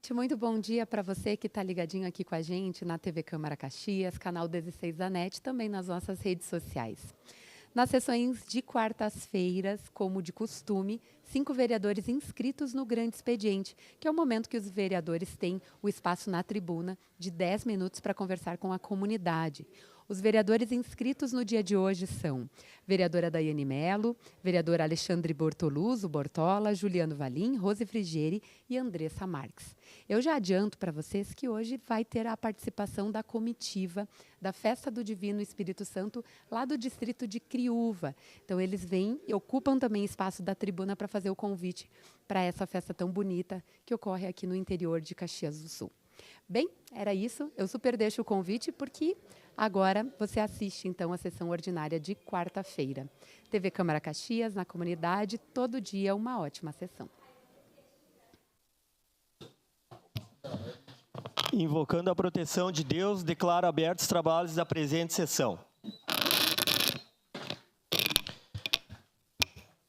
noite, muito bom dia para você que está ligadinho aqui com a gente na TV Câmara Caxias, canal 16 da NET, também nas nossas redes sociais. Nas sessões de quartas-feiras, como de costume, 5 vereadores inscritos no grande expediente, que é o momento que os vereadores têm o espaço na tribuna de 10 minutos para conversar com a comunidade. Os vereadores inscritos no dia de hoje são vereadora Daiane Mello, vereador Alexandre Bortoluso, Bortola, Juliano Valim, Rose Frigieri e Andressa Marques. Eu já adianto para vocês que hoje vai ter a participação da comitiva da Festa do Divino Espírito Santo, lá do distrito de Criúva. Então, eles vêm e ocupam também espaço da tribuna para fazer o convite para essa festa tão bonita que ocorre aqui no interior de Caxias do Sul. Bem, era isso. Eu super deixo o convite porque agora você assiste, então, a sessão ordinária de quarta-feira. TV Câmara Caxias, na comunidade, todo dia uma ótima sessão. Invocando a proteção de Deus, declaro abertos os trabalhos da presente sessão.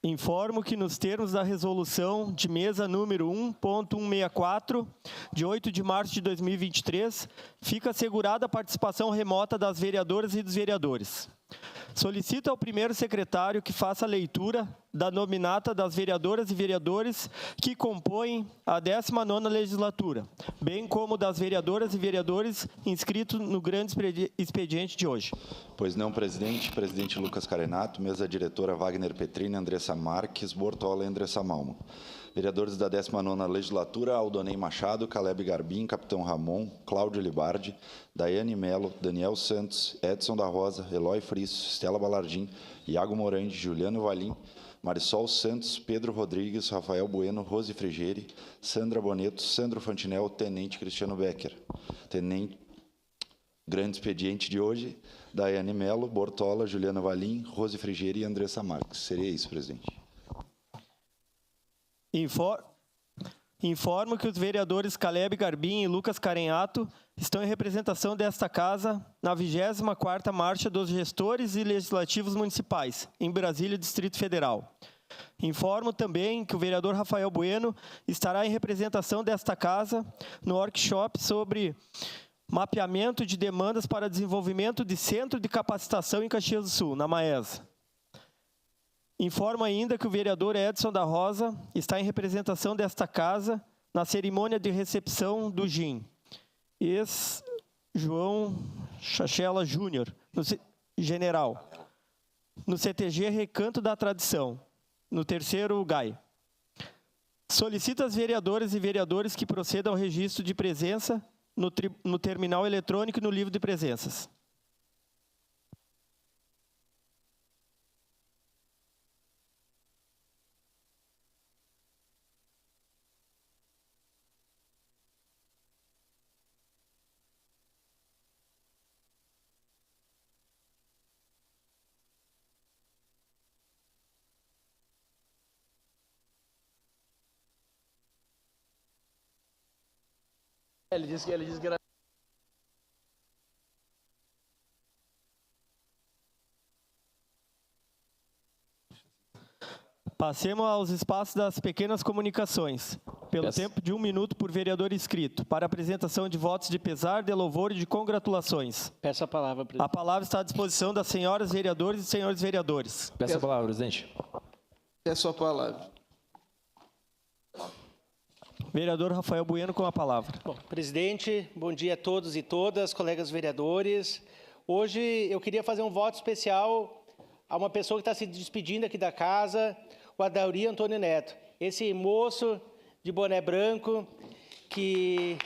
Informo que nos termos da resolução de mesa número 1.164, de 8 de março de 2023, fica assegurada a participação remota das vereadoras e dos vereadores. Solicito ao primeiro secretário que faça a leitura da nominata das vereadoras e vereadores que compõem a 19ª legislatura, bem como das vereadoras e vereadores inscritos no grande expediente de hoje. Pois não, presidente. Presidente Lucas Carenato, mesa diretora Wagner Petrini, Andressa Marques, Bortola e Andressa Malmo. Vereadores da 19ª legislatura, Aldonei Machado, Caleb Garbim, Capitão Ramon, Cláudio Libardi, Daiane Mello, Daniel Santos, Edson da Rosa, Eloy Frisso, Estela Balardim, Iago Morandi, Juliano Valim, Marisol Santos, Pedro Rodrigues, Rafael Bueno, Rose Frigieri, Sandra Boneto, Sandro Fantinel, Tenente Cristiano Becker. Tenente, grande expediente de hoje, Daiane Mello, Bortola, Juliano Valim, Rose Frigieri e Andressa Marques. Seria isso, presidente. Informo que os vereadores Caleb Garbim e Lucas Carenhato estão em representação desta Casa na 24ª Marcha dos Gestores e Legislativos Municipais, em Brasília, Distrito Federal. Informo também que o vereador Rafael Bueno estará em representação desta Casa no workshop sobre mapeamento de demandas para desenvolvimento de centro de capacitação em Caxias do Sul, na Maesa. Informo ainda que o vereador Edson da Rosa está em representação desta Casa na cerimônia de recepção do GIM. João Chachela Júnior, general, no CTG Recanto da Tradição, no 3º GAI. Solicito às vereadoras e vereadores que procedam ao registro de presença no terminal eletrônico e no livro de presenças. Ele disse que era... Passemos aos espaços das pequenas comunicações, pelo tempo de 1 minuto por vereador inscrito, para apresentação de votos de pesar, de louvor e de congratulações. Peço a palavra, presidente. A palavra está à disposição das senhoras vereadoras e senhores vereadores. Peço a palavra, presidente. Peço a palavra. Vereador Rafael Bueno com a palavra. Bom, presidente, bom dia a todos e todas, colegas vereadores. Hoje eu queria fazer um voto especial a uma pessoa que está se despedindo aqui da casa, o Adauri Antônio Neto. Esse moço de boné branco que...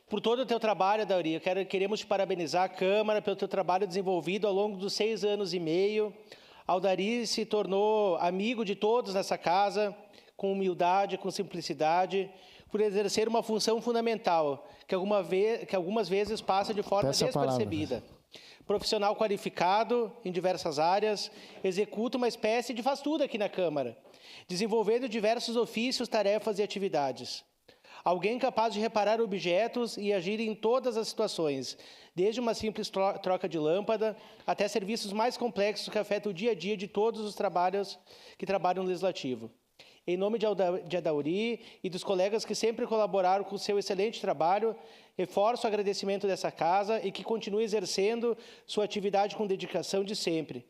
Por todo o teu trabalho, Adauri, queremos te parabenizar a Câmara pelo teu trabalho desenvolvido ao longo dos 6 anos e meio. Aldari se tornou amigo de todos nessa casa, com humildade, com simplicidade, por exercer uma função fundamental, que algumas vezes passa de forma despercebida. Profissional qualificado em diversas áreas, executa uma espécie de faz-tudo aqui na Câmara, desenvolvendo diversos ofícios, tarefas e atividades. Alguém capaz de reparar objetos e agir em todas as situações, desde uma simples troca de lâmpada até serviços mais complexos que afetam o dia a dia de todos os trabalhos que trabalham no Legislativo. Em nome de Adauri e dos colegas que sempre colaboraram com o seu excelente trabalho, reforço o agradecimento dessa casa e que continue exercendo sua atividade com dedicação de sempre.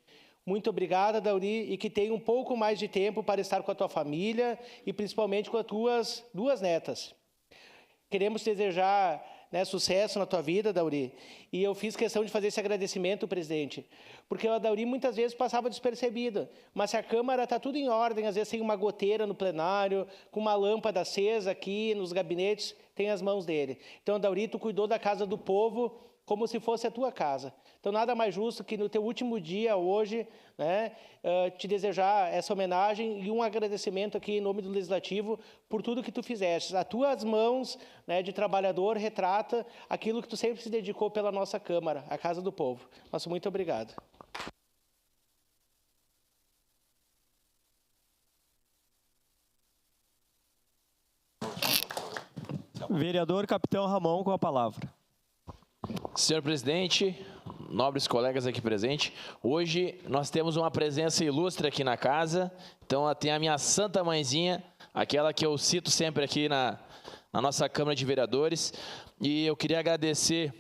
Muito obrigada, Adauri, e que tenha um pouco mais de tempo para estar com a tua família e principalmente com as tuas 2 netas. Queremos desejar, sucesso na tua vida, Adauri. E eu fiz questão de fazer esse agradecimento, presidente, porque o Adauri muitas vezes passava despercebido, mas se a Câmara está tudo em ordem, às vezes tem uma goteira no plenário, com uma lâmpada acesa aqui nos gabinetes, tem as mãos dele. Então, Adauri, tu cuidou da casa do povo como se fosse a tua casa. Então, nada mais justo que no teu último dia hoje, te desejar essa homenagem e um agradecimento aqui em nome do Legislativo por tudo que tu fizeste. As tuas mãos de trabalhador retrata aquilo que tu sempre se dedicou pela nossa Câmara, a Casa do Povo. Nosso muito obrigado. Vereador Capitão Ramon, com a palavra. Senhor presidente, nobres colegas aqui presentes, hoje nós temos uma presença ilustre aqui na casa. Então, tem a minha santa mãezinha, aquela que eu cito sempre aqui na nossa Câmara de Vereadores. E eu queria agradecer,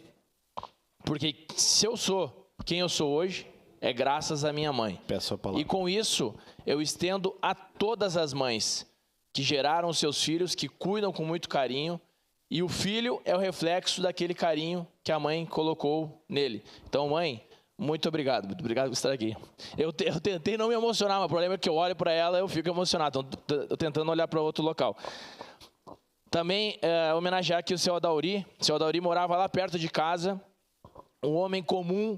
porque se eu sou quem eu sou hoje, é graças à minha mãe. Peço a palavra. E com isso, eu estendo a todas as mães que geraram seus filhos, que cuidam com muito carinho. E o filho é o reflexo daquele carinho que a mãe colocou nele. Então, mãe, muito obrigado. Muito obrigado por estar aqui. Eu tentei não me emocionar, mas o problema é que eu olho para ela e eu fico emocionado. Então, estou tentando olhar para outro local. Também homenagear aqui o seu Adauri. O seu Adauri morava lá perto de casa. Um homem comum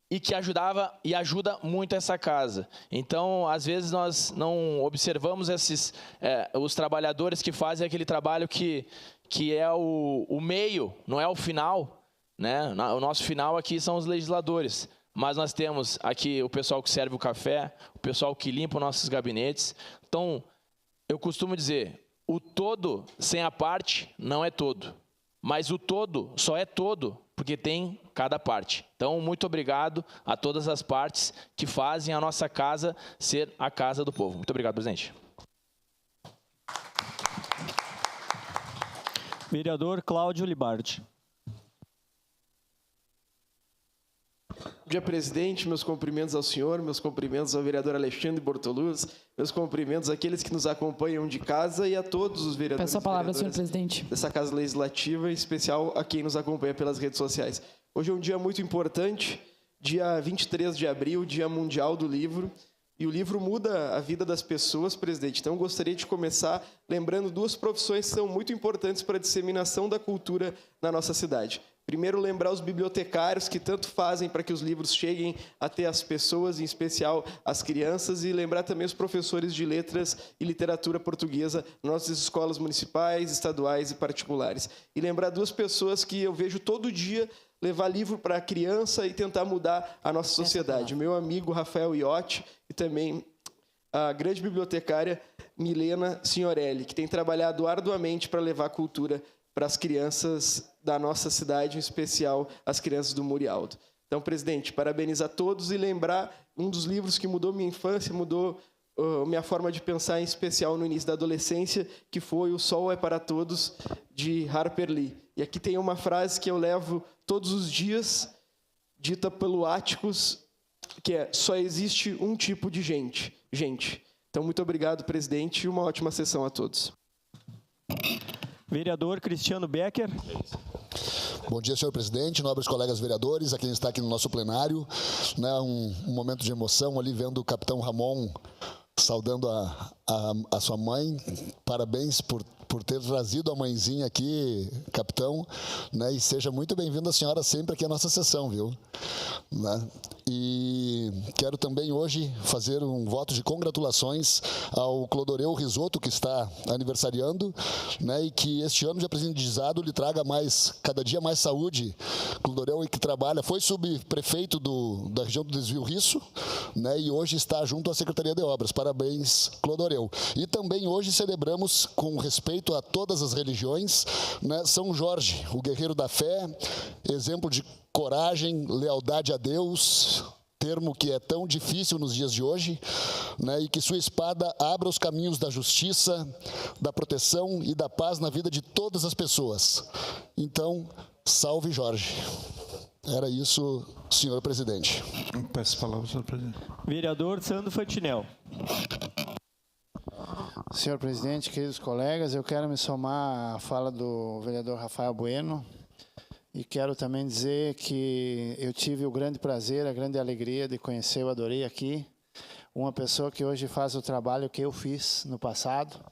e que ajudava e ajuda muito essa casa. Então, às vezes, nós não observamos os trabalhadores que fazem aquele trabalho que é o meio, não é o final, né? O nosso final aqui são os legisladores. Mas nós temos aqui o pessoal que serve o café, o pessoal que limpa os nossos gabinetes. Então, eu costumo dizer, o todo sem a parte não é todo. Mas o todo só é todo porque tem cada parte. Então, muito obrigado a todas as partes que fazem a nossa casa ser a casa do povo. Muito obrigado, presidente. Vereador Cláudio Libardi. Bom dia, presidente. Meus cumprimentos ao senhor, meus cumprimentos ao vereador Alexandre Bortoluz, meus cumprimentos àqueles que nos acompanham de casa e a todos os vereadores. Peço a palavra, senhor presidente. Dessa Casa Legislativa, em especial a quem nos acompanha pelas redes sociais. Hoje é um dia muito importante, dia 23 de abril, Dia Mundial do Livro. E o livro muda a vida das pessoas, presidente. Então, eu gostaria de começar lembrando 2 profissões que são muito importantes para a disseminação da cultura na nossa cidade. Primeiro, lembrar os bibliotecários que tanto fazem para que os livros cheguem até as pessoas, em especial as crianças, e lembrar também os professores de letras e literatura portuguesa nas nossas escolas municipais, estaduais e particulares. E lembrar 2 pessoas que eu vejo todo dia levar livro para a criança e tentar mudar a nossa sociedade. Meu amigo Rafael Iotti e também a grande bibliotecária Milena Signorelli, que tem trabalhado arduamente para levar cultura para as crianças da nossa cidade, em especial as crianças do Murialdo. Então, presidente, parabenizar todos e lembrar um dos livros que mudou minha infância, mudou minha forma de pensar, em especial no início da adolescência, que foi O Sol é para Todos, de Harper Lee. E aqui tem uma frase que eu levo todos os dias, dita pelo Áticos, que é: só existe um tipo de gente. Então, muito obrigado, presidente, e uma ótima sessão a todos. Vereador Cristiano Becker. Bom dia, senhor presidente, nobres colegas vereadores, a quem está aqui no nosso plenário. Um momento de emoção ali, vendo o capitão Ramon saudando a sua mãe. Parabéns por ter trazido a mãezinha aqui, capitão, né? E seja muito bem-vinda a senhora sempre aqui à nossa sessão, viu? Né? E quero também hoje fazer um voto de congratulações ao Clodoreu Risotto, que está aniversariando, né, e que este ano de aprendizado lhe traga cada dia mais saúde. Clodoreu, que trabalha, foi subprefeito da região do Desvio Risso, né, e hoje está junto à Secretaria de Obras. Parabéns, Clodoreu. E também hoje celebramos, com respeito a todas as religiões, né, São Jorge, o guerreiro da fé, exemplo de coragem, lealdade a Deus, termo que é tão difícil nos dias de hoje, né, e que sua espada abra os caminhos da justiça, da proteção e da paz na vida de todas as pessoas. Então, salve Jorge. Era isso, senhor presidente. Peço a palavra, senhor presidente. Vereador Sandro Fantinel. Senhor presidente, queridos colegas, eu quero me somar à fala do vereador Rafael Bueno e quero também dizer que eu tive o grande prazer, a grande alegria de conhecer o Adorei aqui, uma pessoa que hoje faz o trabalho que eu fiz no passado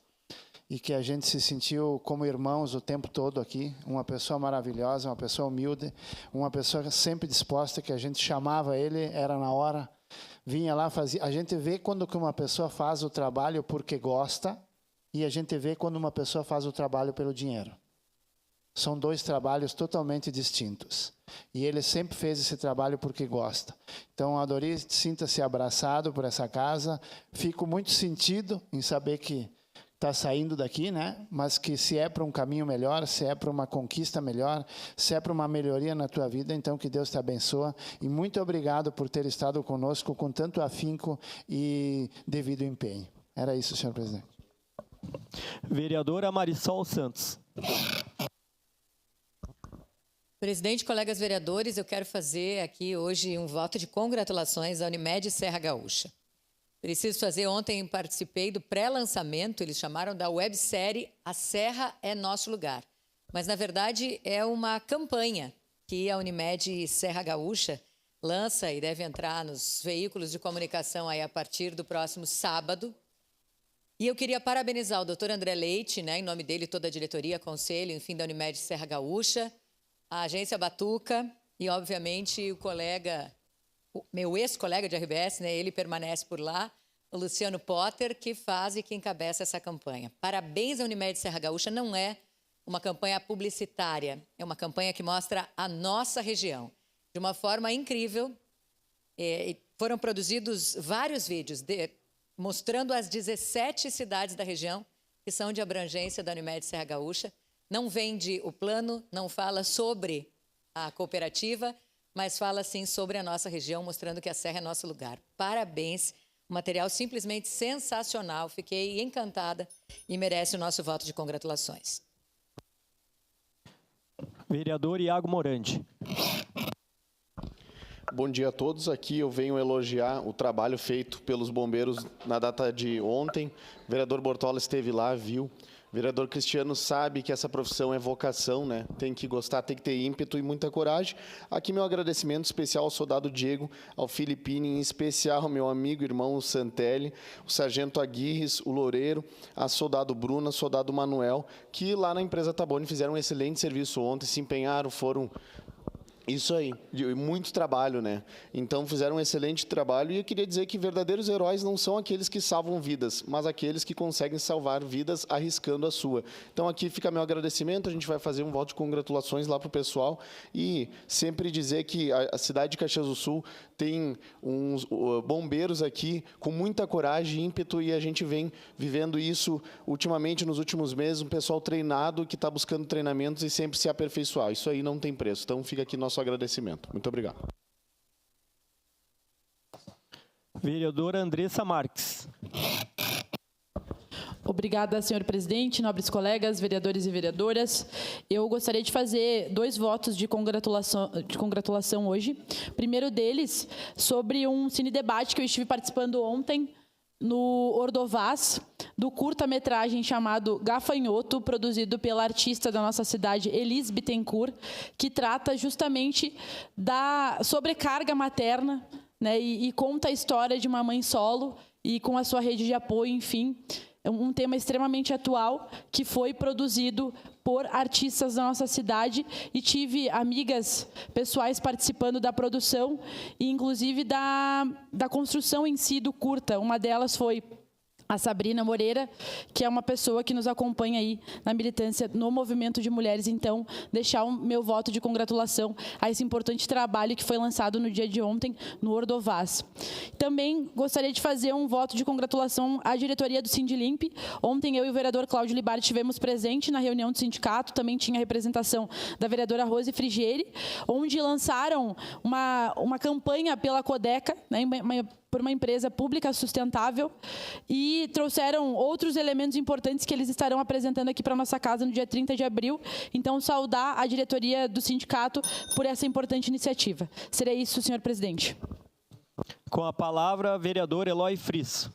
e que a gente se sentiu como irmãos o tempo todo aqui, uma pessoa maravilhosa, uma pessoa humilde, uma pessoa sempre disposta, que a gente chamava ele, era na hora, vinha lá, fazia. A gente vê quando que uma pessoa faz o trabalho porque gosta e a gente vê quando uma pessoa faz o trabalho pelo dinheiro. São dois trabalhos totalmente distintos. E ele sempre fez esse trabalho porque gosta. Então, Adori, sinta-se abraçado por essa casa. Fico muito sentido em saber que está saindo daqui, né? Mas que se é para um caminho melhor, se é para uma conquista melhor, se é para uma melhoria na tua vida, então que Deus te abençoe. E muito obrigado por ter estado conosco com tanto afinco e devido empenho. Era isso, senhor presidente. Vereadora Marisol Santos. Presidente, colegas vereadores, eu quero fazer aqui hoje um voto de congratulações à Unimed Serra Gaúcha. Preciso fazer, ontem participei do pré-lançamento, eles chamaram da websérie A Serra é Nosso Lugar. Mas, na verdade, é uma campanha que a Unimed Serra Gaúcha lança e deve entrar nos veículos de comunicação aí a partir do próximo sábado. E eu queria parabenizar o doutor André Leite, né, em nome dele, toda a diretoria, conselho, enfim, da Unimed Serra Gaúcha, a agência Batuca e, obviamente, o colega, o meu ex-colega de RBS, né, ele permanece por lá, o Luciano Potter, que faz e que encabeça essa campanha. Parabéns à Unimed Serra Gaúcha, não é uma campanha publicitária, é uma campanha que mostra a nossa região. De uma forma incrível, foram produzidos vários vídeos mostrando as 17 cidades da região que são de abrangência da Unimed Serra Gaúcha. Não vende o plano, não fala sobre a cooperativa, mas fala, sim, sobre a nossa região, mostrando que a Serra é nosso lugar. Parabéns, um material simplesmente sensacional. Fiquei encantada e merece o nosso voto de congratulações. Vereador Iago Morandi. Bom dia a todos. Aqui eu venho elogiar o trabalho feito pelos bombeiros na data de ontem. O vereador Bortola esteve lá, viu. O vereador Cristiano sabe que essa profissão é vocação, né? Tem que gostar, tem que ter ímpeto e muita coragem. Aqui meu agradecimento especial ao soldado Diego, ao Filipini, em especial ao meu amigo e irmão Santelli, o sargento Aguirres, o Loureiro, a soldado Bruna, soldado Manuel, que lá na empresa Taboni fizeram um excelente serviço ontem, se empenharam, foram... Isso aí, muito trabalho, né? Então fizeram um excelente trabalho e eu queria dizer que verdadeiros heróis não são aqueles que salvam vidas, mas aqueles que conseguem salvar vidas arriscando a sua. Então aqui fica meu agradecimento, a gente vai fazer um voto de congratulações lá para o pessoal e sempre dizer que a cidade de Caxias do Sul tem uns bombeiros aqui com muita coragem e ímpeto e a gente vem vivendo isso ultimamente nos últimos meses, um pessoal treinado que está buscando treinamentos e sempre se aperfeiçoar. Isso aí não tem preço. Então fica aqui nosso agradecimento. Muito obrigado. Vereadora Andressa Marques. Obrigada, senhor presidente, nobres colegas, vereadores e vereadoras. Eu gostaria de fazer 2 votos de congratulação hoje. O primeiro deles, sobre um cine-debate que eu estive participando ontem no Ordovás, do curta-metragem chamado Gafanhoto, produzido pela artista da nossa cidade, Elis Bittencourt, que trata justamente da sobrecarga materna, né, e conta a história de uma mãe solo e com a sua rede de apoio, enfim. um tema extremamente atual que foi produzido por artistas da nossa cidade, e tive amigas pessoais participando da produção e, inclusive, da construção em si do curta. Uma delas foi a Sabrina Moreira, que é uma pessoa que nos acompanha aí na militância no movimento de mulheres. Então, deixar o meu voto de congratulação a esse importante trabalho que foi lançado no dia de ontem no Ordovás. Também gostaria de fazer um voto de congratulação à diretoria do Sindilimp. Ontem eu e o vereador Cláudio Libar estivemos presentes na reunião do sindicato, também tinha a representação da vereadora Rose Frigieri, onde lançaram uma campanha pela Codeca, né, por uma empresa pública sustentável, e trouxeram outros elementos importantes que eles estarão apresentando aqui para a nossa casa no dia 30 de abril. Então, saudar a diretoria do sindicato por essa importante iniciativa. Seria isso, senhor presidente. Com a palavra, vereador Eloy Fris.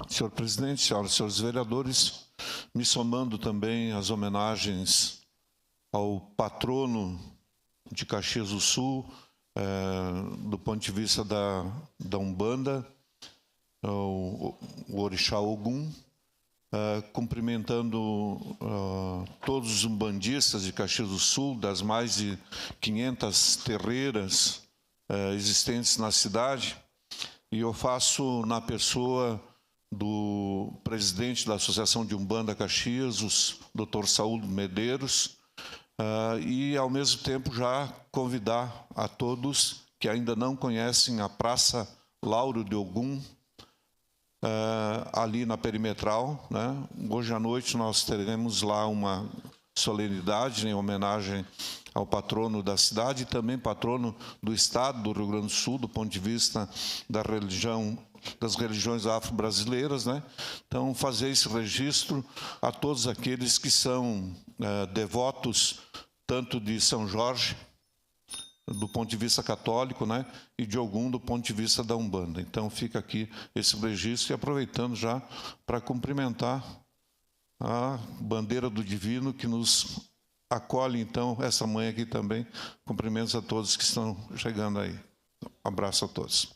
Senhor presidente, senhoras e senhores vereadores, me somando também às homenagens ao patrono de Caxias do Sul, do ponto de vista da Umbanda, o Orixá Ogum, cumprimentando todos os umbandistas de Caxias do Sul, das mais de 500 terreiras existentes na cidade, e eu faço na pessoa do presidente da Associação de Umbanda Caxias, o Dr. Saúl Medeiros, e, ao mesmo tempo, já convidar a todos que ainda não conhecem a Praça Lauro de Ogum, ali na Perimetral, né? Hoje à noite nós teremos lá uma solenidade em homenagem ao patrono da cidade e também patrono do estado do Rio Grande do Sul, do ponto de vista das religiões afro-brasileiras, né? Então, fazer esse registro a todos aqueles que são devotos tanto de São Jorge, do ponto de vista católico, né, e de Ogum, do ponto de vista da Umbanda. Então, fica aqui esse registro, e aproveitando já para cumprimentar a bandeira do Divino que nos acolhe, então, essa manhã aqui também. Cumprimentos a todos que estão chegando aí. Um abraço a todos.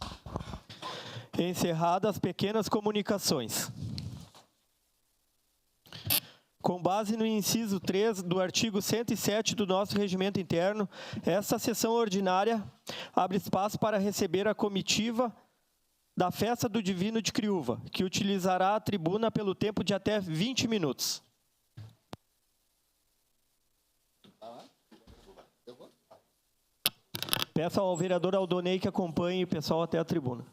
Encerradas as pequenas comunicações. Com base no inciso 3 do artigo 107 do nosso regimento interno, esta sessão ordinária abre espaço para receber a comitiva da Festa do Divino de Criúva, que utilizará a tribuna pelo tempo de até 20 minutos. Peço ao vereador Aldonei que acompanhe o pessoal até a tribuna.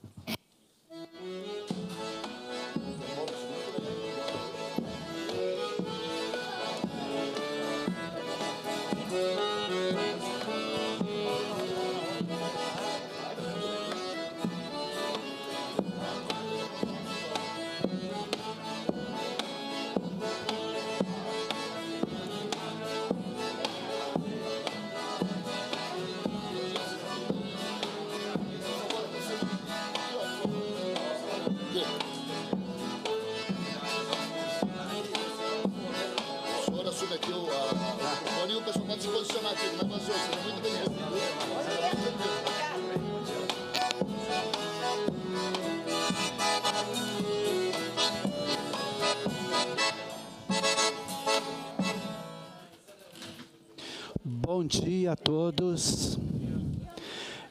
Bom dia a todos.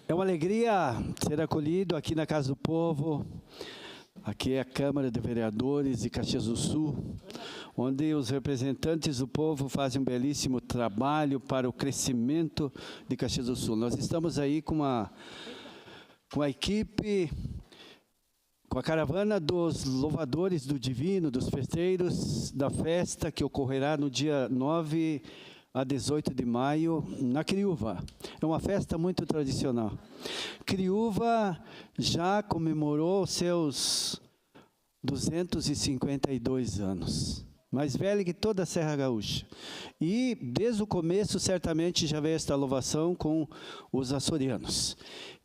É uma alegria ser acolhido aqui na Casa do Povo. Aqui é a Câmara de Vereadores de Caxias do Sul, onde os representantes do povo fazem um belíssimo trabalho para o crescimento de Caxias do Sul. Nós estamos aí com a equipe, com a caravana dos louvadores do Divino, dos festeiros da festa que ocorrerá no dia 9 a 18 de maio, na Criúva. É uma festa muito tradicional. Criúva já comemorou seus 252 anos. Mais velha que toda a Serra Gaúcha. E, desde o começo, certamente já veio esta louvação com os açorianos.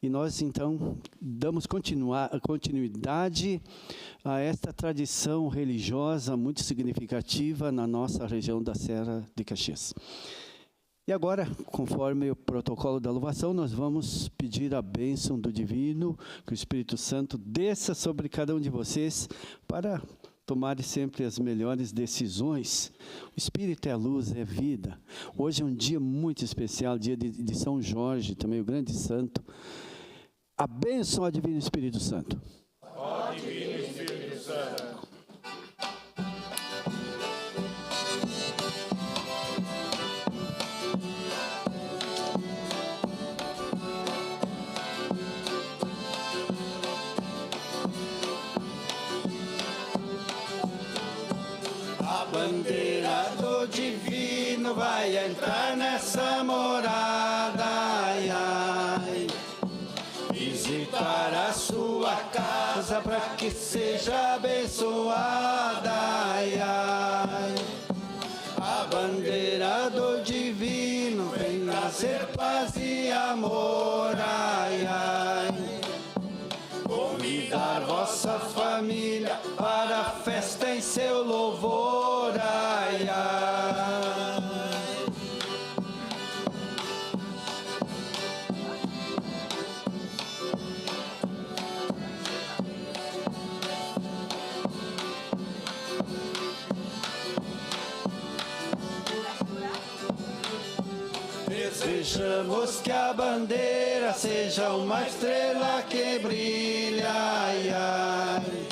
E nós, então, damos continuidade a esta tradição religiosa muito significativa na nossa região da Serra de Caxias. E agora, conforme o protocolo da louvação, nós vamos pedir a bênção do Divino, que o Espírito Santo desça sobre cada um de vocês para tomarem sempre as melhores decisões. O Espírito é a luz, é vida. Hoje é um dia muito especial, dia de São Jorge, também o grande santo. A bênção ao Divino Espírito Santo. Ó Divino Espírito Santo. A bandeira do Divino vai entrar nessa morada, ai, ai. Visitar a sua casa para que seja abençoada, ai, ai. A bandeira do Divino vem trazer paz e amor, ai, ai. Convidar vossa família para a festa em seu louvor, ai, ai. Desejamos que a bandeira seja uma estrela que brilha, ai, ai,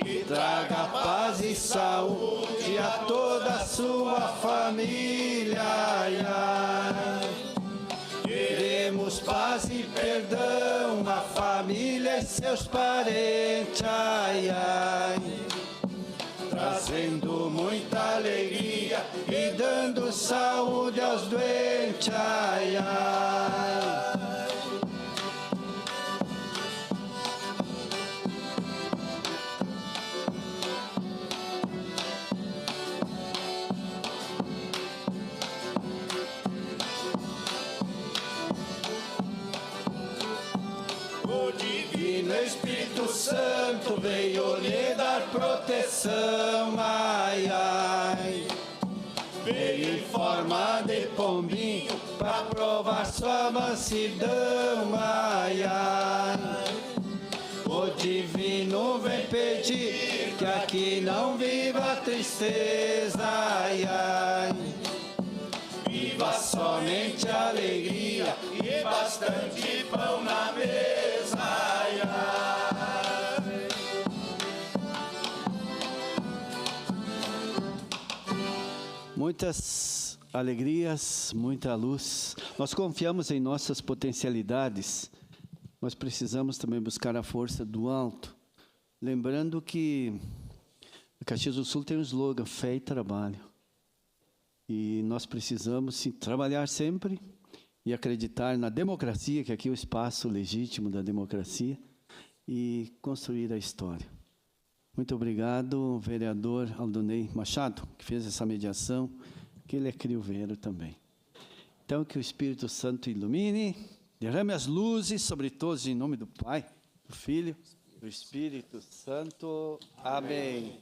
que traga paz e saúde a toda a sua família, ai, ai. Queremos paz e perdão na família e seus parentes, ai, ai. Trazendo muita alegria e dando saúde aos doentes, ai, ai. O Divino Espírito Santo veio lhe dar proteção, ai, ai. Veio em forma de pombinho para provar sua mansidão, ai, ai. O Divino vem pedir que aqui não viva tristeza, ai, ai. Viva somente alegria e bastante pão na mesa, ai, ai. Muitas alegrias, muita luz. Nós confiamos em nossas potencialidades, mas precisamos também buscar a força do alto. Lembrando que Caxias do Sul tem um slogan, fé e trabalho. E nós precisamos sim, trabalhar sempre e acreditar na democracia, que aqui é o espaço legítimo da democracia, e construir a história. Muito obrigado, vereador Aldonei Machado, que fez essa mediação, que ele é crioveiro também. Então, que o Espírito Santo ilumine, derrame as luzes sobre todos, em nome do Pai, do Filho, do Espírito Santo. Amém.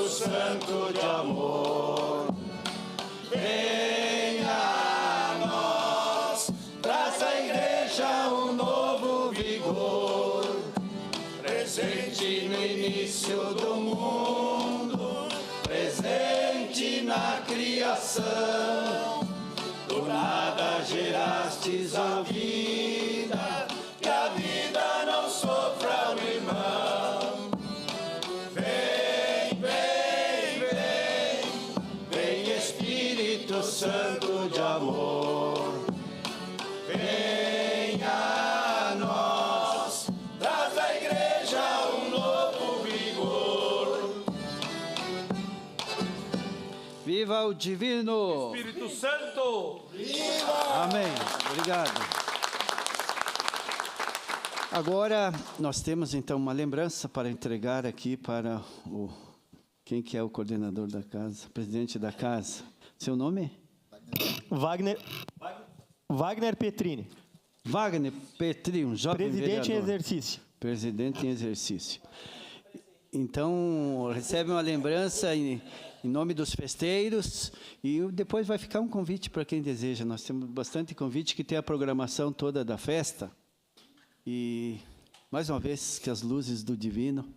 Santo de amor, venha a nós, traz à igreja um novo vigor, presente no início do mundo, presente na criação, do nada gerastes a vida, que a vida não sofra o irmão. Santo de amor, venha a nós, traz à igreja um novo vigor. Viva o Divino! Espírito Santo! Viva! Amém. Obrigado. Agora, nós temos, então, uma lembrança para entregar aqui para o... Quem que é o coordenador da casa? Presidente da casa. Seu nome? Wagner Petrini. Wagner Petrini, um jovem Presidente vereador. em exercício. Presidente em exercício. Então, recebe uma lembrança em nome dos festeiros e depois vai ficar um convite para quem deseja. Nós temos bastante convite que tem a programação toda da festa. E, mais uma vez, que as luzes do Divino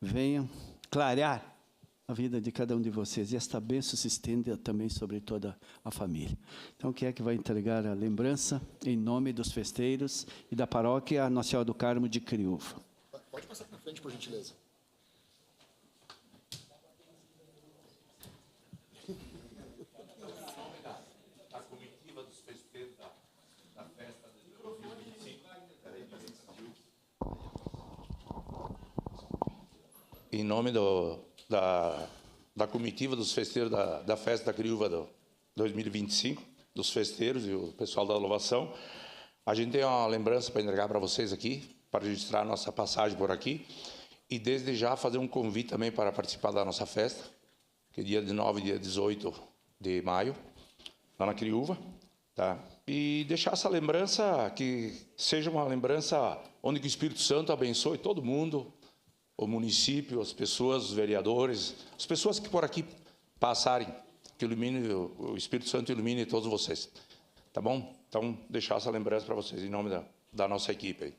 venham clarear a vida de cada um de vocês. E esta bênção se estenda também sobre toda a família. Então, quem é que vai entregar a lembrança em nome dos festeiros e da paróquia Nossa Senhora do Carmo de Criúva? Pode passar para frente, por gentileza. A comitiva dos festeiros da festa de 2025. Em nome da comitiva dos festeiros da festa da Criúva 2025, dos festeiros e o pessoal da louvação, a gente tem uma lembrança para entregar para vocês aqui, para registrar a nossa passagem por aqui, e desde já fazer um convite também para participar da nossa festa, que é dia 19 e dia 18 de maio, lá na Criúva, tá? E deixar essa lembrança, que seja uma lembrança onde que o Espírito Santo abençoe todo mundo, o município, as pessoas, os vereadores, as pessoas que por aqui passarem, que ilumine, o Espírito Santo ilumine todos vocês. Tá bom? Então, deixar essa lembrança para vocês, em nome da nossa equipe aí.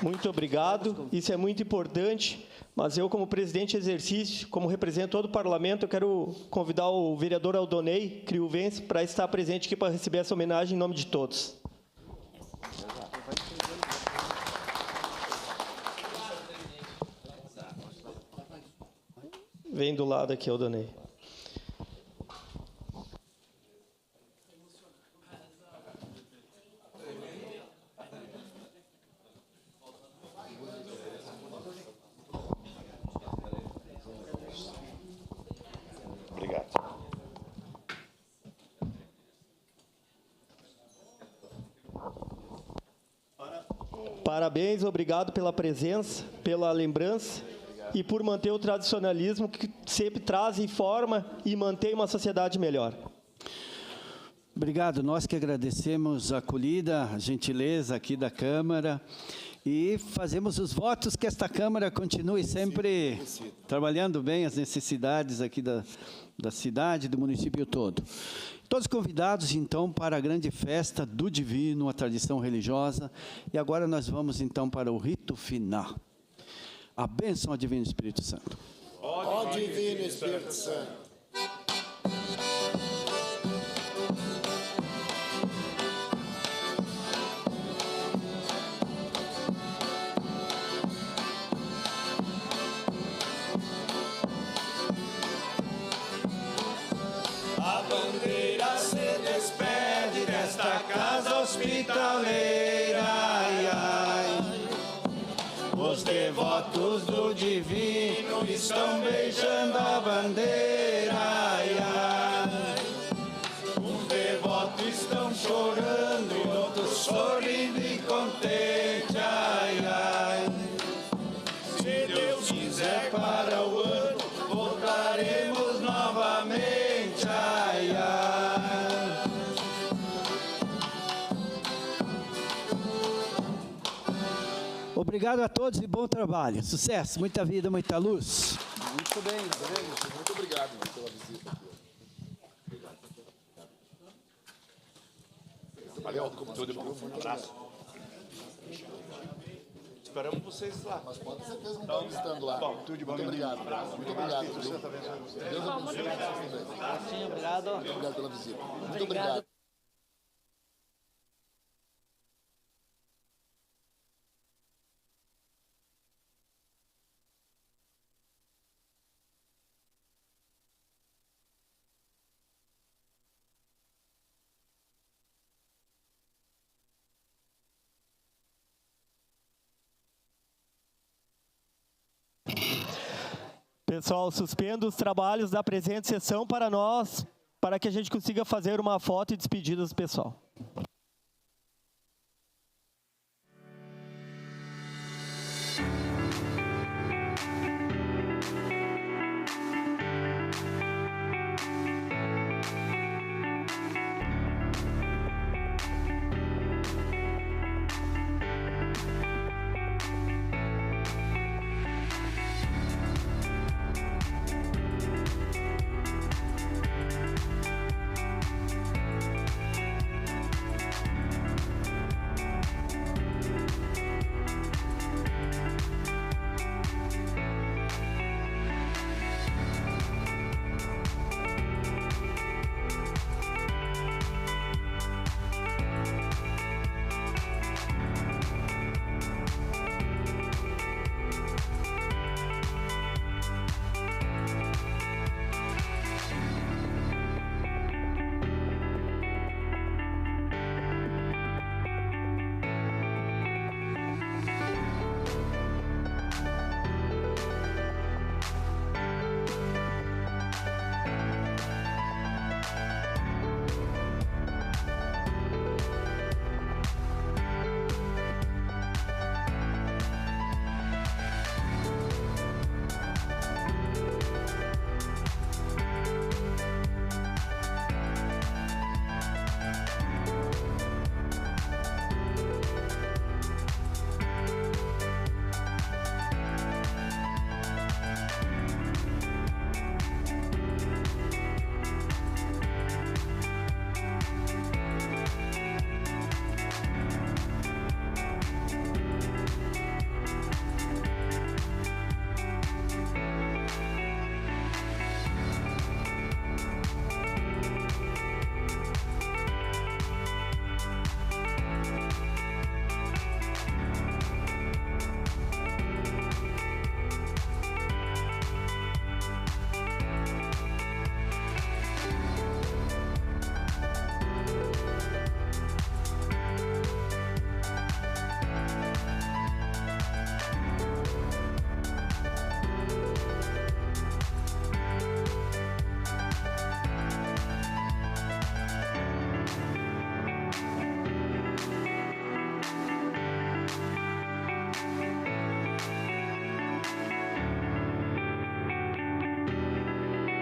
Muito obrigado. Isso é muito importante. Mas eu, como presidente de exercício, como represento todo o parlamento, eu quero convidar o vereador Aldonei Criuvense para estar presente aqui para receber essa homenagem em nome de todos. Vem do lado aqui, Aldonei. Obrigado. Parabéns, obrigado pela presença, pela lembrança e por manter o tradicionalismo que sempre traz e forma e mantém uma sociedade melhor. Obrigado, nós que agradecemos a acolhida, a gentileza aqui da Câmara e fazemos os votos que esta Câmara continue sempre trabalhando bem as necessidades aqui da cidade, do município todo. Todos convidados, então, para a grande festa do Divino, a tradição religiosa. E agora nós vamos, então, para o rito final. A bênção ao Divino Espírito Santo. Ó Divino Espírito Santo. A bandeira se despede desta casa hospitaleira, ai, ai. Os devotos do Divino estão beijando a bandeira, ai, ai. Uns devotos estão chorando e outros sorrindo e contente, ai, ai. Se Deus quiser para o ano, voltaremos novamente, ai, ai. Obrigado a todos e bom trabalho. Sucesso, muita vida, muita luz. Muito bem, muito obrigado pela visita aqui. Valeu, tudo de bom. Um abraço. Esperamos vocês lá. Mas pode ter certeza que estão visitando lá. Bom, tudo de bom. Muito obrigado. Muito obrigado. Deus abençoe vocês também. Sim, obrigado. Muito obrigado pela visita. Muito obrigado. Pessoal, suspendo os trabalhos da presente sessão para nós para que a gente consiga fazer uma foto e despedida do pessoal.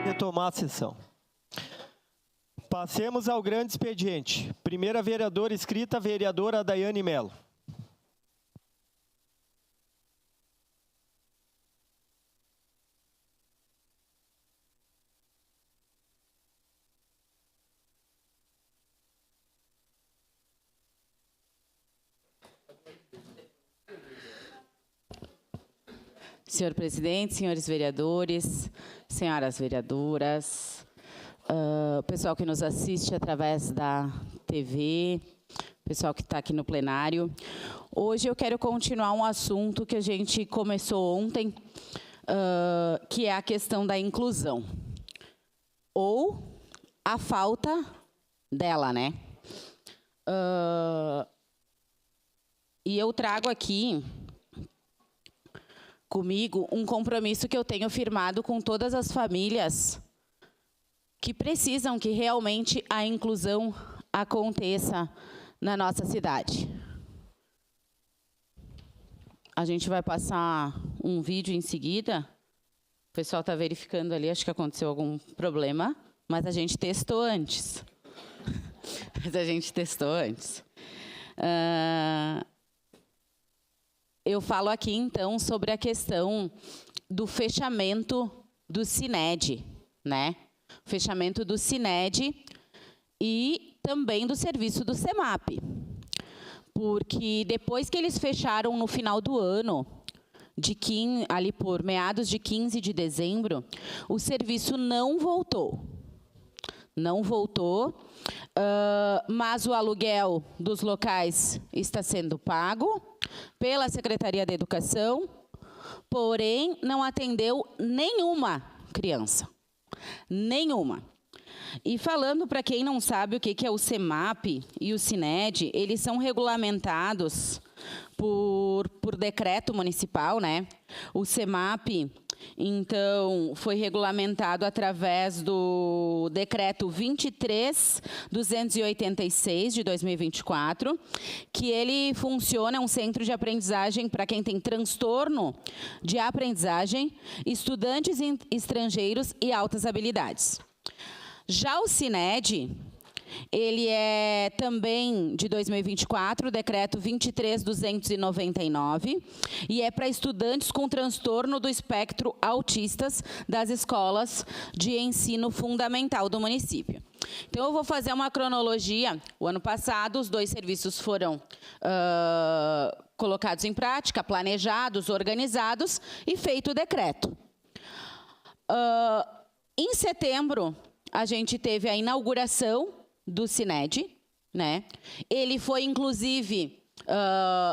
Retomar a sessão. Passemos ao grande expediente. Primeira vereadora inscrita, a vereadora Daiane Mello. Senhor presidente, senhores vereadores, senhoras vereadoras, pessoal que nos assiste através da TV, pessoal que está aqui no plenário. Hoje eu quero continuar um assunto que a gente começou ontem, que é a questão da inclusão, ou a falta dela, né? E eu trago aqui comigo um compromisso que eu tenho firmado com todas as famílias que precisam que realmente a inclusão aconteça na nossa cidade. A gente vai passar um vídeo em seguida. O pessoal está verificando ali, acho que aconteceu algum problema, mas a gente testou antes. Eu falo aqui, então, sobre a questão do fechamento do Cined, né? Fechamento do Cined e também do serviço do CEMAP. Porque depois que eles fecharam no final do ano, ali por meados de 15 de dezembro, o serviço não voltou. Não voltou, mas o aluguel dos locais está sendo pago pela Secretaria da Educação, porém não atendeu nenhuma criança. Nenhuma. E falando para quem não sabe o que é o CEMAP e o Cined, eles são regulamentados por decreto municipal, né? O CEMAP Então, foi regulamentado através do decreto 23.286 de 2024, que ele funciona, é um centro de aprendizagem para quem tem transtorno de aprendizagem, estudantes estrangeiros e altas habilidades. Já o SINED, ele é também de 2024, decreto 23.299, e é para estudantes com transtorno do espectro autistas das escolas de ensino fundamental do município. Então, eu vou fazer uma cronologia. O ano passado, os 2 serviços foram colocados em prática, planejados, organizados e feito o decreto. Em setembro, a gente teve a inauguração do SINED, né? Ele foi, inclusive,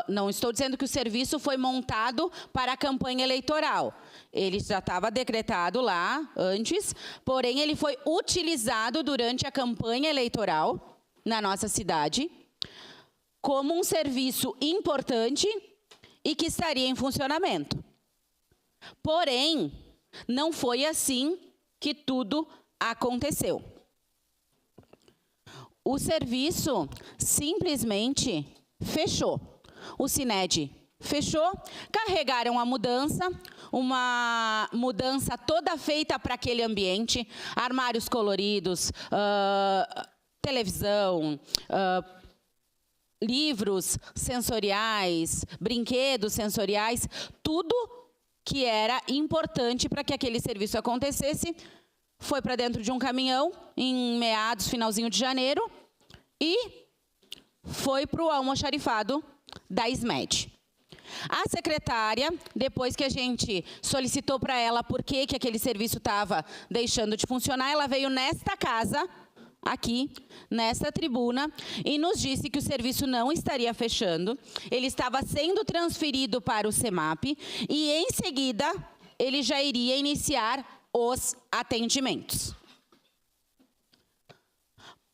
não estou dizendo que o serviço foi montado para a campanha eleitoral. Ele já estava decretado lá antes, porém ele foi utilizado durante a campanha eleitoral na nossa cidade como um serviço importante e que estaria em funcionamento. Porém, não foi assim que tudo aconteceu. O serviço simplesmente fechou. O SINED fechou, carregaram a mudança, uma mudança toda feita para aquele ambiente, armários coloridos, televisão, livros sensoriais, brinquedos sensoriais, tudo que era importante para que aquele serviço acontecesse, foi para dentro de um caminhão, em meados, finalzinho de janeiro, e foi para o almoxarifado da SMED. A secretária, depois que a gente solicitou para ela por que aquele serviço estava deixando de funcionar, ela veio nesta casa, aqui, nesta tribuna, e nos disse que o serviço não estaria fechando, ele estava sendo transferido para o CEMAP, e em seguida ele já iria iniciar os atendimentos.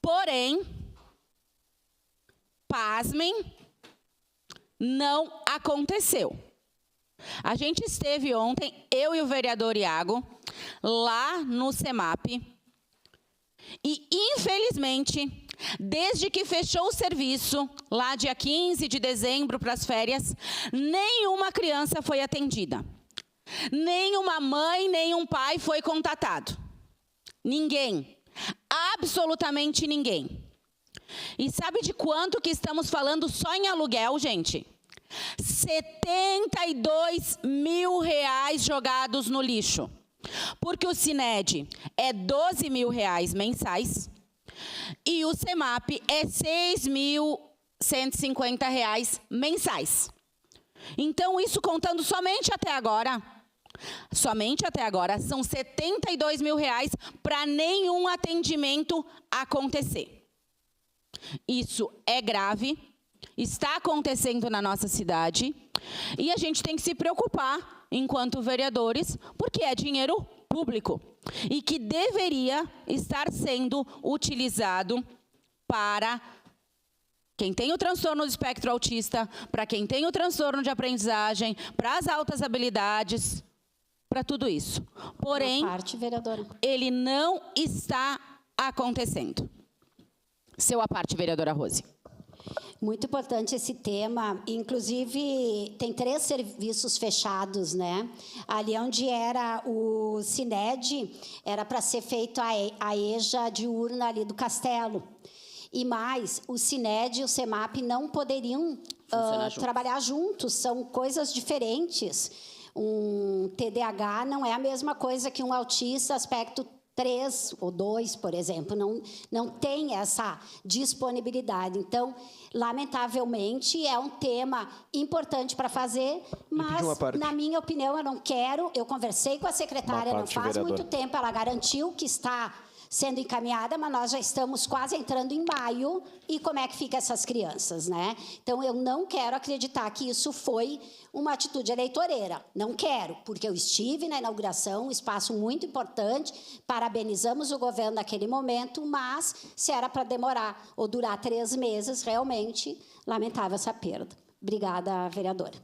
Porém, pasmem, não aconteceu. A gente esteve ontem, eu e o vereador Iago, lá no CEMAP, e, infelizmente, desde que fechou o serviço, lá dia 15 de dezembro para as férias, nenhuma criança foi atendida. Nenhuma mãe, nenhum pai foi contatado. Ninguém. Absolutamente ninguém. E sabe de quanto que estamos falando só em aluguel, gente? R$72 mil jogados no lixo. Porque o SINED é R$12 mil mensais e o CEMAP é R$6.150 mensais. Então, isso contando somente até agora, são R$72 mil para nenhum atendimento acontecer. Isso é grave, está acontecendo na nossa cidade e a gente tem que se preocupar, enquanto vereadores, porque é dinheiro público e que deveria estar sendo utilizado para quem tem o transtorno do espectro autista, para quem tem o transtorno de aprendizagem, para as altas habilidades, para tudo isso. Porém, ele não está acontecendo. Seu à parte, vereadora Rose. Muito importante esse tema. Inclusive, tem 3 serviços fechados, né? Ali onde era o SINED, era para ser feito a EJA diurna ali do Castelo. E mais, o SINED e o CEMAP não poderiam trabalhar juntos, são coisas diferentes. Um TDAH não é a mesma coisa que um autista aspecto 3 ou 2, por exemplo, não tem essa disponibilidade. Então, lamentavelmente, é um tema importante para fazer, mas, na minha opinião, eu não quero. Eu conversei com a secretária não faz muito tempo, ela garantiu que está sendo encaminhada, mas nós já estamos quase entrando em maio, e como é que fica essas crianças, né? Então, eu não quero acreditar que isso foi uma atitude eleitoreira. Não quero, porque eu estive na inauguração, um espaço muito importante, parabenizamos o governo naquele momento, mas se era para demorar ou durar 3 meses, realmente lamentável essa perda. Obrigada, vereadora.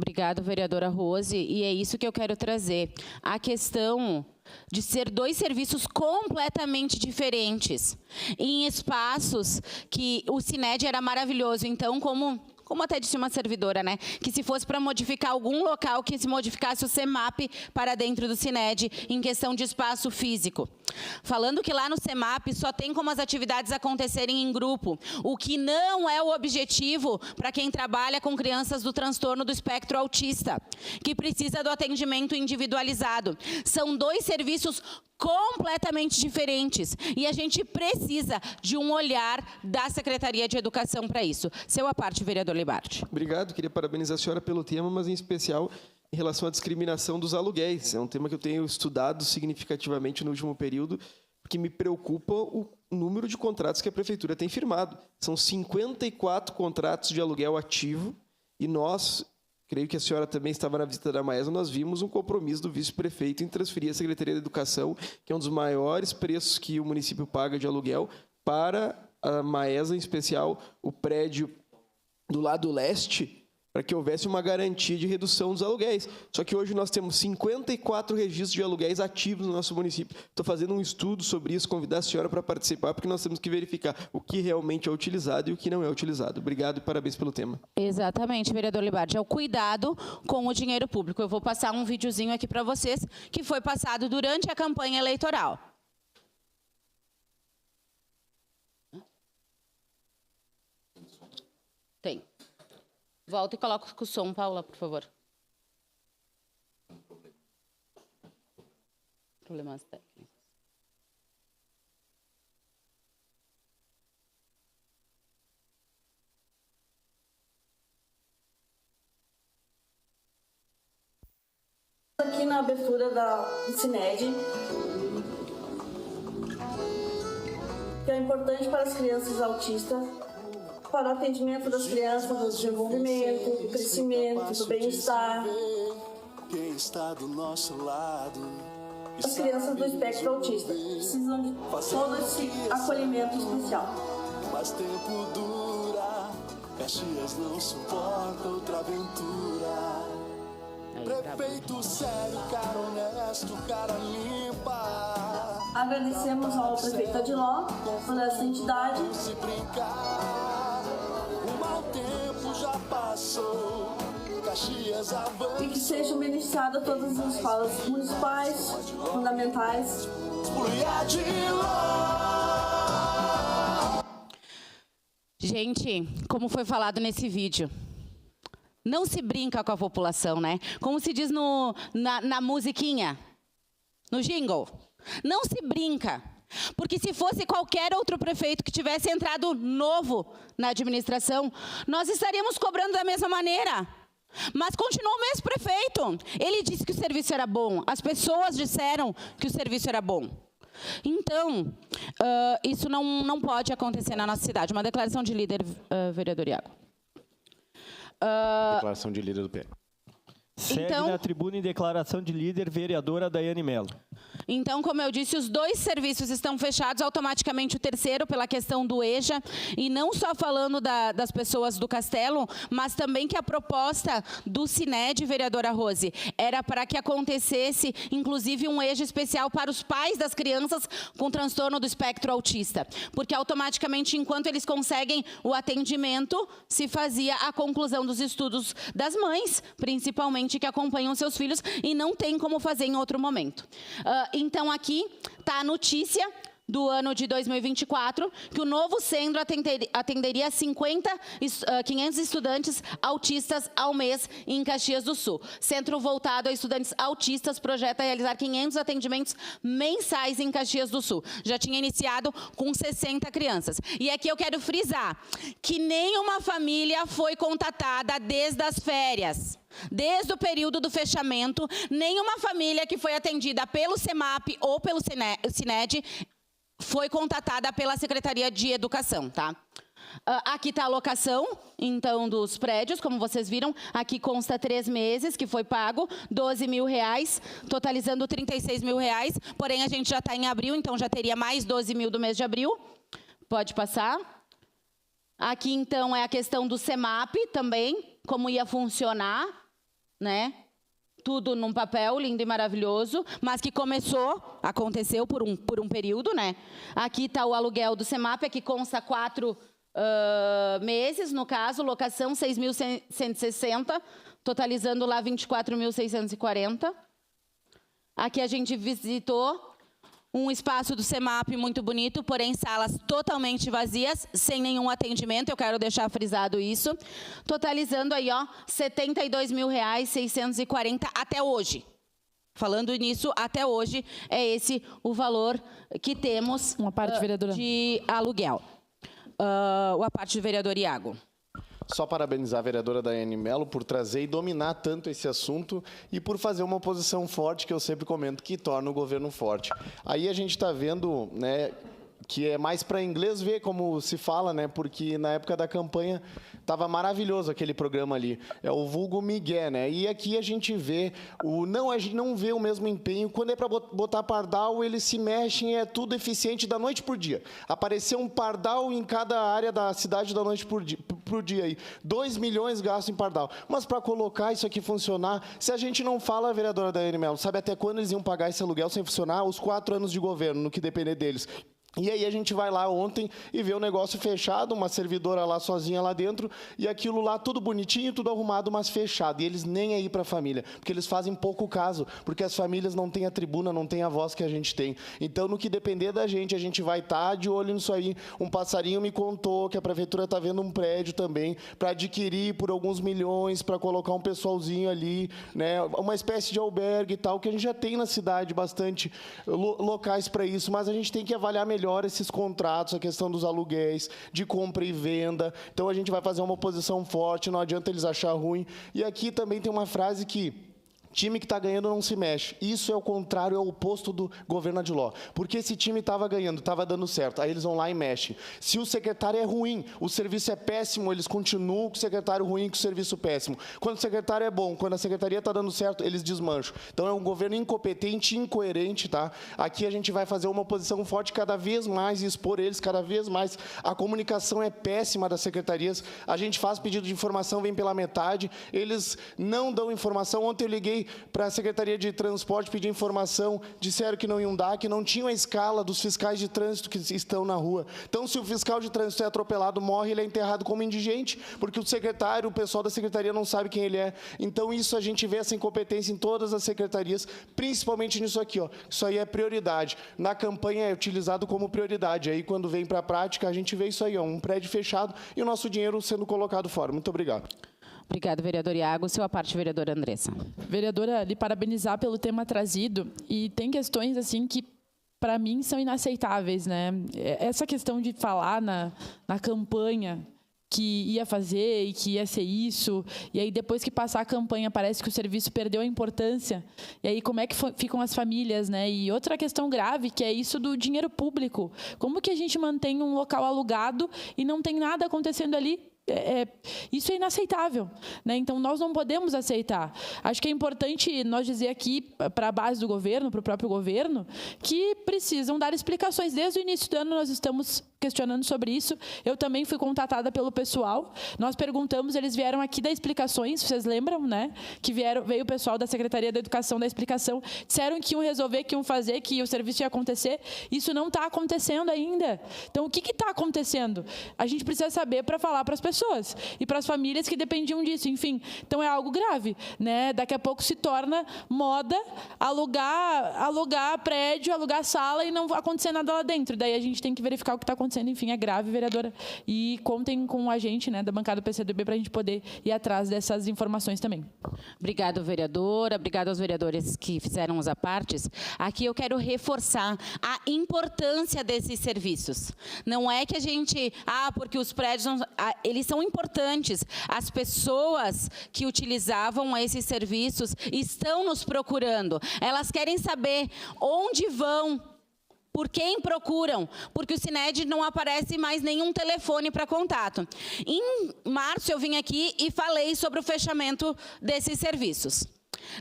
Obrigado, vereadora Rose. E é isso que eu quero trazer. A questão de ser 2 serviços completamente diferentes, em espaços que o Cined era maravilhoso. Então, como até disse uma servidora, né, que se fosse para modificar algum local, que se modificasse o CEMAP para dentro do Cined, em questão de espaço físico. Falando que lá no CEMAP só tem como as atividades acontecerem em grupo, o que não é o objetivo para quem trabalha com crianças do transtorno do espectro autista, que precisa do atendimento individualizado. São 2 serviços completamente diferentes e a gente precisa de um olhar da Secretaria de Educação para isso. Seu à parte, vereador Libarte. Obrigado, queria parabenizar a senhora pelo tema, mas em especial em relação à discriminação dos aluguéis. É um tema que eu tenho estudado significativamente no último período, porque me preocupa o número de contratos que a Prefeitura tem firmado. São 54 contratos de aluguel ativo e nós, creio que a senhora também estava na visita da Maesa, nós vimos um compromisso do vice-prefeito em transferir a Secretaria da Educação, que é um dos maiores preços que o município paga de aluguel, para a Maesa, em especial o prédio do lado leste, para que houvesse uma garantia de redução dos aluguéis. Só que hoje nós temos 54 registros de aluguéis ativos no nosso município. Estou fazendo um estudo sobre isso, convidar a senhora para participar, porque nós temos que verificar o que realmente é utilizado e o que não é utilizado. Obrigado e parabéns pelo tema. Exatamente, vereador Libardi. É o cuidado com o dinheiro público. Eu vou passar um videozinho aqui para vocês, que foi passado durante a campanha eleitoral. Tem. Volta e coloca com o som, Paula, por favor. Problemas técnicos. Aqui na abertura do Cined, que é importante para as crianças autistas, para o atendimento das crianças, do desenvolvimento, do crescimento, do bem-estar. Quem está do nosso lado. As crianças do espectro autista precisam de todo esse acolhimento especial. Mas tempo dura, Caxias não suporta outra aventura. Prefeito sério, cara honesto, cara limpa. Agradecemos ao prefeito Adiló por essa entidade. Se brincar, o mau tempo já passou. Caxias avança. E que sejam beneficiadas todas as escolas municipais, fundamentais. Gente, como foi falado nesse vídeo, não se brinca com a população, né? Como se diz na musiquinha, no jingle. Não se brinca. Porque se fosse qualquer outro prefeito que tivesse entrado novo na administração, nós estaríamos cobrando da mesma maneira. Mas continua o mesmo prefeito. Ele disse que o serviço era bom. As pessoas disseram que o serviço era bom. Então, isso não pode acontecer na nossa cidade. Uma declaração de líder, vereador Iago. Declaração de líder do PM. Segue então, na tribuna em declaração de líder, vereadora Daiane Mello. Então, como eu disse, os 2 serviços estão fechados, automaticamente o terceiro pela questão do EJA, e não só falando das pessoas do Castelo, mas também que a proposta do Cined, vereadora Rose, era para que acontecesse, inclusive, um EJA especial para os pais das crianças com transtorno do espectro autista, porque automaticamente, enquanto eles conseguem o atendimento, se fazia a conclusão dos estudos das mães, principalmente, que acompanham seus filhos, e não tem como fazer em outro momento. Então, aqui está a notícia do ano de 2024, que o novo centro atenderia 500 estudantes autistas ao mês em Caxias do Sul. Centro voltado a estudantes autistas projeta realizar 500 atendimentos mensais em Caxias do Sul. Já tinha iniciado com 60 crianças. E aqui eu quero frisar que nenhuma família foi contatada desde as férias. Desde o período do fechamento, nenhuma família que foi atendida pelo CEMAP ou pelo Cined foi contatada pela Secretaria de Educação, tá? Aqui está a alocação, então, dos prédios, como vocês viram. Aqui consta 3 meses que foi pago, R$12 mil, totalizando R$36 mil. Porém, a gente já está em abril, então já teria mais 12 mil do mês de abril. Pode passar. Aqui, então, é a questão do CEMAP também, como ia funcionar. né? Tudo num papel lindo e maravilhoso, mas que aconteceu por um período, né? Aqui está o aluguel do CEMAP, que consta 4 meses, no caso, locação 6.160, totalizando lá 24.640. Aqui a gente visitou um espaço do CEMAP muito bonito, porém salas totalmente vazias, sem nenhum atendimento, eu quero deixar frisado isso, totalizando aí, ó, R$ 72.640 até hoje. Falando nisso, até hoje, é esse o valor que temos de aluguel. A parte do vereador Iago. Só parabenizar a vereadora Daiane Mello por trazer e dominar tanto esse assunto e por fazer uma oposição forte, que eu sempre comento, que torna o governo forte. Aí a gente está vendo, né, que é mais para inglês ver como se fala, né, porque na época da campanha estava maravilhoso aquele programa ali. É o vulgo Miguel, né? E aqui a gente vê a gente não vê o mesmo empenho. Quando é para botar pardal, eles se mexem, é tudo eficiente da noite por dia. Apareceu um pardal em cada área da cidade da noite por dia aí. 2 milhões gastos em pardal. Mas para colocar isso aqui funcionar, se a gente não fala, vereadora Daiane Mello, sabe até quando eles iam pagar esse aluguel sem funcionar? Os 4 anos de governo, no que depender deles. E aí a gente vai lá ontem e vê o negócio fechado, uma servidora lá sozinha lá dentro, e aquilo lá tudo bonitinho, tudo arrumado, mas fechado. E eles nem aí para a família, porque eles fazem pouco caso, porque as famílias não têm a tribuna, não têm a voz que a gente tem. Então, no que depender da gente vai estar de olho nisso aí. Um passarinho me contou que a prefeitura está vendo um prédio também para adquirir por alguns milhões, para colocar um pessoalzinho ali, né, uma espécie de albergue e tal, que a gente já tem na cidade bastante locais para isso, mas a gente tem que avaliar melhor esses contratos, a questão dos aluguéis, de compra e venda. Então, a gente vai fazer uma oposição forte, não adianta eles achar ruim. E aqui também tem uma frase que time que está ganhando não se mexe. Isso é o contrário, é o oposto do governo Adiló. Porque esse time estava ganhando, estava dando certo. Aí eles vão lá e mexem. Se o secretário é ruim, o serviço é péssimo, eles continuam com o secretário ruim, com o serviço péssimo. Quando o secretário é bom, quando a secretaria está dando certo, eles desmancham. Então é um governo incompetente, incoerente, tá? Aqui a gente vai fazer uma oposição forte cada vez mais e expor eles cada vez mais. A comunicação é péssima das secretarias. A gente faz pedido de informação, vem pela metade. Eles não dão informação. Ontem eu liguei para a Secretaria de Transporte pedir informação, disseram que não iam dar, que não tinham a escala dos fiscais de trânsito que estão na rua. Então, se o fiscal de trânsito é atropelado, morre, ele é enterrado como indigente, porque o secretário, o pessoal da secretaria não sabe quem ele é. Então, isso a gente vê essa incompetência em todas as secretarias, principalmente nisso aqui, ó. Isso aí é prioridade. Na campanha é utilizado como prioridade. Aí, quando vem para a prática, a gente vê isso aí, ó, um prédio fechado e o nosso dinheiro sendo colocado fora. Muito obrigado. Obrigada, vereador Iago. Sua parte, vereadora Andressa. Vereadora, lhe parabenizar pelo tema trazido. E tem questões assim que, para mim, são inaceitáveis, né? Essa questão de falar na campanha que ia fazer e que ia ser isso, e aí depois que passar a campanha parece que o serviço perdeu a importância, e aí como é que ficam as famílias, né? E outra questão grave, que é isso do dinheiro público. Como que a gente mantém um local alugado e não tem nada acontecendo ali? Isso é inaceitável, né? Então, nós não podemos aceitar. Acho que é importante nós dizer aqui para a base do governo, para o próprio governo, que precisam dar explicações. Desde o início do ano, nós estamos questionando sobre isso. Eu também fui contatada pelo pessoal. Nós perguntamos, eles vieram aqui dar explicações, vocês lembram, né? Que veio o pessoal da Secretaria da Educação dar explicação. Disseram que iam resolver, que iam fazer, que o serviço ia acontecer. Isso não está acontecendo ainda. Então, o que está acontecendo? A gente precisa saber para falar para as pessoas e para as famílias que dependiam disso. Enfim, então é algo grave, né? Daqui a pouco se torna moda alugar prédio, alugar sala e não acontecer nada lá dentro. Daí a gente tem que verificar o que está acontecendo. Enfim, é grave, vereadora. E contem com a gente, né, da bancada do PCdoB, para a gente poder ir atrás dessas informações também. Obrigado, vereadora. Obrigado aos vereadores que fizeram as apartes. Aqui eu quero reforçar a importância desses serviços. Não é que a gente... porque os prédios... eles são importantes. As pessoas que utilizavam esses serviços estão nos procurando. Elas querem saber onde vão, por quem procuram, porque o Sined não aparece mais nenhum telefone para contato. Em março, eu vim aqui e falei sobre o fechamento desses serviços.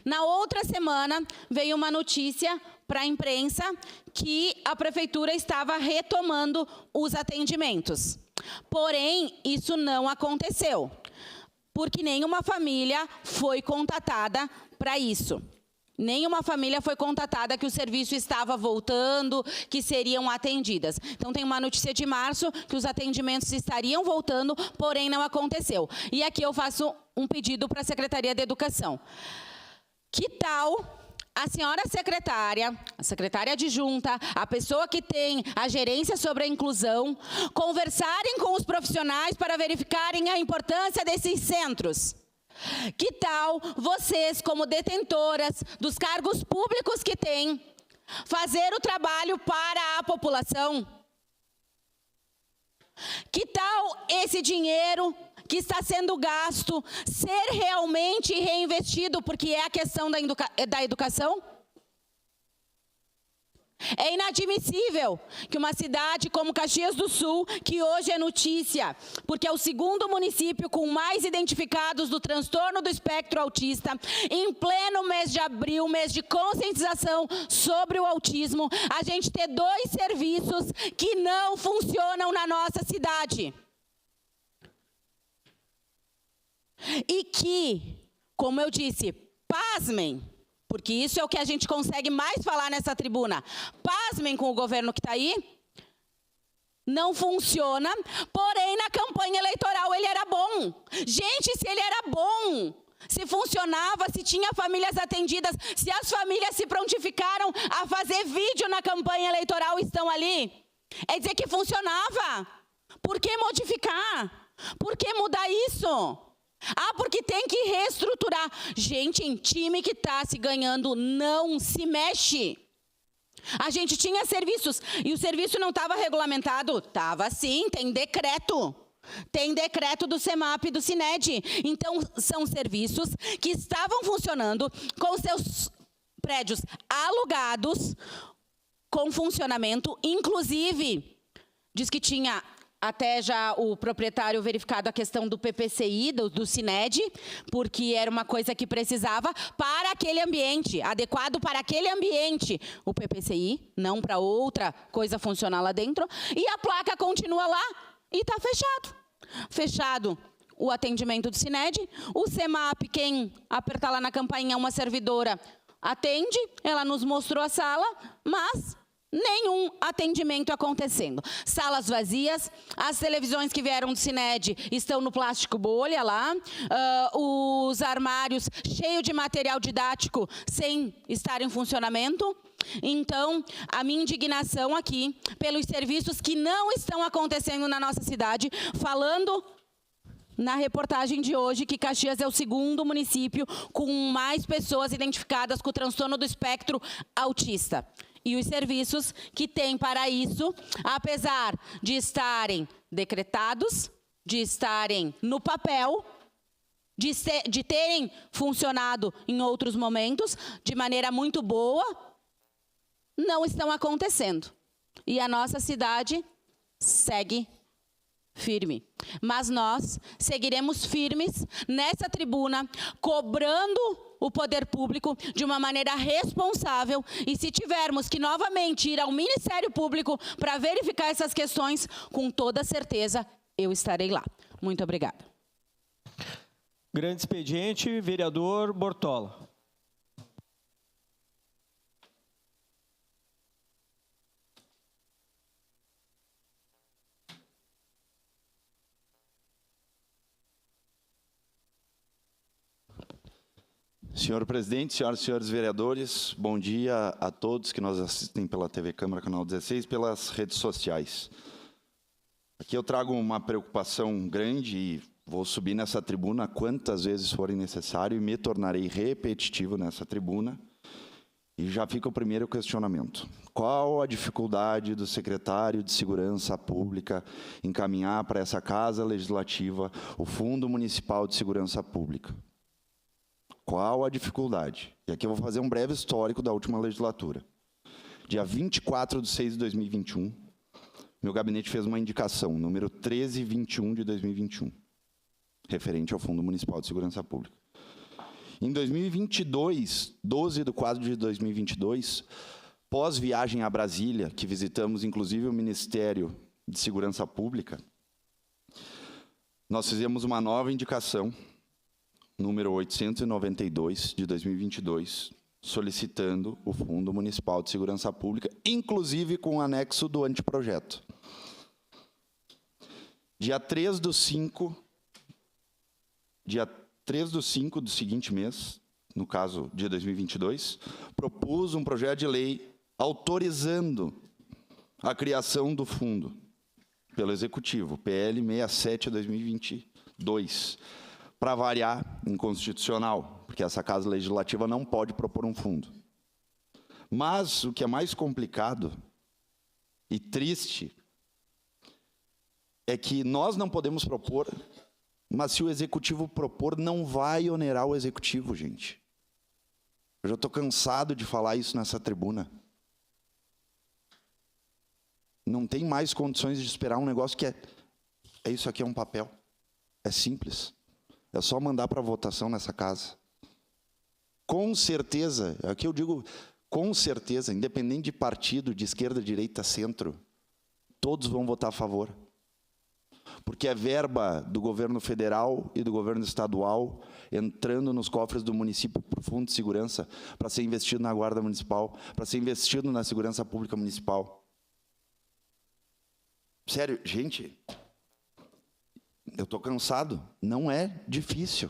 Na outra semana, veio uma notícia para a imprensa que a prefeitura estava retomando os atendimentos. Porém, isso não aconteceu. porque nenhuma família foi contatada para isso. Nenhuma família foi contatada que o serviço estava voltando, que seriam atendidas. Então, tem uma notícia de março que os atendimentos estariam voltando, porém não aconteceu. E aqui eu faço um pedido para a Secretaria de Educação. Que tal a senhora secretária, a secretária adjunta, a pessoa que tem a gerência sobre a inclusão, conversarem com os profissionais para verificarem a importância desses centros? Que tal vocês, como detentoras dos cargos públicos que têm, fazer o trabalho para a população? Que tal esse dinheiro que está sendo gasto ser realmente reinvestido, porque é a questão da educação? É inadmissível que uma cidade como Caxias do Sul, que hoje é notícia, porque é o segundo município com mais identificados do transtorno do espectro autista, em pleno mês de abril, mês de conscientização sobre o autismo, a gente ter 2 serviços que não funcionam na nossa cidade. E que, como eu disse, pasmem, porque isso é o que a gente consegue mais falar nessa tribuna. Pasmem com o governo que está aí. Não funciona, porém na campanha eleitoral ele era bom. Gente, se ele era bom, se funcionava, se tinha famílias atendidas, se as famílias se prontificaram a fazer vídeo na campanha eleitoral e estão ali, é dizer que funcionava. Por que modificar? Por que mudar isso? Ah, porque tem que reestruturar. Gente, em time que está se ganhando, não se mexe. A gente tinha serviços, e o serviço não estava regulamentado? Estava sim, tem decreto. Tem decreto do CEMAP e do SINED. Então, são serviços que estavam funcionando com seus prédios alugados, com funcionamento, inclusive, diz que tinha até já o proprietário verificado a questão do PPCI, do SINED, porque era uma coisa que precisava para aquele ambiente, adequado para aquele ambiente. O PPCI, não para outra coisa funcionar lá dentro. E a placa continua lá e está fechado. Fechado o atendimento do SINED. O CEMAP, quem apertar lá na campainha, uma servidora atende. Ela nos mostrou a sala, mas nenhum atendimento acontecendo. Salas vazias, as televisões que vieram do SINED estão no plástico bolha lá, os armários cheios de material didático sem estar em funcionamento. Então, a minha indignação aqui pelos serviços que não estão acontecendo na nossa cidade, falando na reportagem de hoje que Caxias é o segundo município com mais pessoas identificadas com o transtorno do espectro autista. E os serviços que tem para isso, apesar de estarem decretados, de estarem no papel, de terem funcionado em outros momentos, de maneira muito boa, não estão acontecendo. E a nossa cidade segue firme. Mas nós seguiremos firmes nessa tribuna, cobrando o poder público de uma maneira responsável, e se tivermos que novamente ir ao Ministério Público para verificar essas questões, com toda certeza eu estarei lá. Muito obrigada. Grande expediente, vereador Bortola. Senhor presidente, senhoras e senhores vereadores, bom dia a todos que nos assistem pela TV Câmara, canal 16, pelas redes sociais. Aqui eu trago uma preocupação grande e vou subir nessa tribuna quantas vezes forem necessário e me tornarei repetitivo nessa tribuna. E já fica o primeiro questionamento. Qual a dificuldade do secretário de Segurança Pública em encaminhar para essa Casa Legislativa o Fundo Municipal de Segurança Pública? Qual a dificuldade? E aqui eu vou fazer um breve histórico da última legislatura. Dia 24 de 6 de 2021, meu gabinete fez uma indicação, número 1321 de 2021, referente ao Fundo Municipal de Segurança Pública. Em 2022, 12 de 4 de 2022, pós-viagem a Brasília, que visitamos inclusive o Ministério de Segurança Pública, nós fizemos uma nova indicação número 892 de 2022, solicitando o Fundo Municipal de Segurança Pública, inclusive com o anexo do anteprojeto. Dia 3/5 do seguinte mês, no caso, dia 2022, propus um projeto de lei autorizando a criação do fundo pelo Executivo, PL 67/2022, para variar, inconstitucional, porque essa Casa Legislativa não pode propor um fundo. Mas o que é mais complicado e triste é que nós não podemos propor, mas se o Executivo propor, não vai onerar o Executivo, gente. Eu já estou cansado de falar isso nessa tribuna. Não tem mais condições de esperar um negócio que isso aqui é um papel. É simples. É só mandar para votação nessa casa. Com certeza, aqui eu digo com certeza, independente de partido, de esquerda, direita, centro, todos vão votar a favor. Porque é verba do governo federal e do governo estadual entrando nos cofres do município para o Fundo de Segurança, para ser investido na Guarda Municipal, para ser investido na Segurança Pública Municipal. Sério, gente, eu estou cansado. Não é difícil.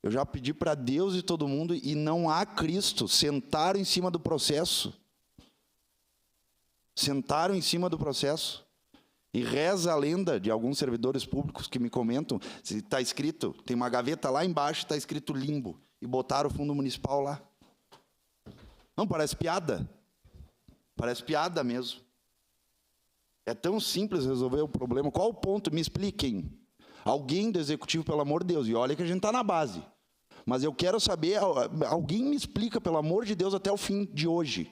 Eu já pedi para Deus e todo mundo, e não há Cristo. Sentaram em cima do processo. Sentaram em cima do processo. E reza a lenda de alguns servidores públicos que me comentam, se está escrito, tem uma gaveta lá embaixo, está escrito limbo, e botaram o Fundo Municipal lá. Não, parece piada. Parece piada mesmo. É tão simples resolver o problema. Qual o ponto? Me expliquem. Alguém do Executivo, pelo amor de Deus, e olha que a gente está na base. Mas eu quero saber, alguém me explica, pelo amor de Deus, até o fim de hoje.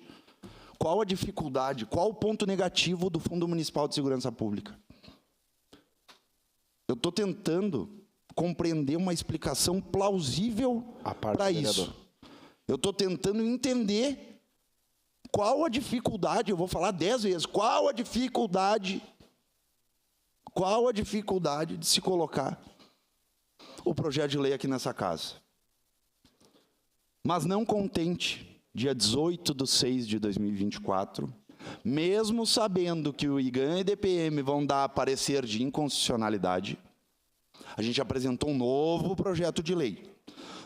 Qual a dificuldade, qual o ponto negativo do Fundo Municipal de Segurança Pública? Eu estou tentando compreender uma explicação plausível para isso. Eu estou tentando entender qual a dificuldade, eu vou falar 10 vezes, qual a dificuldade de se colocar o projeto de lei aqui nessa casa. Mas não contente, dia 18/6/2024, mesmo sabendo que o IGAN e o DPM vão dar parecer de inconstitucionalidade, a gente apresentou um novo projeto de lei,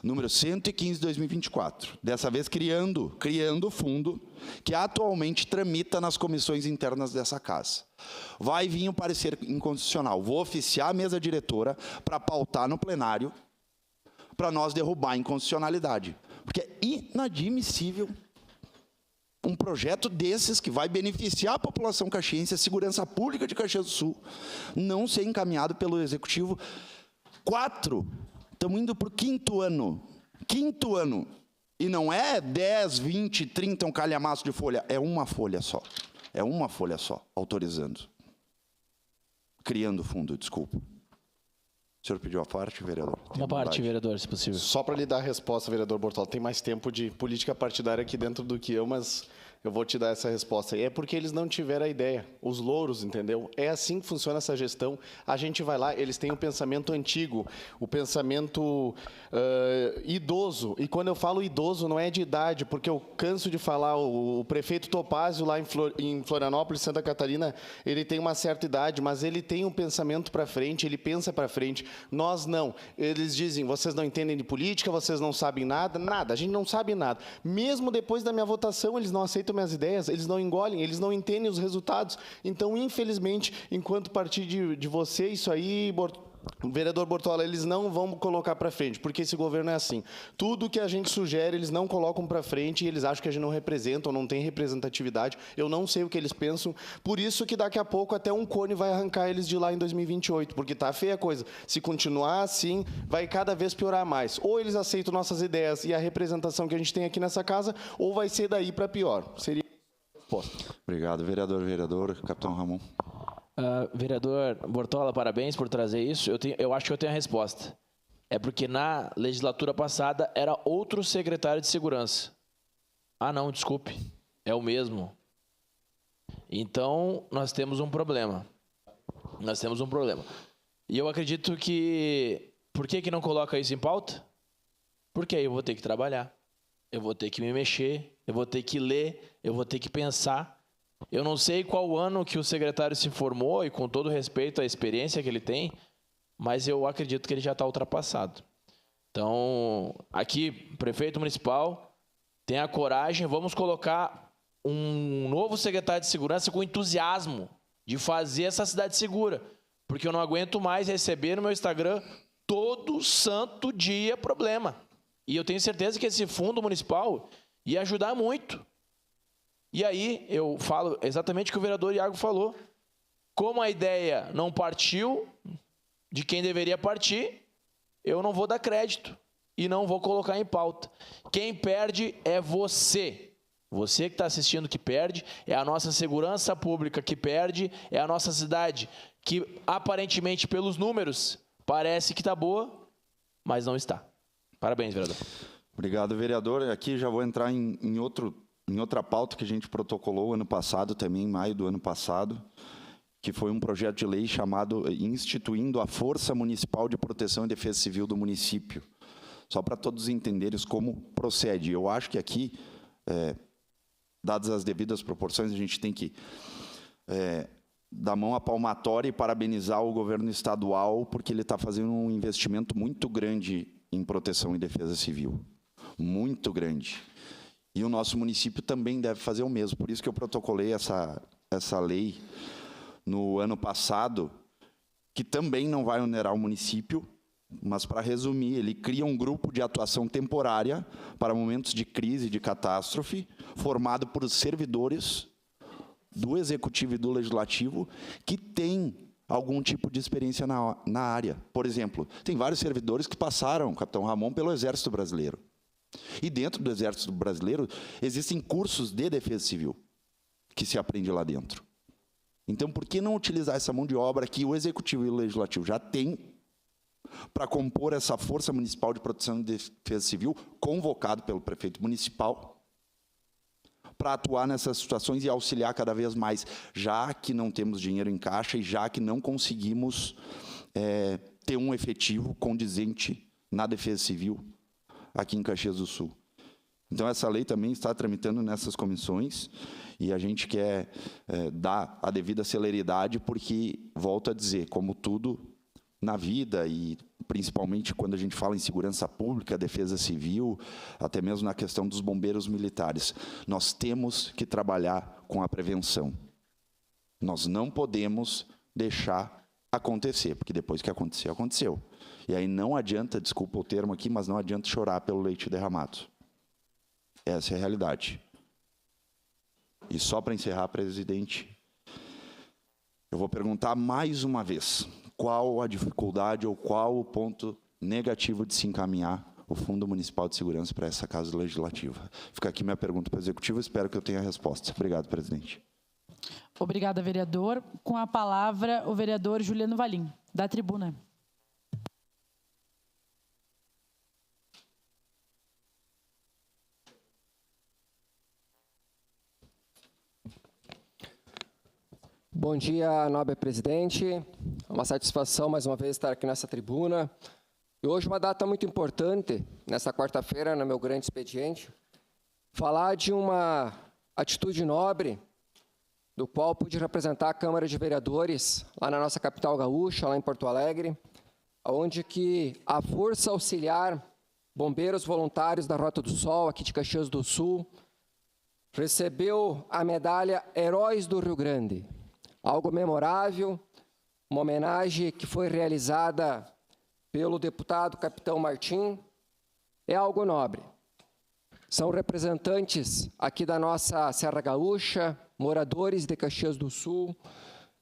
número 115/2024, dessa vez criando o fundo, que atualmente tramita nas comissões internas dessa casa. Vai vir um parecer inconstitucional. Vou oficiar a mesa diretora para pautar no plenário, para nós derrubar a inconstitucionalidade. Porque é inadmissível um projeto desses, que vai beneficiar a população caxiense, a segurança pública de Caxias do Sul, não ser encaminhado pelo Executivo. 4, estamos indo para o 5º ano. 5º ano. E não é 10, 20, 30, um calhamaço de folha. É uma folha só. É uma folha só, autorizando. Criando fundo, desculpa. O senhor pediu a parte, vereador? Uma parte, vereador, se possível. Só para lhe dar a resposta, vereador Bortola, tem mais tempo de política partidária aqui dentro do que eu, mas eu vou te dar essa resposta. É porque eles não tiveram a ideia, os louros, entendeu? É assim que funciona essa gestão. A gente vai lá, eles têm um pensamento antigo, o pensamento idoso. E quando eu falo idoso, não é de idade, porque eu canso de falar, o prefeito Topázio, lá em Florianópolis, Santa Catarina, ele tem uma certa idade, mas ele tem um pensamento para frente, ele pensa para frente. Nós não. Eles dizem, vocês não entendem de política, vocês não sabem nada. Nada, a gente não sabe nada. Mesmo depois da minha votação, eles não aceitam minhas ideias, eles não engolem, eles não entendem os resultados. Então, infelizmente, enquanto partir de você, isso aí, vereador Bortola, eles não vão colocar para frente, porque esse governo é assim. Tudo que a gente sugere, eles não colocam para frente e eles acham que a gente não representa ou não tem representatividade. Eu não sei o que eles pensam. Por isso que daqui a pouco até um cone vai arrancar eles de lá em 2028, porque tá feia a coisa. Se continuar assim, vai cada vez piorar mais. Ou eles aceitam nossas ideias e a representação que a gente tem aqui nessa casa, ou vai ser daí para pior. Seria a resposta. Obrigado, vereador, capitão Ramon. Vereador Bortola, parabéns por trazer isso. Eu acho que eu tenho a resposta. É porque na legislatura passada era outro secretário de segurança. Ah, não, desculpe. É o mesmo. Então, nós temos um problema. E eu acredito que Por que não coloca isso em pauta? Porque aí eu vou ter que trabalhar, eu vou ter que me mexer, eu vou ter que ler, eu vou ter que pensar. Eu não sei qual ano que o secretário se formou e com todo respeito à experiência que ele tem, mas eu acredito que ele já está ultrapassado. Então, aqui, prefeito municipal, tenha coragem, vamos colocar um novo secretário de segurança com entusiasmo de fazer essa cidade segura, porque eu não aguento mais receber no meu Instagram todo santo dia problema. E eu tenho certeza que esse fundo municipal ia ajudar muito. E aí eu falo exatamente o que o vereador Iago falou. Como a ideia não partiu de quem deveria partir, eu não vou dar crédito e não vou colocar em pauta. Quem perde é você. Você que está assistindo que perde, é a nossa segurança pública que perde, é a nossa cidade que aparentemente pelos números parece que está boa, mas não está. Parabéns, vereador. Obrigado, vereador. Aqui já vou entrar em outra pauta que a gente protocolou ano passado, também em maio do ano passado, que foi um projeto de lei chamado Instituindo a Força Municipal de Proteção e Defesa Civil do município. Só para todos entenderem como procede. Eu acho que aqui, dadas as devidas proporções, a gente tem que dar mão à palmatória e parabenizar o governo estadual, porque ele está fazendo um investimento muito grande em proteção e defesa civil. Muito grande. E o nosso município também deve fazer o mesmo. Por isso que eu protocolei essa lei no ano passado, que também não vai onerar o município, mas, para resumir, ele cria um grupo de atuação temporária para momentos de crise, de catástrofe, formado por servidores do Executivo e do Legislativo que têm algum tipo de experiência na área. Por exemplo, tem vários servidores que passaram, capitão Ramon, pelo Exército Brasileiro. E dentro do Exército Brasileiro existem cursos de defesa civil que se aprende lá dentro. Então, por que não utilizar essa mão de obra que o Executivo e o Legislativo já têm para compor essa Força Municipal de Proteção e Defesa Civil, convocado pelo prefeito municipal, para atuar nessas situações e auxiliar cada vez mais, já que não temos dinheiro em caixa e já que não conseguimos ter um efetivo condizente na defesa civil aqui em Caxias do Sul. Então, essa lei também está tramitando nessas comissões e a gente quer dar a devida celeridade, porque, volto a dizer, como tudo na vida e principalmente quando a gente fala em segurança pública, defesa civil, até mesmo na questão dos bombeiros militares, nós temos que trabalhar com a prevenção. Nós não podemos deixar acontecer, porque depois que acontecer, aconteceu. E aí não adianta, desculpa o termo aqui, mas não adianta chorar pelo leite derramado. Essa é a realidade. E só para encerrar, presidente, eu vou perguntar mais uma vez, qual a dificuldade ou qual o ponto negativo de se encaminhar o Fundo Municipal de Segurança para essa Casa Legislativa? Fica aqui minha pergunta para o Executivo, espero que eu tenha a resposta. Obrigado, presidente. Obrigada, vereador. Com a palavra, o vereador Juliano Valim, da tribuna. Bom dia, nobre presidente. É uma satisfação, mais uma vez, estar aqui nessa tribuna. E hoje uma data muito importante, nessa quarta-feira, no meu grande expediente, falar de uma atitude nobre, do qual pude representar a Câmara de Vereadores, lá na nossa capital gaúcha, lá em Porto Alegre, onde que a Força Auxiliar Bombeiros Voluntários da Rota do Sol, aqui de Caxias do Sul, recebeu a medalha Heróis do Rio Grande. Algo memorável, uma homenagem que foi realizada pelo deputado Capitão Martim, é algo nobre. São representantes aqui da nossa Serra Gaúcha, moradores de Caxias do Sul,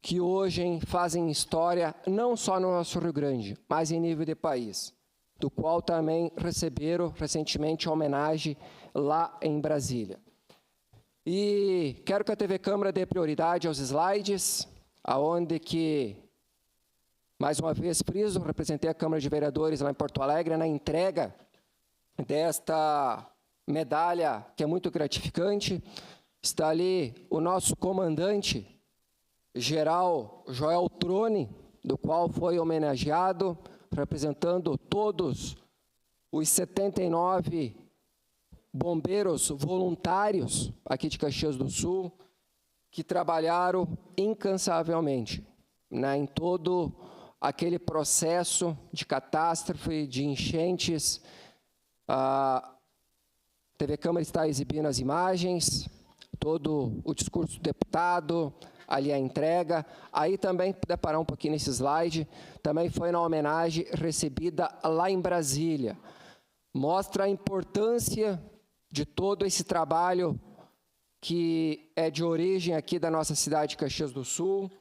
que hoje fazem história não só no nosso Rio Grande, mas em nível de país, do qual também receberam recentemente a homenagem lá em Brasília. E quero que a TV Câmara dê prioridade aos slides, aonde que, mais uma vez, friso, representei a Câmara de Vereadores lá em Porto Alegre, na entrega desta medalha, que é muito gratificante. Está ali o nosso comandante, Geral Joel Trone, do qual foi homenageado, representando todos os 79 bombeiros voluntários aqui de Caxias do Sul, que trabalharam incansavelmente, né, em todo aquele processo de catástrofe, de enchentes. A TV Câmara está exibindo as imagens, todo o discurso do deputado, ali a entrega. Aí também, puder parar um pouquinho nesse slide, também foi na homenagem recebida lá em Brasília. Mostra a importância de todo esse trabalho que é de origem aqui da nossa cidade de Caxias do Sul,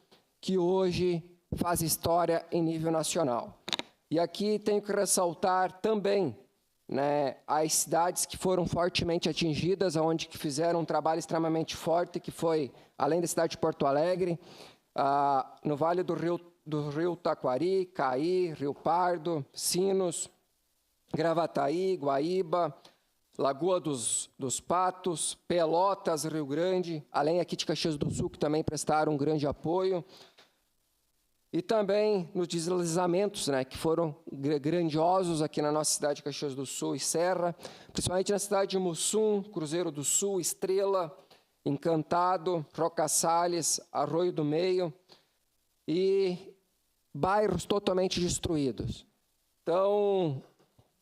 que hoje faz história em nível nacional. E aqui tenho que ressaltar também, né, as cidades que foram fortemente atingidas, onde que fizeram um trabalho extremamente forte, que foi, além da cidade de Porto Alegre, no Vale do Rio Taquari, Caí, Rio Pardo, Sinos, Gravataí, Guaíba, Lagoa dos Patos, Pelotas, Rio Grande, além aqui de Caxias do Sul, que também prestaram um grande apoio. E também nos deslizamentos, né, que foram grandiosos aqui na nossa cidade de Caxias do Sul e Serra, principalmente na cidade de Mussum, Cruzeiro do Sul, Estrela, Encantado, Roca Salles, Arroio do Meio e bairros totalmente destruídos. Então,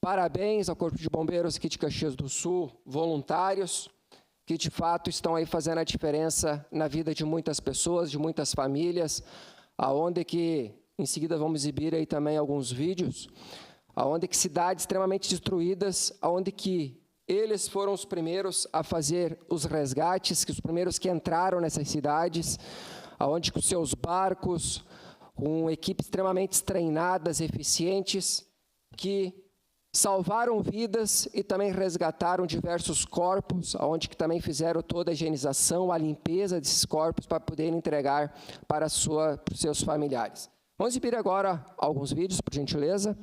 parabéns ao Corpo de Bombeiros aqui de Caxias do Sul, voluntários, que de fato estão aí fazendo a diferença na vida de muitas pessoas, de muitas famílias, aonde que, em seguida vamos exibir aí também alguns vídeos, aonde que cidades extremamente destruídas, aonde que eles foram os primeiros a fazer os resgates, que os primeiros que entraram nessas cidades, aonde com seus barcos, com equipes extremamente treinadas, eficientes, que salvaram vidas e também resgataram diversos corpos, onde que também fizeram toda a higienização, a limpeza desses corpos para poderem entregar para os seus familiares. Vamos exibir agora alguns vídeos, por gentileza.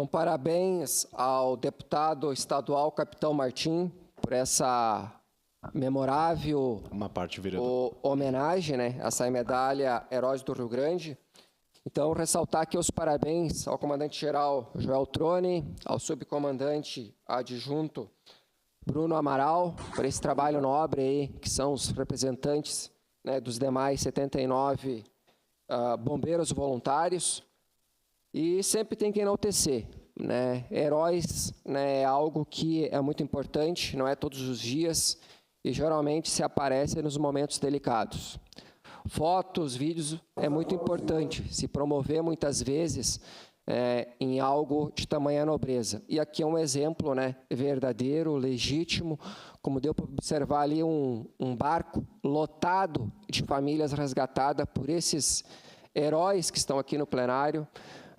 Então, parabéns ao deputado estadual Capitão Martim por essa memorável homenagem, né, essa medalha Heróis do Rio Grande. Então, ressaltar aqui os parabéns ao comandante-geral Joel Troni, ao subcomandante adjunto Bruno Amaral, por esse trabalho nobre aí, que são os representantes, né, dos demais 79 bombeiros voluntários. E sempre tem que enaltecer, né? Heróis, né, é algo que é muito importante, não é todos os dias, e geralmente se aparece nos momentos delicados. Fotos, vídeos, é muito importante se promover muitas vezes em algo de tamanha nobreza. E aqui é um exemplo, né, verdadeiro, legítimo, como deu para observar ali um barco lotado de famílias resgatadas por esses heróis que estão aqui no plenário.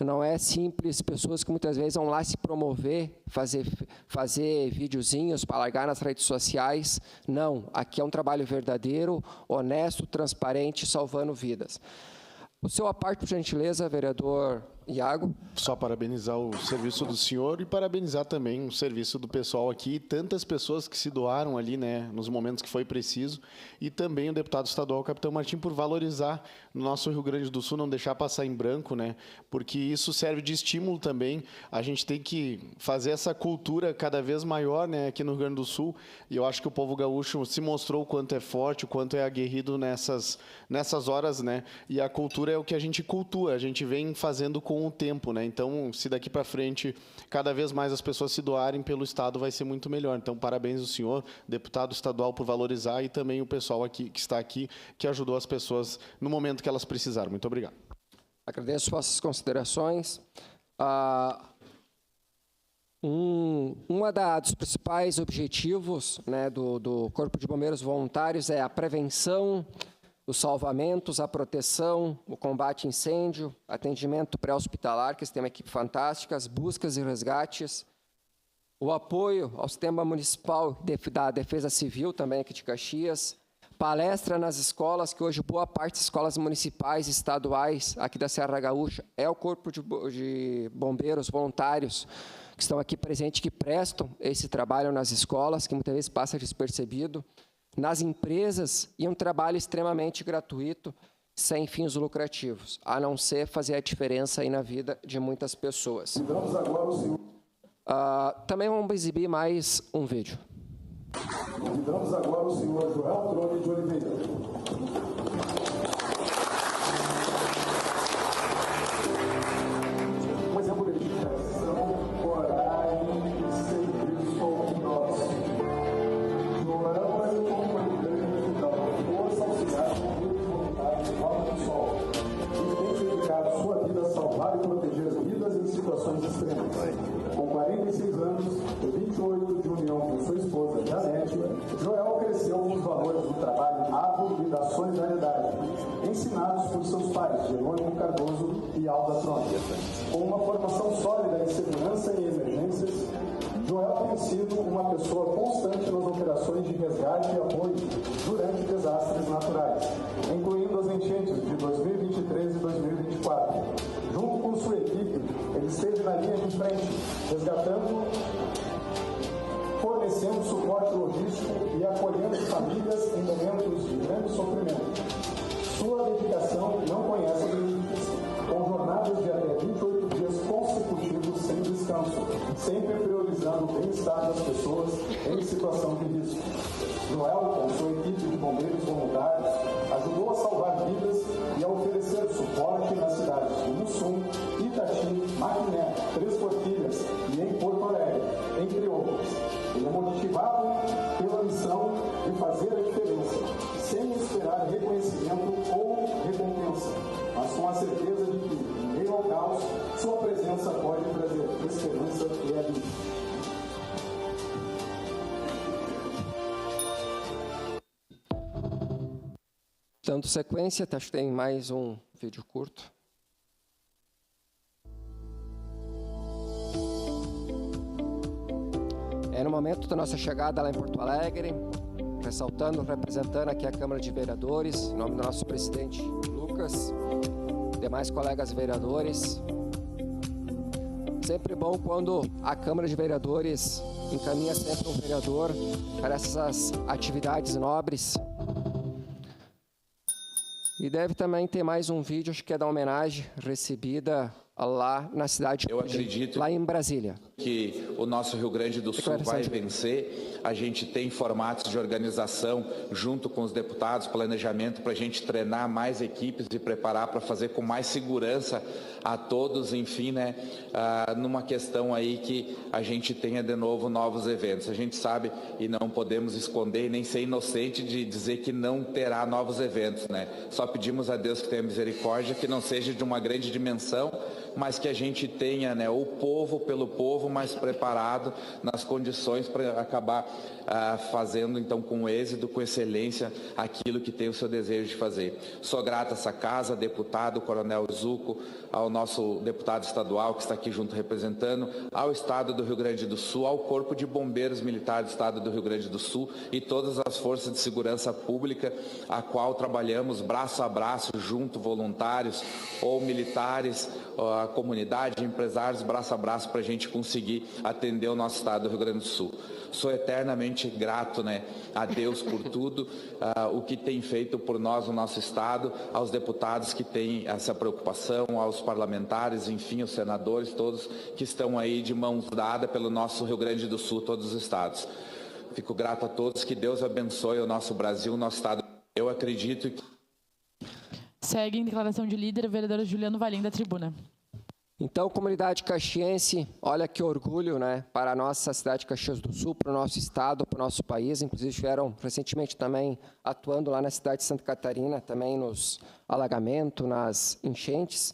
Não é simples, pessoas que muitas vezes vão lá se promover, fazer videozinhos para largar nas redes sociais. Não, aqui é um trabalho verdadeiro, honesto, transparente, salvando vidas. O seu à parte, por gentileza, vereador Iago. Só parabenizar o serviço do senhor e parabenizar também o serviço do pessoal aqui, tantas pessoas que se doaram ali, né, nos momentos que foi preciso, e também o deputado estadual, Capitão Martim, por valorizar no nosso Rio Grande do Sul, não deixar passar em branco, né, porque isso serve de estímulo também. A gente tem que fazer essa cultura cada vez maior, né, aqui no Rio Grande do Sul, e eu acho que o povo gaúcho se mostrou o quanto é forte, o quanto é aguerrido nessas horas, né, e a cultura é o que a gente cultua, a gente vem fazendo com o tempo, né? Então, se daqui para frente cada vez mais as pessoas se doarem pelo Estado, vai ser muito melhor. Então, parabéns ao senhor, deputado estadual, por valorizar, e também o pessoal aqui que está aqui, que ajudou as pessoas no momento que elas precisaram. Muito obrigado. Agradeço suas considerações. Dos principais objetivos, né, do Corpo de Bombeiros Voluntários é a prevenção, os salvamentos, a proteção, o combate a incêndio, atendimento pré-hospitalar, que tem uma equipe fantástica, as buscas e resgates, o apoio ao sistema municipal da Defesa Civil, também aqui de Caxias, palestra nas escolas, que hoje boa parte das escolas municipais e estaduais aqui da Serra Gaúcha é o Corpo de Bombeiros Voluntários que estão aqui presentes, que prestam esse trabalho nas escolas, que muitas vezes passa despercebido, nas empresas, e um trabalho extremamente gratuito, sem fins lucrativos, a não ser fazer a diferença aí na vida de muitas pessoas. Também vamos exibir mais um vídeo. Convidamos agora o senhor Joel Trone de Oliveira. Pois é, por dedicação, coragem e serviço ao nosso. Joel é o comandante da Força Auxiliar de Bombeiros Voluntários do Alto do Sol, e tem dedicado sua vida a salvar e proteger vidas em situações extremas. Com 46 anos e 28 de união com sua esposa, Janete, Joel cresceu com os valores do trabalho árduo e da solidariedade, ensinados por seus pais, Jerônimo Cardoso e Alda Trone. Com uma formação sólida em segurança e emergências, Joel tem sido uma pessoa constante nas operações de resgate e apoio durante desastres naturais, incluindo as enchentes de 2023 e 2024. Junto com sua equipe, ele esteve na linha de frente, resgatando, fornecendo suporte logístico e acolhendo famílias em momentos de grande sofrimento. Sua dedicação não conhece limites, com jornadas de até 28 dias consecutivos sem descanso, sempre priorizando o bem-estar das pessoas em situação de risco. Joel, com sua equipe de bombeiros voluntários, ajudou a salvar vidas e a oferecer suporte nas cidades de Mussum, Itati, Maquiné, Três Forquilhas e em Porto Alegre, entre outras. Ele é motivado pela missão de fazer a diferença, sem esperar reconhecimento ou recompensa, mas com a certeza de que, em meio ao caos, sua presença pode trazer esperança e alívio. Dando sequência, acho que tem mais um vídeo curto. É no momento da nossa chegada lá em Porto Alegre, ressaltando, representando aqui a Câmara de Vereadores, em nome do nosso presidente Lucas, demais colegas vereadores. Sempre bom quando a Câmara de Vereadores encaminha sempre um vereador para essas atividades nobres. E deve também ter mais um vídeo, acho que é da homenagem recebida lá na cidade, eu acredito lá em Brasília. Que o nosso Rio Grande do Sul vai vencer. A gente tem formatos de organização junto com os deputados, planejamento para a gente treinar mais equipes e preparar para fazer com mais segurança a todos, enfim, né, numa questão aí que a gente tenha de novo novos eventos. A gente sabe e não podemos esconder nem ser inocente de dizer que não terá novos eventos, né? Só pedimos a Deus que tenha misericórdia, que não seja de uma grande dimensão, mas que a gente tenha, né, o povo pelo povo mais preparado nas condições para acabar fazendo então com êxito, com excelência aquilo que tem o seu desejo de fazer. Sou grato a essa casa, deputado Coronel Zuco, ao nosso deputado estadual que está aqui junto representando, ao Estado do Rio Grande do Sul, ao Corpo de Bombeiros Militares do Estado do Rio Grande do Sul e todas as forças de segurança pública, a qual trabalhamos braço a braço junto, voluntários ou militares a comunidade, empresários, braço a braço, para a gente conseguir atender o nosso estado do Rio Grande do Sul. Sou eternamente grato, né, a Deus por tudo, o que tem feito por nós no nosso estado, aos deputados que têm essa preocupação, aos parlamentares, enfim, os senadores, todos que estão aí de mãos dadas pelo nosso Rio Grande do Sul, todos os estados. Fico grato a todos, que Deus abençoe o nosso Brasil, o nosso estado. Eu acredito que... Segue em declaração de líder, o vereador Juliano Valim, da tribuna. Então, comunidade caxiense, olha que orgulho, né, para a nossa cidade de Caxias do Sul, para o nosso estado, para o nosso país. Inclusive, estiveram recentemente também atuando lá na cidade de Santa Catarina, também nos alagamentos, nas enchentes.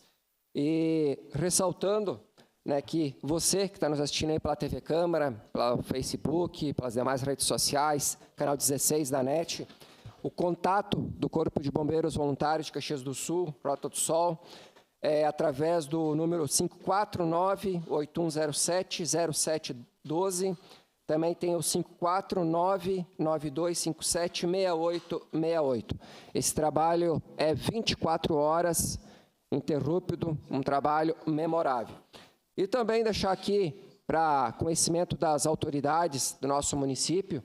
E ressaltando, né, que você que está nos assistindo aí pela TV Câmara, pelo Facebook, pelas demais redes sociais, canal 16 da NET, o contato do Corpo de Bombeiros Voluntários de Caxias do Sul, Rota do Sol, através do número 549-8107-0712. Também tem o 549-9257-6868. Esse trabalho é 24 horas, interrupto, um trabalho memorável. E também deixar aqui, para conhecimento das autoridades do nosso município,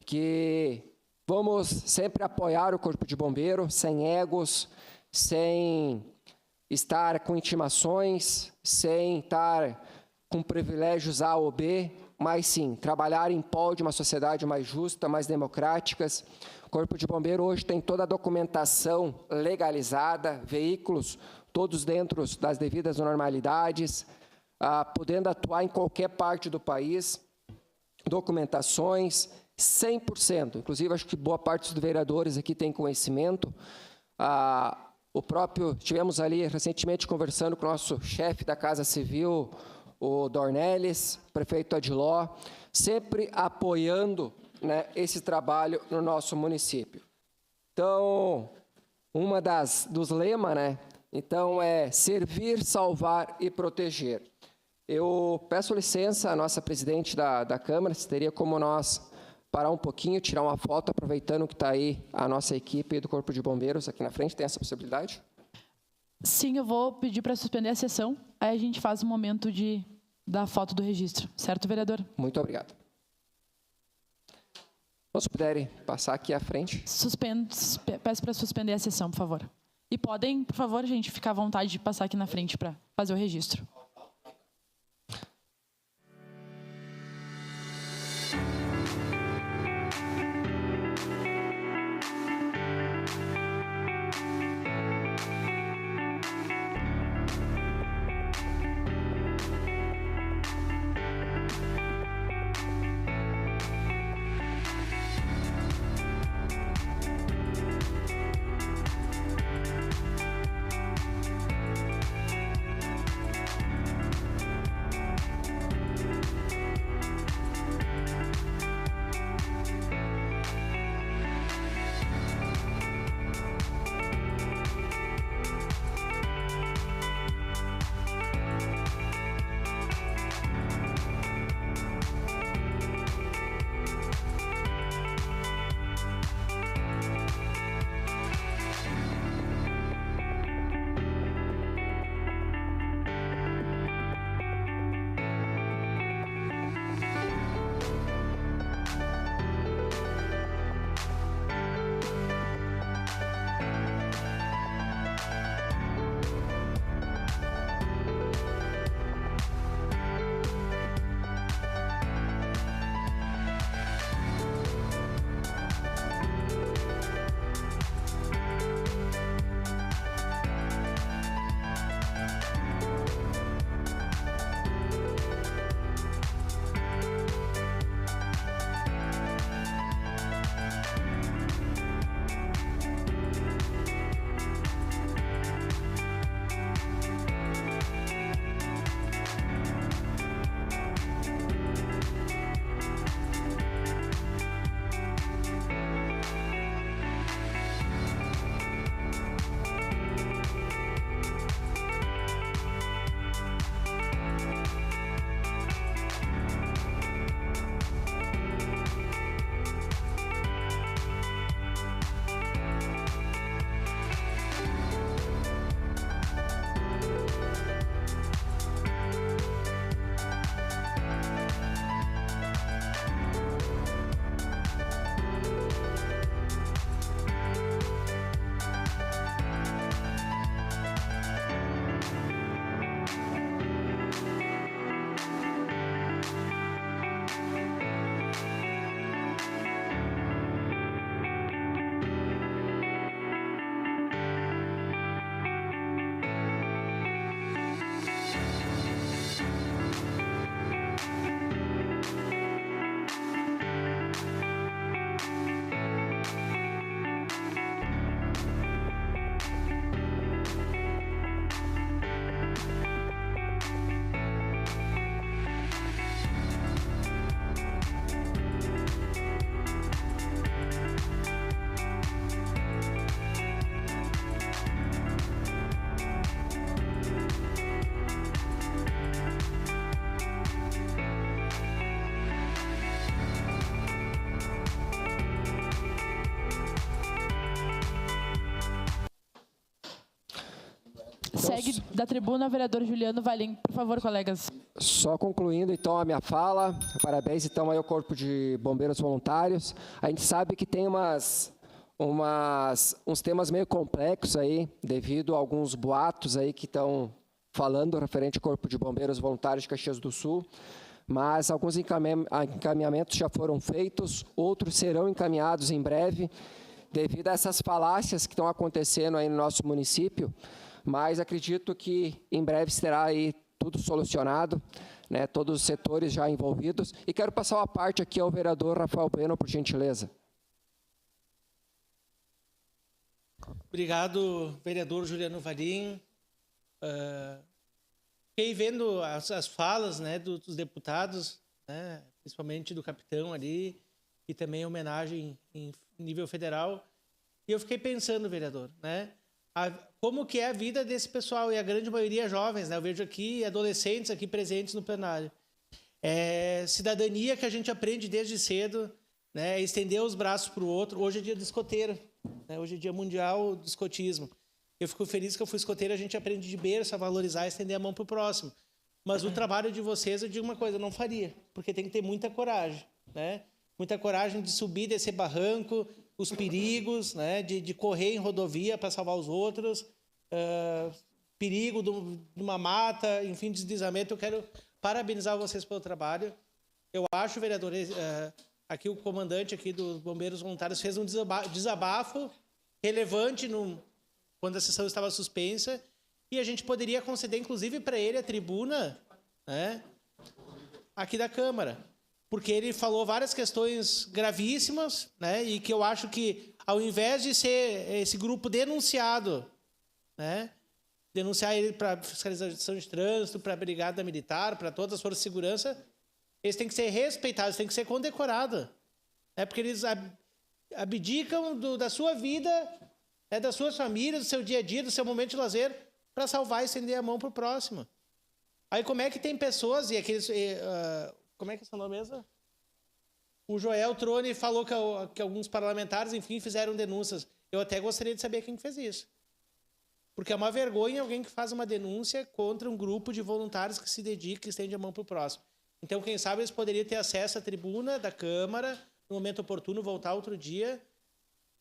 que vamos sempre apoiar o Corpo de Bombeiro, sem egos, sem estar com intimações, sem estar com privilégios A ou B, mas sim, trabalhar em prol de uma sociedade mais justa, mais democrática. O Corpo de Bombeiro hoje tem toda a documentação legalizada, veículos todos dentro das devidas normalidades, podendo atuar em qualquer parte do país, documentações 100%. Inclusive, acho que boa parte dos vereadores aqui tem conhecimento. O próprio, estivemos ali recentemente conversando com o nosso chefe da Casa Civil, o Dornelles, prefeito Adiló, sempre apoiando, né, esse trabalho no nosso município. Então, dos lemas, né, então é servir, salvar e proteger. Eu peço licença à nossa presidente da Câmara, se teria como nós parar um pouquinho, tirar uma foto, aproveitando que está aí a nossa equipe do Corpo de Bombeiros aqui na frente. Tem essa possibilidade? Sim, eu vou pedir para suspender a sessão, aí a gente faz um momento da foto do registro. Certo, vereador? Muito obrigado. Se puderem passar aqui à frente. Peço para suspender a sessão, por favor. E podem, por favor, gente, ficar à vontade de passar aqui na frente para fazer o registro. Segue da tribuna o vereador Juliano Valim. Por favor, colegas. Só concluindo, então, a minha fala. Parabéns, então, aí ao Corpo de Bombeiros Voluntários. A gente sabe que tem uns temas meio complexos aí, devido a alguns boatos aí que estão falando referente ao Corpo de Bombeiros Voluntários de Caxias do Sul, mas alguns encaminhamentos já foram feitos, outros serão encaminhados em breve, devido a essas falácias que estão acontecendo aí no nosso município, mas acredito que em breve será aí tudo solucionado, né, todos os setores já envolvidos, e quero passar uma parte aqui ao vereador Rafael Bueno, por gentileza. Obrigado, vereador Juliano Valim. Fiquei vendo as falas, né, dos deputados, né, principalmente do capitão ali, e também homenagem em nível federal. E eu fiquei pensando, vereador, né, como que é a vida desse pessoal, e a grande maioria jovens, né? Eu vejo aqui adolescentes aqui presentes no plenário. É cidadania que a gente aprende desde cedo, né, estender os braços para o outro. Hoje é dia de escoteiro, né? Hoje é dia mundial do escotismo. Eu fico feliz que eu fui escoteiro, a gente aprende de berço a valorizar e estender a mão para o próximo. Mas o trabalho de vocês, eu digo uma coisa, eu não faria, porque tem que ter muita coragem, né? Muita coragem de subir, descer barranco, os perigos, né? De correr em rodovia para salvar os outros, perigo de uma mata, enfim, deslizamento. Eu quero parabenizar vocês pelo trabalho. Eu acho, vereador, aqui o comandante aqui dos Bombeiros Voluntários fez um desabafo relevante quando a sessão estava suspensa, e a gente poderia conceder, inclusive, para ele a tribuna, né, aqui da Câmara, porque ele falou várias questões gravíssimas, né, e que eu acho que, ao invés de ser esse grupo denunciado, né, denunciar ele para fiscalização de trânsito, para a Brigada Militar, para todas as forças de segurança, eles têm que ser respeitados, têm que ser condecorados, né, porque eles abdicam da sua vida, das suas famílias, do seu dia a dia, do seu momento de lazer, para salvar e estender a mão para o próximo. Aí como é que tem pessoas, e aqueles... como é que é seu nome mesmo? O Joel Trone falou que alguns parlamentares, enfim, fizeram denúncias. Eu até gostaria de saber quem fez isso. Porque é uma vergonha alguém que faz uma denúncia contra um grupo de voluntários que se dedica e estende a mão para o próximo. Então, quem sabe, eles poderiam ter acesso à tribuna da Câmara, no momento oportuno, voltar outro dia,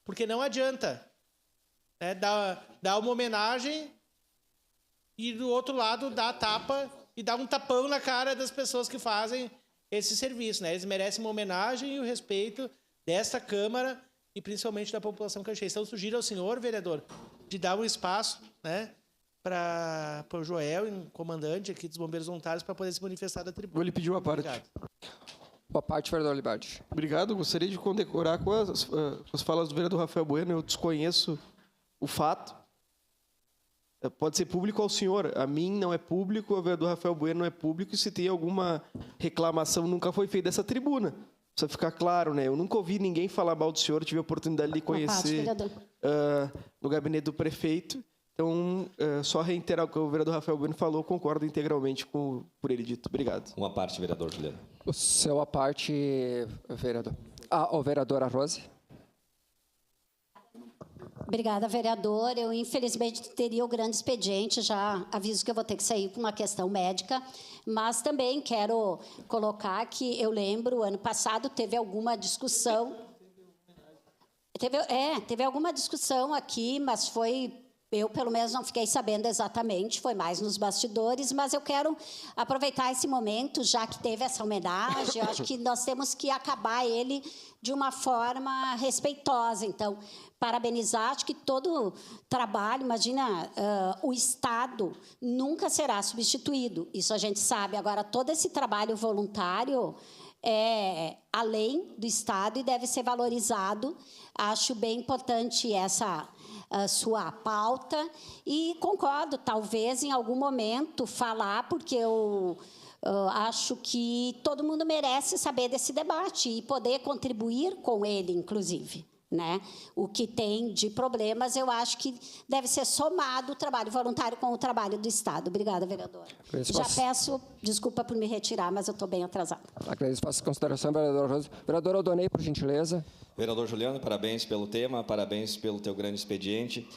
porque não adianta... Dá uma homenagem e, do outro lado, dá a tapa e dá um tapão na cara das pessoas que fazem esse serviço, né? Eles merecem uma homenagem e o respeito desta Câmara e, principalmente, da população caxiense. Então, sugiro ao senhor, vereador, de dar um espaço, né, para o Joel, comandante aqui dos Bombeiros Voluntários, para poder se manifestar da tribuna. Vou lhe pedir uma parte. Obrigado. Boa parte, vereador Libardi. Obrigado. Gostaria de condecorar com as falas do vereador Rafael Bueno. Eu desconheço o fato. Pode ser público ao senhor. A mim não é público, ao vereador Rafael Bueno não é público. E se tem alguma reclamação, nunca foi feita dessa tribuna. Precisa ficar claro, né? Eu nunca ouvi ninguém falar mal do senhor. Tive a oportunidade de lhe conhecer no gabinete do prefeito. Então, só reiterar o que o vereador Rafael Bueno falou, concordo integralmente por ele dito. Obrigado. Uma parte, vereador Juliano. O seu a parte, vereador. O vereador Rose. Obrigada, vereador. Eu, infelizmente, teria o grande expediente, já aviso que eu vou ter que sair por uma questão médica, mas também quero colocar que eu lembro, ano passado, teve alguma discussão... Teve alguma discussão aqui, mas foi... Eu, pelo menos, não fiquei sabendo exatamente, foi mais nos bastidores, mas eu quero aproveitar esse momento, já que teve essa homenagem, eu acho que nós temos que acabar ele de uma forma respeitosa. Então, parabenizar, acho que todo trabalho, imagina, o Estado nunca será substituído, isso a gente sabe. Agora, todo esse trabalho voluntário é além do Estado e deve ser valorizado. Acho bem importante essa... sua pauta, e concordo, talvez em algum momento falar, porque eu acho que todo mundo merece saber desse debate e poder contribuir com ele, inclusive, né? O que tem de problemas, eu acho que deve ser somado o trabalho voluntário com o trabalho do Estado. Obrigada, vereador. Já peço desculpa por me retirar, mas eu estou bem atrasada. Agradeço a consideração, vereador Rose. Vereador Aldonei, por gentileza. Vereador Juliano, parabéns pelo tema, parabéns pelo teu grande expediente.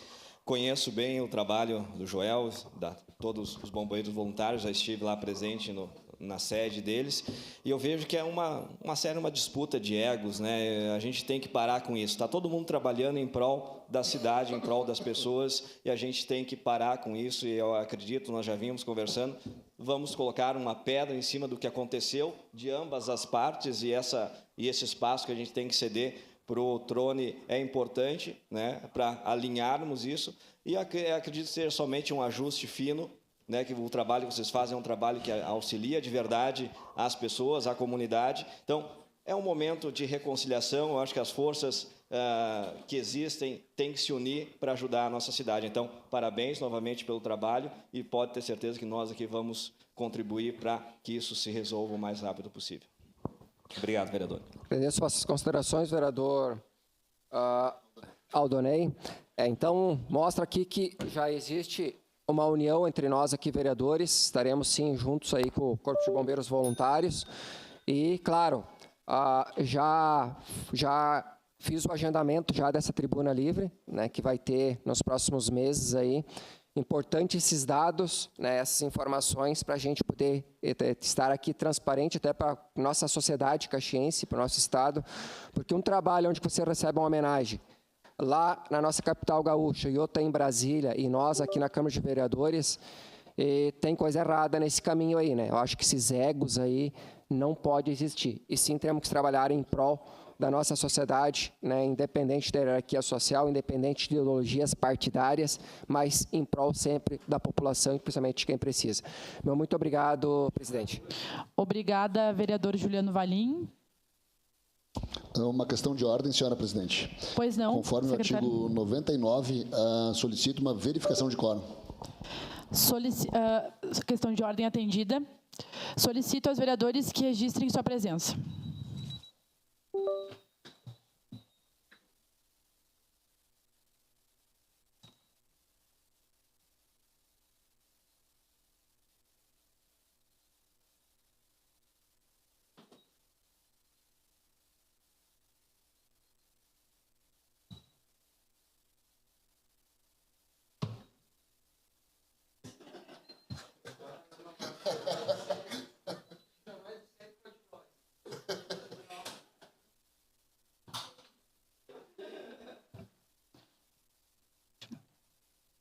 Conheço bem o trabalho do Joel, todos os bombeiros voluntários, já estive lá presente na sede deles, e eu vejo que é uma disputa de egos, né? A gente tem que parar com isso. Está todo mundo trabalhando em prol da cidade, em prol das pessoas, e a gente tem que parar com isso, e eu acredito, nós já vínhamos conversando, vamos colocar uma pedra em cima do que aconteceu de ambas as partes, e esse espaço que a gente tem que ceder para o Trone é importante, né, para alinharmos isso, e acredito que seja somente um ajuste fino, né, que o trabalho que vocês fazem é um trabalho que auxilia de verdade as pessoas, a comunidade. Então, é um momento de reconciliação, eu acho que as forças que existem têm que se unir para ajudar a nossa cidade. Então, parabéns novamente pelo trabalho e pode ter certeza que nós aqui vamos contribuir para que isso se resolva o mais rápido possível. Obrigado, vereador. Agradeço as considerações, vereador Aldonei. Então, mostra aqui que já existe uma união entre nós aqui, vereadores. Estaremos, sim, juntos aí com o Corpo de Bombeiros Voluntários. E, claro, já fiz o agendamento já dessa tribuna livre, né, que vai ter nos próximos meses aí. Importante esses dados, né, essas informações para a gente poder estar aqui transparente até para a nossa sociedade caxiense, para o nosso estado, porque um trabalho onde você recebe uma homenagem lá na nossa capital gaúcha e outra em Brasília e nós aqui na Câmara de Vereadores, tem coisa errada nesse caminho aí, né? Eu acho que esses egos aí não podem existir. E sim temos que trabalhar em prol da nossa sociedade, né, independente da hierarquia social, independente de ideologias partidárias, mas em prol sempre da população e principalmente de quem precisa. Muito obrigado, presidente. Obrigada, vereador Juliano Valim. Uma questão de ordem, senhora presidente. Pois não, conforme secretário. o artigo 99, solicito uma verificação de quórum. Questão de ordem atendida. Solicito aos vereadores que registrem sua presença.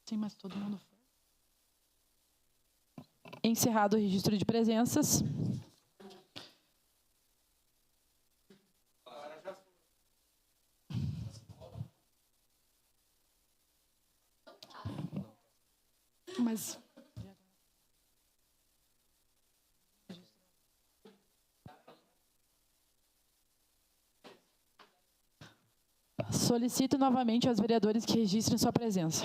Sim, mas todo mundo foi. Encerrado o registro de presenças. Mas solicito novamente aos vereadores que registrem sua presença.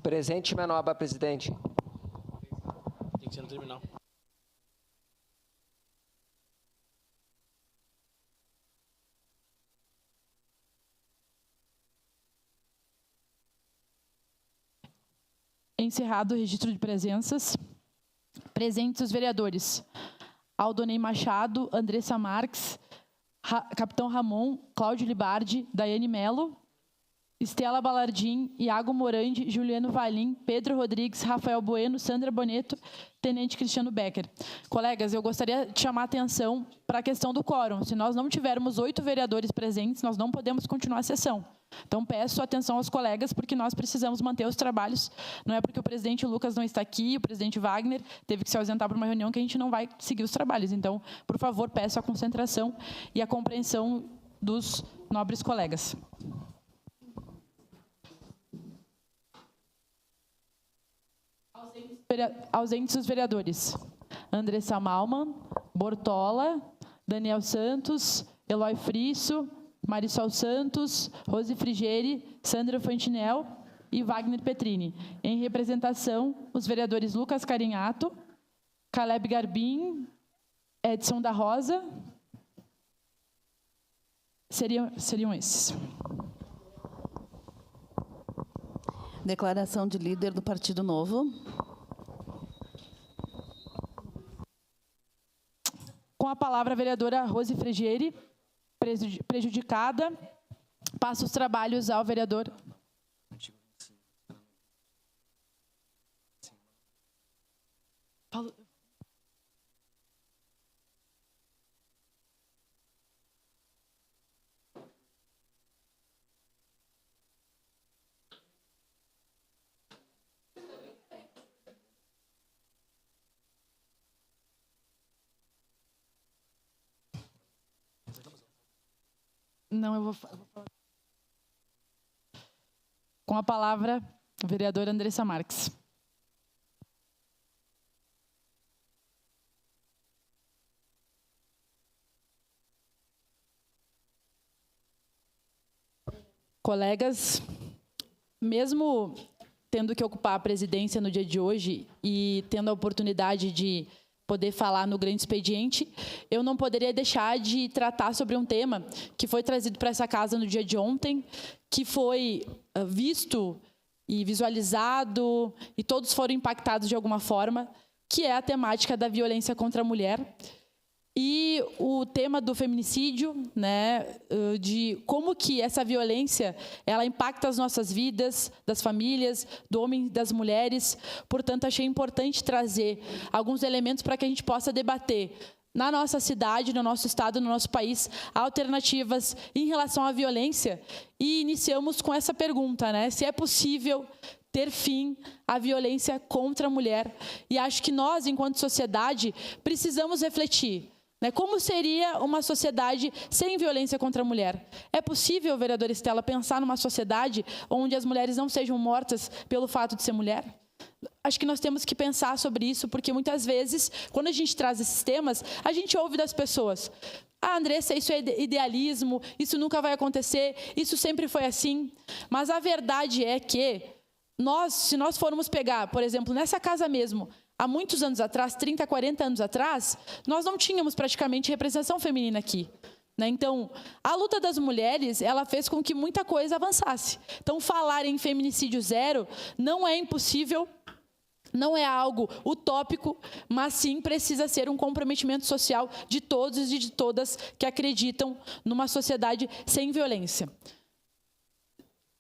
Presente, minha nova presidente. Tem que ser no terminal. Encerrado o registro de presenças. Presentes os vereadores Aldonei Machado, Andressa Marques, Capitão Ramon, Cláudio Libardi, Daiane Melo, Estela Balardim, Iago Morandi, Juliano Valim, Pedro Rodrigues, Rafael Bueno, Sandra Boneto, Tenente Cristiano Becker. Colegas, eu gostaria de chamar a atenção para a questão do quórum. Se nós não tivermos 8 vereadores presentes, nós não podemos continuar a sessão. Então, peço atenção aos colegas, porque nós precisamos manter os trabalhos. Não é porque o presidente Lucas não está aqui, o presidente Wagner teve que se ausentar para uma reunião, que a gente não vai seguir os trabalhos. Então, por favor, peço a concentração e a compreensão dos nobres colegas. Ausentes os vereadores Andressa Malman, Bortola, Daniel Santos, Eloy Frisso, Marisol Santos, Rose Frigieri, Sandra Fantinel e Wagner Petrini. Em representação, os vereadores Lucas Carinhato, Caleb Garbim, Edson da Rosa. Seriam esses. Declaração de líder do Partido Novo. Com a palavra, a vereadora Rose Frigieri, prejudicada. Passa os trabalhos ao vereador. Paulo. Não, eu vou falar. Com a palavra, a vereadora Andressa Marques. Colegas, mesmo tendo que ocupar a presidência no dia de hoje e tendo a oportunidade de poder falar no grande expediente, eu não poderia deixar de tratar sobre um tema que foi trazido para essa casa no dia de ontem, que foi visto e visualizado, e todos foram impactados de alguma forma, que é a temática da violência contra a mulher. E o tema do feminicídio, né, de como que essa violência ela impacta as nossas vidas, das famílias, do homem, das mulheres. Portanto, achei importante trazer alguns elementos para que a gente possa debater na nossa cidade, no nosso estado, no nosso país, alternativas em relação à violência. E iniciamos com essa pergunta, né, se é possível ter fim à violência contra a mulher. E acho que nós, enquanto sociedade, precisamos refletir. Como seria uma sociedade sem violência contra a mulher? É possível, vereadora Estela, pensar numa sociedade onde as mulheres não sejam mortas pelo fato de ser mulher? Acho que nós temos que pensar sobre isso, porque muitas vezes, quando a gente traz esses temas, a gente ouve das pessoas: ah, Andressa, isso é idealismo, isso nunca vai acontecer, isso sempre foi assim. Mas a verdade é que se nós formos pegar, por exemplo, nessa casa mesmo, há muitos anos atrás, 30, 40 anos atrás, nós não tínhamos praticamente representação feminina aqui. Então, a luta das mulheres, ela fez com que muita coisa avançasse. Então, falar em feminicídio zero não é impossível, não é algo utópico, mas sim precisa ser um comprometimento social de todos e de todas que acreditam numa sociedade sem violência.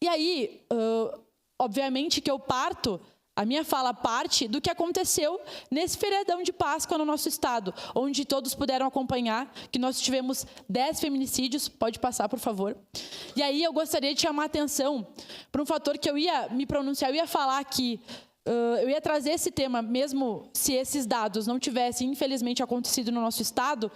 E aí, obviamente que a minha fala parte do que aconteceu nesse feriadão de Páscoa no nosso estado, onde todos puderam acompanhar que nós tivemos 10 feminicídios. Pode passar, por favor. E aí eu gostaria de chamar a atenção para um fator que eu ia me pronunciar, eu ia falar aqui, eu ia trazer esse tema, mesmo se esses dados não tivessem, infelizmente, acontecido no nosso estado,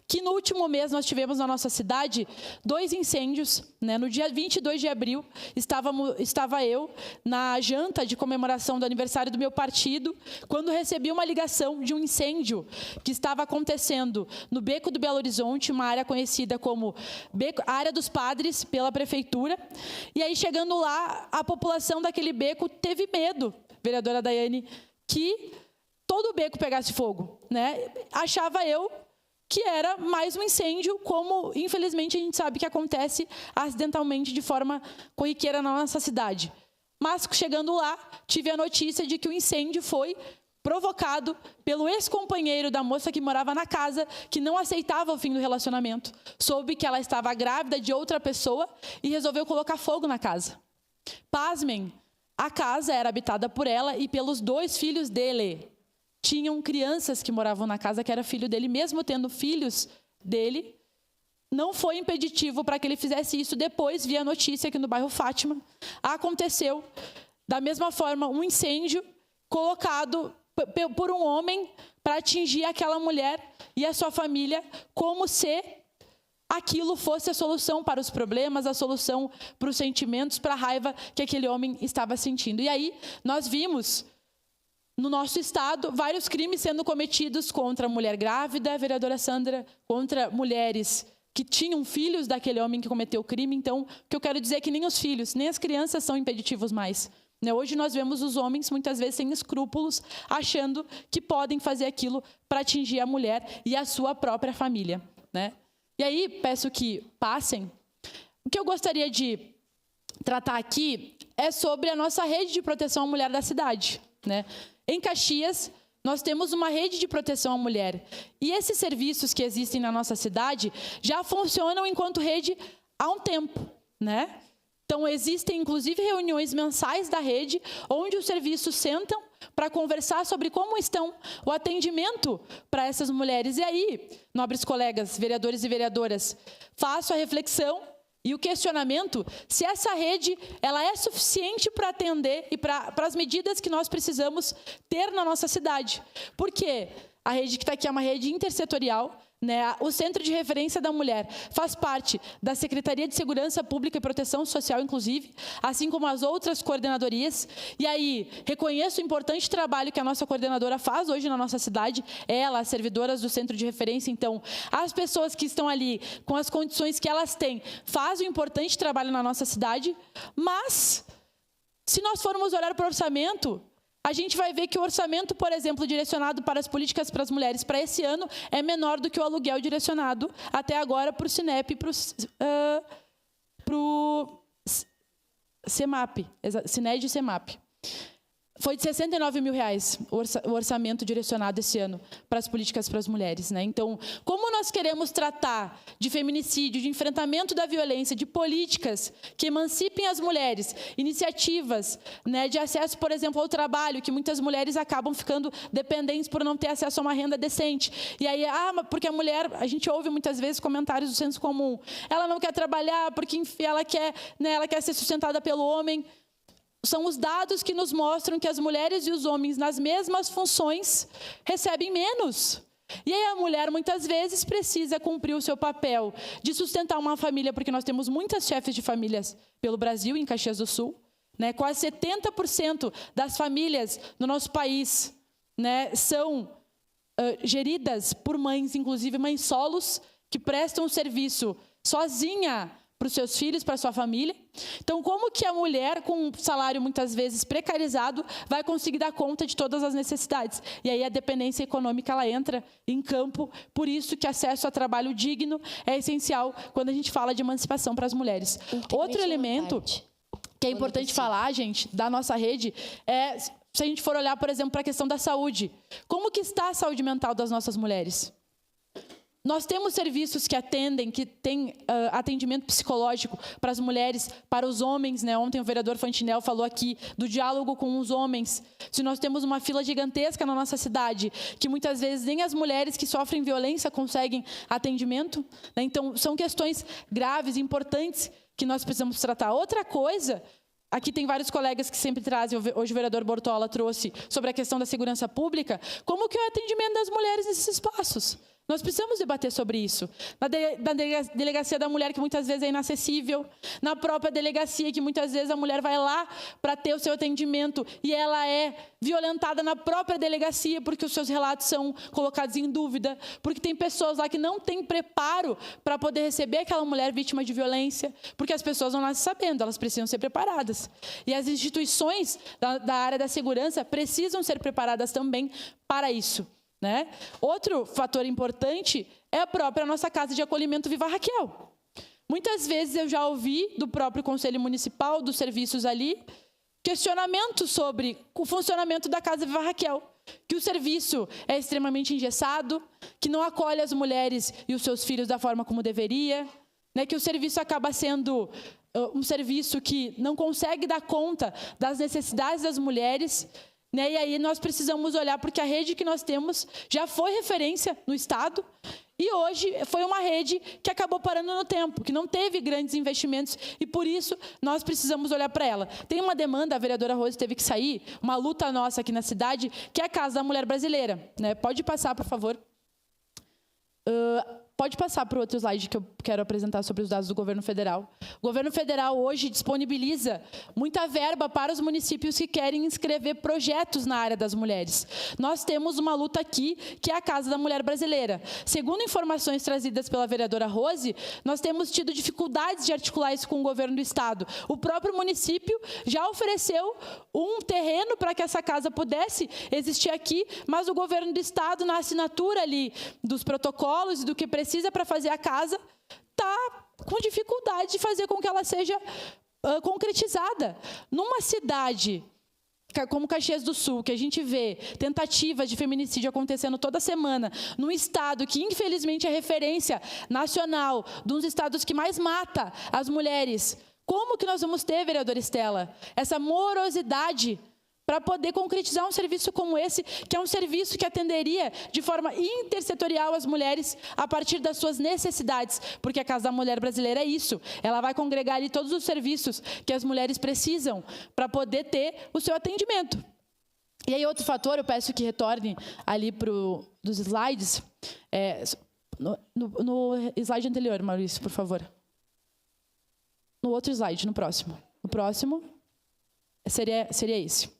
que no último mês nós tivemos na nossa cidade 2 incêndios. No dia 22 de abril, estava eu na janta de comemoração do aniversário do meu partido, quando recebi uma ligação de um incêndio que estava acontecendo no Beco do Belo Horizonte, uma área conhecida como Área dos Padres, pela prefeitura. E aí, chegando lá, a população daquele beco teve medo, vereadora Daiane, que todo o beco pegasse fogo. Achava eu que era mais um incêndio, como, infelizmente, a gente sabe que acontece acidentalmente de forma corriqueira na nossa cidade. Mas, chegando lá, tive a notícia de que o incêndio foi provocado pelo ex-companheiro da moça que morava na casa, que não aceitava o fim do relacionamento. Soube que ela estava grávida de outra pessoa e resolveu colocar fogo na casa. Pasmem, a casa era habitada por ela e pelos 2 filhos dele. Tinham crianças que moravam na casa, que era filho dele. Mesmo tendo filhos dele, não foi impeditivo para que ele fizesse isso. Depois, vi a notícia que no bairro Fátima aconteceu, da mesma forma, um incêndio colocado por um homem para atingir aquela mulher e a sua família, como se aquilo fosse a solução para os problemas, a solução para os sentimentos, para a raiva que aquele homem estava sentindo. E aí, nós vimos no nosso estado, vários crimes sendo cometidos contra a mulher grávida, vereadora Sandra, contra mulheres que tinham filhos daquele homem que cometeu o crime. Então, o que eu quero dizer é que nem os filhos, nem as crianças são impeditivos mais. Hoje nós vemos os homens, muitas vezes, sem escrúpulos, achando que podem fazer aquilo para atingir a mulher e a sua própria família. E aí, peço que passem. O que eu gostaria de tratar aqui é sobre a nossa rede de proteção à mulher da cidade. Em Caxias, nós temos uma rede de proteção à mulher. E esses serviços que existem na nossa cidade já funcionam enquanto rede há um tempo. Então, existem, inclusive, reuniões mensais da rede, onde os serviços sentam para conversar sobre como estão o atendimento para essas mulheres. E aí, nobres colegas, vereadores e vereadoras, faço a reflexão e o questionamento se essa rede ela é suficiente para atender e para as medidas que nós precisamos ter na nossa cidade. Porque a rede que está aqui é uma rede intersetorial. O Centro de Referência da Mulher faz parte da Secretaria de Segurança Pública e Proteção Social, inclusive, assim como as outras coordenadorias. E aí, reconheço o importante trabalho que a nossa coordenadora faz hoje na nossa cidade, ela, as servidoras do Centro de Referência. Então, as pessoas que estão ali, com as condições que elas têm, fazem um importante trabalho na nossa cidade, mas, se nós formos olhar para o orçamento, a gente vai ver que o orçamento, por exemplo, direcionado para as políticas para as mulheres para esse ano é menor do que o aluguel direcionado até agora para o Cinep e para o CEMAP, Cined e CEMAP. Foi de R$69 mil o orçamento direcionado esse ano para as políticas para as mulheres. Então, como nós queremos tratar de feminicídio, de enfrentamento da violência, de políticas que emancipem as mulheres, iniciativas de acesso, por exemplo, ao trabalho, que muitas mulheres acabam ficando dependentes por não ter acesso a uma renda decente. E aí, porque a mulher, a gente ouve muitas vezes comentários do senso comum, ela não quer trabalhar porque enfim, ela quer ser sustentada pelo homem. São os dados que nos mostram que as mulheres e os homens, nas mesmas funções, recebem menos. E aí a mulher, muitas vezes, precisa cumprir o seu papel de sustentar uma família, porque nós temos muitas chefes de famílias pelo Brasil, em Caxias do Sul. Quase 70% das famílias no nosso país são geridas por mães, inclusive mães solos, que prestam o serviço sozinha para os seus filhos, para a sua família. Então, como que a mulher, com um salário muitas vezes precarizado, vai conseguir dar conta de todas as necessidades? E aí a dependência econômica ela entra em campo, por isso que acesso a trabalho digno é essencial quando a gente fala de emancipação para as mulheres. Outro elemento que é importante falar, gente, da nossa rede, é se a gente for olhar, por exemplo, para a questão da saúde. Como que está a saúde mental das nossas mulheres? Nós temos serviços que atendem, que têm atendimento psicológico para as mulheres, para os homens. Ontem o vereador Fantinel falou aqui do diálogo com os homens. Se nós temos uma fila gigantesca na nossa cidade, que muitas vezes nem as mulheres que sofrem violência conseguem atendimento. Então, são questões graves, importantes, que nós precisamos tratar. Outra coisa, aqui tem vários colegas que sempre trazem, hoje o vereador Bortola trouxe, sobre a questão da segurança pública, como que é o atendimento das mulheres nesses espaços? Nós precisamos debater sobre isso. Na delegacia da mulher, que muitas vezes é inacessível. Na própria delegacia, que muitas vezes a mulher vai lá para ter o seu atendimento e ela é violentada na própria delegacia porque os seus relatos são colocados em dúvida, porque tem pessoas lá que não têm preparo para poder receber aquela mulher vítima de violência, porque as pessoas não nascem sabendo, elas precisam ser preparadas. E as instituições da área da segurança precisam ser preparadas também para isso. Outro fator importante é a própria nossa casa de acolhimento Viva Raquel. Muitas vezes eu já ouvi do próprio Conselho Municipal, dos serviços ali, questionamentos sobre o funcionamento da Casa Viva Raquel, que o serviço é extremamente engessado, que não acolhe as mulheres e os seus filhos da forma como deveria, que o serviço acaba sendo um serviço que não consegue dar conta das necessidades das mulheres. E aí nós precisamos olhar, porque a rede que nós temos já foi referência no Estado e hoje foi uma rede que acabou parando no tempo, que não teve grandes investimentos e, por isso, nós precisamos olhar para ela. Tem uma demanda, a vereadora Rose teve que sair, uma luta nossa aqui na cidade, que é a Casa da Mulher Brasileira. Pode passar, por favor. Pode passar para o outro slide que eu quero apresentar sobre os dados do governo federal. O governo federal hoje disponibiliza muita verba para os municípios que querem inscrever projetos na área das mulheres. Nós temos uma luta aqui, que é a Casa da Mulher Brasileira. Segundo informações trazidas pela vereadora Rose, nós temos tido dificuldades de articular isso com o governo do estado. O próprio município já ofereceu um terreno para que essa casa pudesse existir aqui, mas o governo do estado, na assinatura ali dos protocolos e do que precisa para fazer a casa, está com dificuldade de fazer com que ela seja concretizada. Numa cidade como Caxias do Sul, que a gente vê tentativas de feminicídio acontecendo toda semana, num estado que, infelizmente, é referência nacional, dos estados que mais mata as mulheres, como que nós vamos ter, vereadora Estela, essa morosidade para poder concretizar um serviço como esse, que é um serviço que atenderia de forma intersetorial as mulheres a partir das suas necessidades, porque a Casa da Mulher Brasileira é isso, ela vai congregar ali todos os serviços que as mulheres precisam para poder ter o seu atendimento. E aí outro fator, eu peço que retorne ali dos slides, no slide anterior, Maurício, por favor. No outro slide, no próximo. No próximo, seria esse.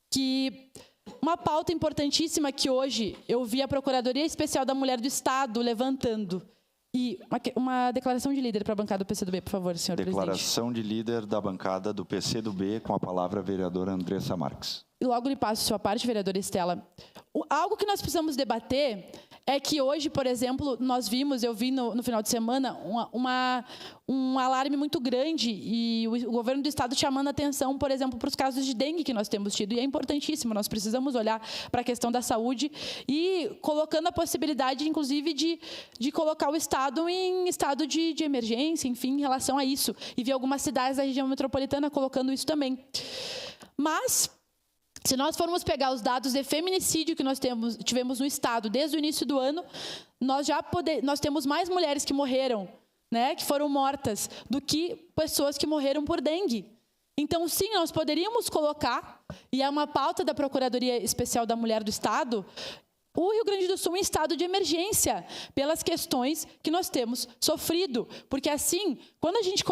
Que uma pauta importantíssima que hoje eu vi a Procuradoria Especial da Mulher do Estado levantando. E uma declaração de líder para a bancada do PCdoB, por favor, senhor presidente. Declaração de líder da bancada do PCdoB, com a palavra a vereadora Andressa Marques. E logo lhe passo a sua parte, vereadora Estela. Algo que nós precisamos debater é que hoje, por exemplo, eu vi no final de semana um alarme muito grande e o governo do estado chamando a atenção, por exemplo, para os casos de dengue que nós temos tido. E é importantíssimo, nós precisamos olhar para a questão da saúde e colocando a possibilidade, inclusive, de colocar o estado em estado de emergência, enfim, em relação a isso. E ver algumas cidades da região metropolitana colocando isso também. Mas, se nós formos pegar os dados de feminicídio que nós tivemos no estado desde o início do ano, nós temos mais mulheres que morreram, que foram mortas, do que pessoas que morreram por dengue. Então, sim, nós poderíamos colocar, e é uma pauta da Procuradoria Especial da Mulher do Estado, o Rio Grande do Sul em estado de emergência, pelas questões que nós temos sofrido. Porque assim, quando a gente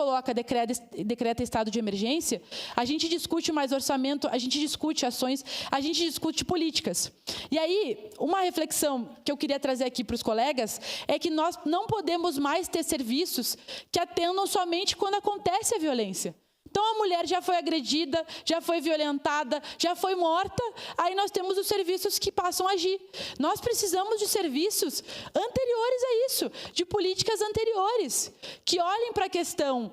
decreta estado de emergência, a gente discute mais orçamento, a gente discute ações, a gente discute políticas. E aí, uma reflexão que eu queria trazer aqui para os colegas é que nós não podemos mais ter serviços que atendam somente quando acontece a violência. Então, a mulher já foi agredida, já foi violentada, já foi morta, aí nós temos os serviços que passam a agir. Nós precisamos de serviços anteriores a isso, de políticas anteriores, que olhem para a questão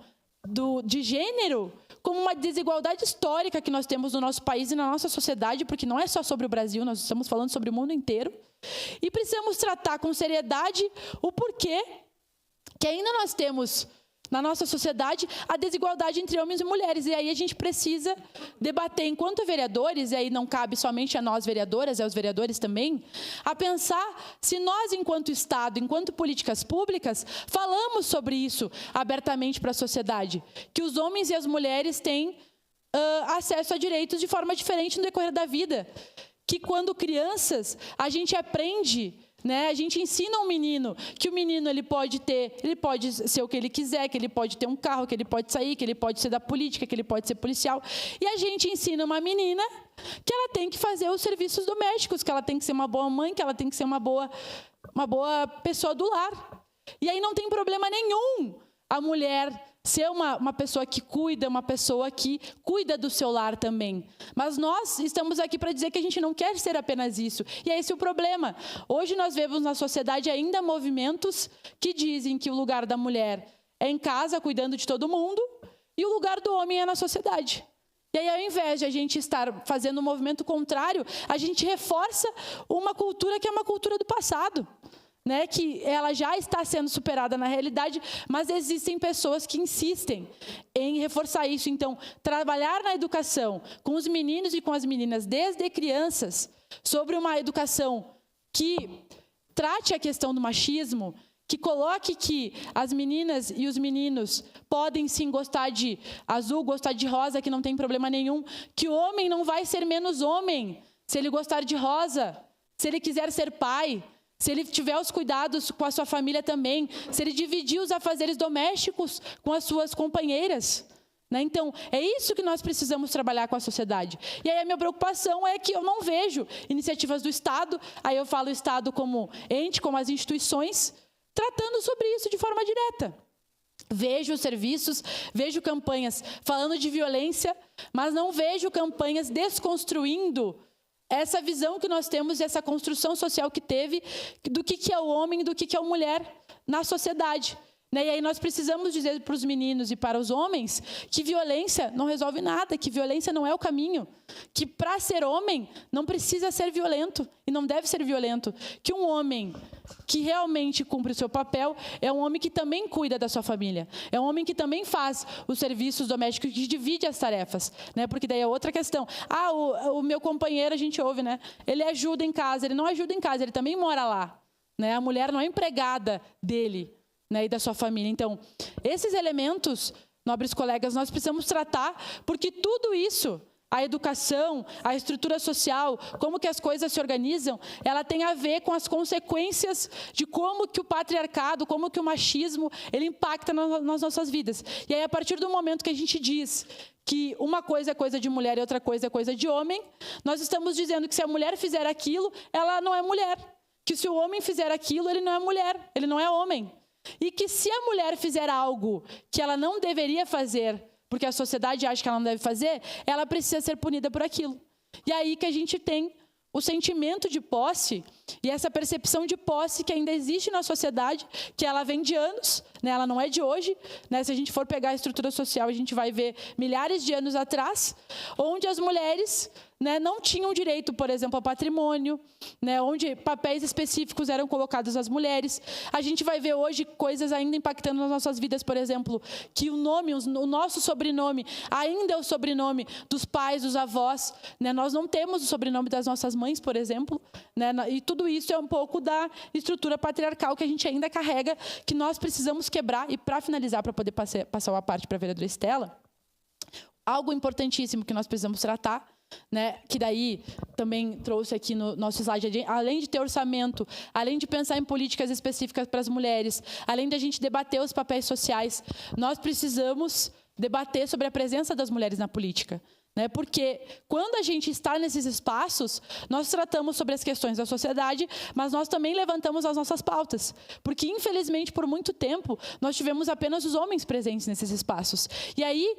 de gênero como uma desigualdade histórica que nós temos no nosso país e na nossa sociedade, porque não é só sobre o Brasil, nós estamos falando sobre o mundo inteiro. E precisamos tratar com seriedade o porquê que ainda nós temos na nossa sociedade a desigualdade entre homens e mulheres. E aí a gente precisa debater, enquanto vereadores, e aí não cabe somente a nós vereadoras, aos vereadores também, a pensar se nós, enquanto Estado, enquanto políticas públicas, falamos sobre isso abertamente para a sociedade, que os homens e as mulheres têm acesso a direitos de forma diferente no decorrer da vida, que quando crianças a gente aprende, a gente ensina um menino que o menino ele pode ser o que ele quiser, que ele pode ter um carro, que ele pode sair, que ele pode ser da política, que ele pode ser policial. E a gente ensina uma menina que ela tem que fazer os serviços domésticos, que ela tem que ser uma boa mãe, que ela tem que ser uma boa pessoa do lar. E aí não tem problema nenhum a mulher ser uma pessoa que cuida, uma pessoa que cuida do seu lar também. Mas nós estamos aqui para dizer que a gente não quer ser apenas isso. E é esse o problema. Hoje nós vemos na sociedade ainda movimentos que dizem que o lugar da mulher é em casa, cuidando de todo mundo, e o lugar do homem é na sociedade. E aí, ao invés de a gente estar fazendo um movimento contrário, a gente reforça uma cultura que é uma cultura do passado. Que ela já está sendo superada na realidade, mas existem pessoas que insistem em reforçar isso. Então, trabalhar na educação com os meninos e com as meninas desde crianças, sobre uma educação que trate a questão do machismo, que coloque que as meninas e os meninos podem sim gostar de azul, gostar de rosa, que não tem problema nenhum, que o homem não vai ser menos homem se ele gostar de rosa, se ele quiser ser pai, se ele tiver os cuidados com a sua família também, se ele dividir os afazeres domésticos com as suas companheiras. Né? Então, é isso que nós precisamos trabalhar com a sociedade. E aí a minha preocupação é que eu não vejo iniciativas do Estado, aí eu falo o Estado como ente, como as instituições, tratando sobre isso de forma direta. Vejo serviços, vejo campanhas falando de violência, mas não vejo campanhas desconstruindo essa visão que nós temos e essa construção social que teve do que é o homem e do que é a mulher na sociedade. E aí nós precisamos dizer para os meninos e para os homens que violência não resolve nada, que violência não é o caminho, que para ser homem não precisa ser violento e não deve ser violento, que um homem que realmente cumpre o seu papel é um homem que também cuida da sua família, é um homem que também faz os serviços domésticos, que divide as tarefas, né? Porque daí é outra questão. O meu companheiro, a gente ouve, né? Ele ajuda em casa, ele não ajuda em casa, ele também mora lá, né? A mulher não é empregada dele, né, e da sua família. Então, esses elementos, nobres colegas, nós precisamos tratar, porque tudo isso, a educação, a estrutura social, como que as coisas se organizam, ela tem a ver com as consequências de como que o patriarcado, como que o machismo, ele impacta nas nossas vidas. E aí, a partir do momento que a gente diz que uma coisa é coisa de mulher e outra coisa é coisa de homem, nós estamos dizendo que se a mulher fizer aquilo, ela não é mulher. Que se o homem fizer aquilo, ele não é mulher, ele não é homem. E que se a mulher fizer algo que ela não deveria fazer, porque a sociedade acha que ela não deve fazer, ela precisa ser punida por aquilo. E aí que a gente tem o sentimento de posse e essa percepção de posse que ainda existe na sociedade, que ela vem de anos, né? Ela não é de hoje, né? Se a gente for pegar a estrutura social, a gente vai ver milhares de anos atrás, onde as mulheres, né, não tinham direito, por exemplo, ao patrimônio, né, onde papéis específicos eram colocados às mulheres. A gente vai ver hoje coisas ainda impactando nas nossas vidas, por exemplo, que o nosso sobrenome ainda é o sobrenome dos pais, dos avós, né? Nós não temos o sobrenome das nossas mães, por exemplo, né? E tudo isso é um pouco da estrutura patriarcal que a gente ainda carrega, que nós precisamos quebrar. E para finalizar, para poder passar uma parte para a vereadora Estela, algo importantíssimo que nós precisamos tratar, né, que daí também trouxe aqui no nosso slide, além de ter orçamento, além de pensar em políticas específicas para as mulheres, além de a gente debater os papéis sociais, nós precisamos debater sobre a presença das mulheres na política. Né? Porque quando a gente está nesses espaços, nós tratamos sobre as questões da sociedade, mas nós também levantamos as nossas pautas. Porque, infelizmente, por muito tempo, nós tivemos apenas os homens presentes nesses espaços. E aí,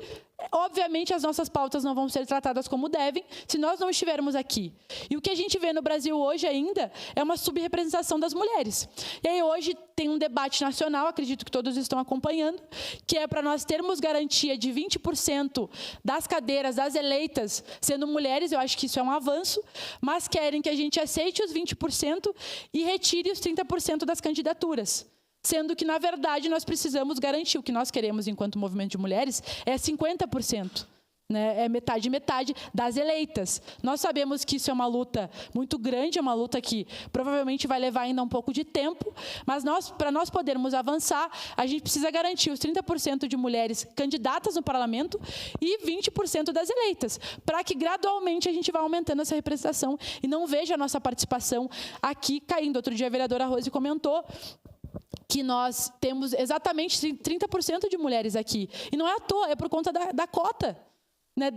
obviamente, as nossas pautas não vão ser tratadas como devem se nós não estivermos aqui. E o que a gente vê no Brasil hoje ainda é uma subrepresentação das mulheres. E aí hoje tem um debate nacional, acredito que todos estão acompanhando, que é para nós termos garantia de 20% das cadeiras, das eleitas, sendo mulheres. Eu acho que isso é um avanço, mas querem que a gente aceite os 20% e retire os 30% das candidaturas. Sendo que, na verdade, nós precisamos garantir o que nós queremos enquanto movimento de mulheres é 50%. Né? É metade das eleitas. Nós sabemos que isso é uma luta muito grande, é uma luta que provavelmente vai levar ainda um pouco de tempo, mas para nós podermos avançar, a gente precisa garantir os 30% de mulheres candidatas no parlamento e 20% das eleitas, para que gradualmente a gente vá aumentando essa representação e não veja a nossa participação aqui caindo. Outro dia a vereadora Rose comentou que nós temos exatamente 30% de mulheres aqui. E não é à toa, é por conta da cota, né,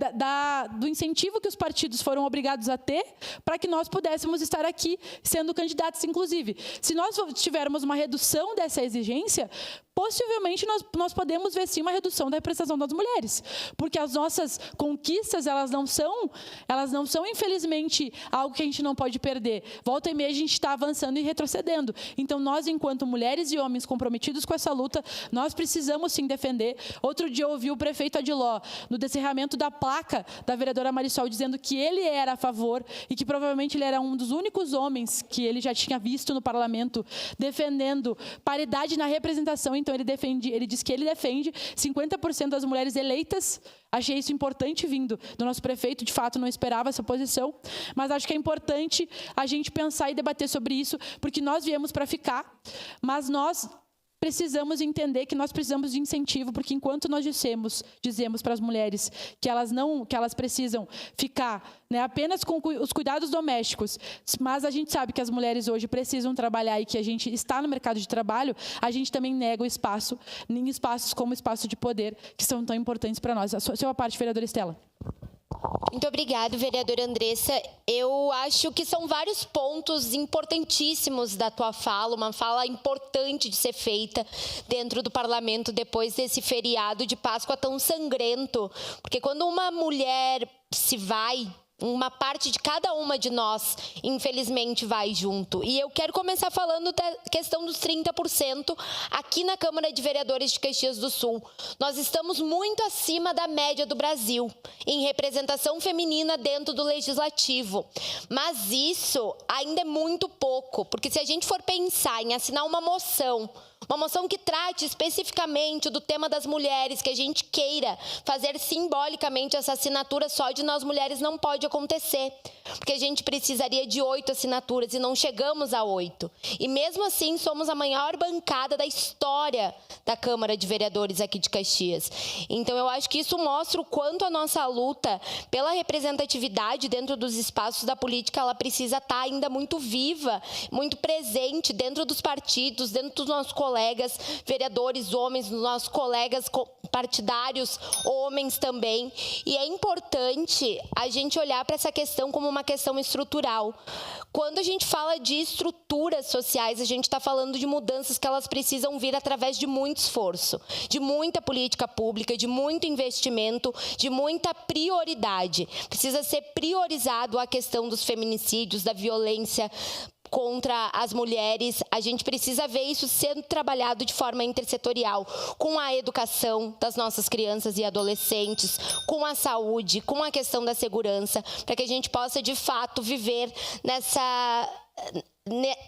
do incentivo que os partidos foram obrigados a ter para que nós pudéssemos estar aqui sendo candidatos, inclusive. Se nós tivermos uma redução dessa exigência, possivelmente nós podemos ver sim uma redução da representação das mulheres, porque as nossas conquistas elas não são infelizmente algo que a gente não pode perder. Volta e meia a gente está avançando e retrocedendo. Então nós, enquanto mulheres e homens comprometidos com essa luta, nós precisamos sim defender. Outro dia eu ouvi o prefeito Adiló no descerramento da placa da vereadora Marisol dizendo que ele era a favor e que provavelmente ele era um dos únicos homens que ele já tinha visto no parlamento defendendo paridade na representação. Então ele diz que ele defende 50% das mulheres eleitas. Achei isso importante vindo do nosso prefeito, de fato não esperava essa posição, mas acho que é importante a gente pensar e debater sobre isso, porque nós viemos para ficar, mas nós precisamos entender que nós precisamos de incentivo, porque enquanto nós dizemos para as mulheres que elas precisam ficar, né, apenas com os cuidados domésticos, mas a gente sabe que as mulheres hoje precisam trabalhar e que a gente está no mercado de trabalho, a gente também nega o espaço em espaços como o espaço de poder, que são tão importantes para nós. A sua parte, vereadora Estela. Muito obrigada, vereadora Andressa. Eu acho que são vários pontos importantíssimos da tua fala, uma fala importante de ser feita dentro do parlamento depois desse feriado de Páscoa tão sangrento, porque quando uma mulher se vai, uma parte de cada uma de nós, infelizmente, vai junto. E eu quero começar falando da questão dos 30% aqui na Câmara de Vereadores de Caxias do Sul. Nós estamos muito acima da média do Brasil em representação feminina dentro do Legislativo. Mas isso ainda é muito pouco, porque se a gente for pensar em assinar uma moção que trate especificamente do tema das mulheres, que a gente queira fazer simbolicamente essa assinatura só de nós mulheres, não pode acontecer, porque a gente precisaria de 8 assinaturas e não chegamos a 8. E mesmo assim, somos a maior bancada da história da Câmara de Vereadores aqui de Caxias. Então, eu acho que isso mostra o quanto a nossa luta pela representatividade dentro dos espaços da política, ela precisa estar ainda muito viva, muito presente dentro dos partidos, dentro dos nossos colegas, vereadores homens, nossos colegas partidários homens também. E é importante a gente olhar para essa questão como uma questão estrutural. Quando a gente fala de estruturas sociais, a gente está falando de mudanças que elas precisam vir através de muito esforço, de muita política pública, de muito investimento, de muita prioridade. Precisa ser priorizado a questão dos feminicídios, da violência contra as mulheres. A gente precisa ver isso sendo trabalhado de forma intersetorial, com a educação das nossas crianças e adolescentes, com a saúde, com a questão da segurança, para que a gente possa, de fato, viver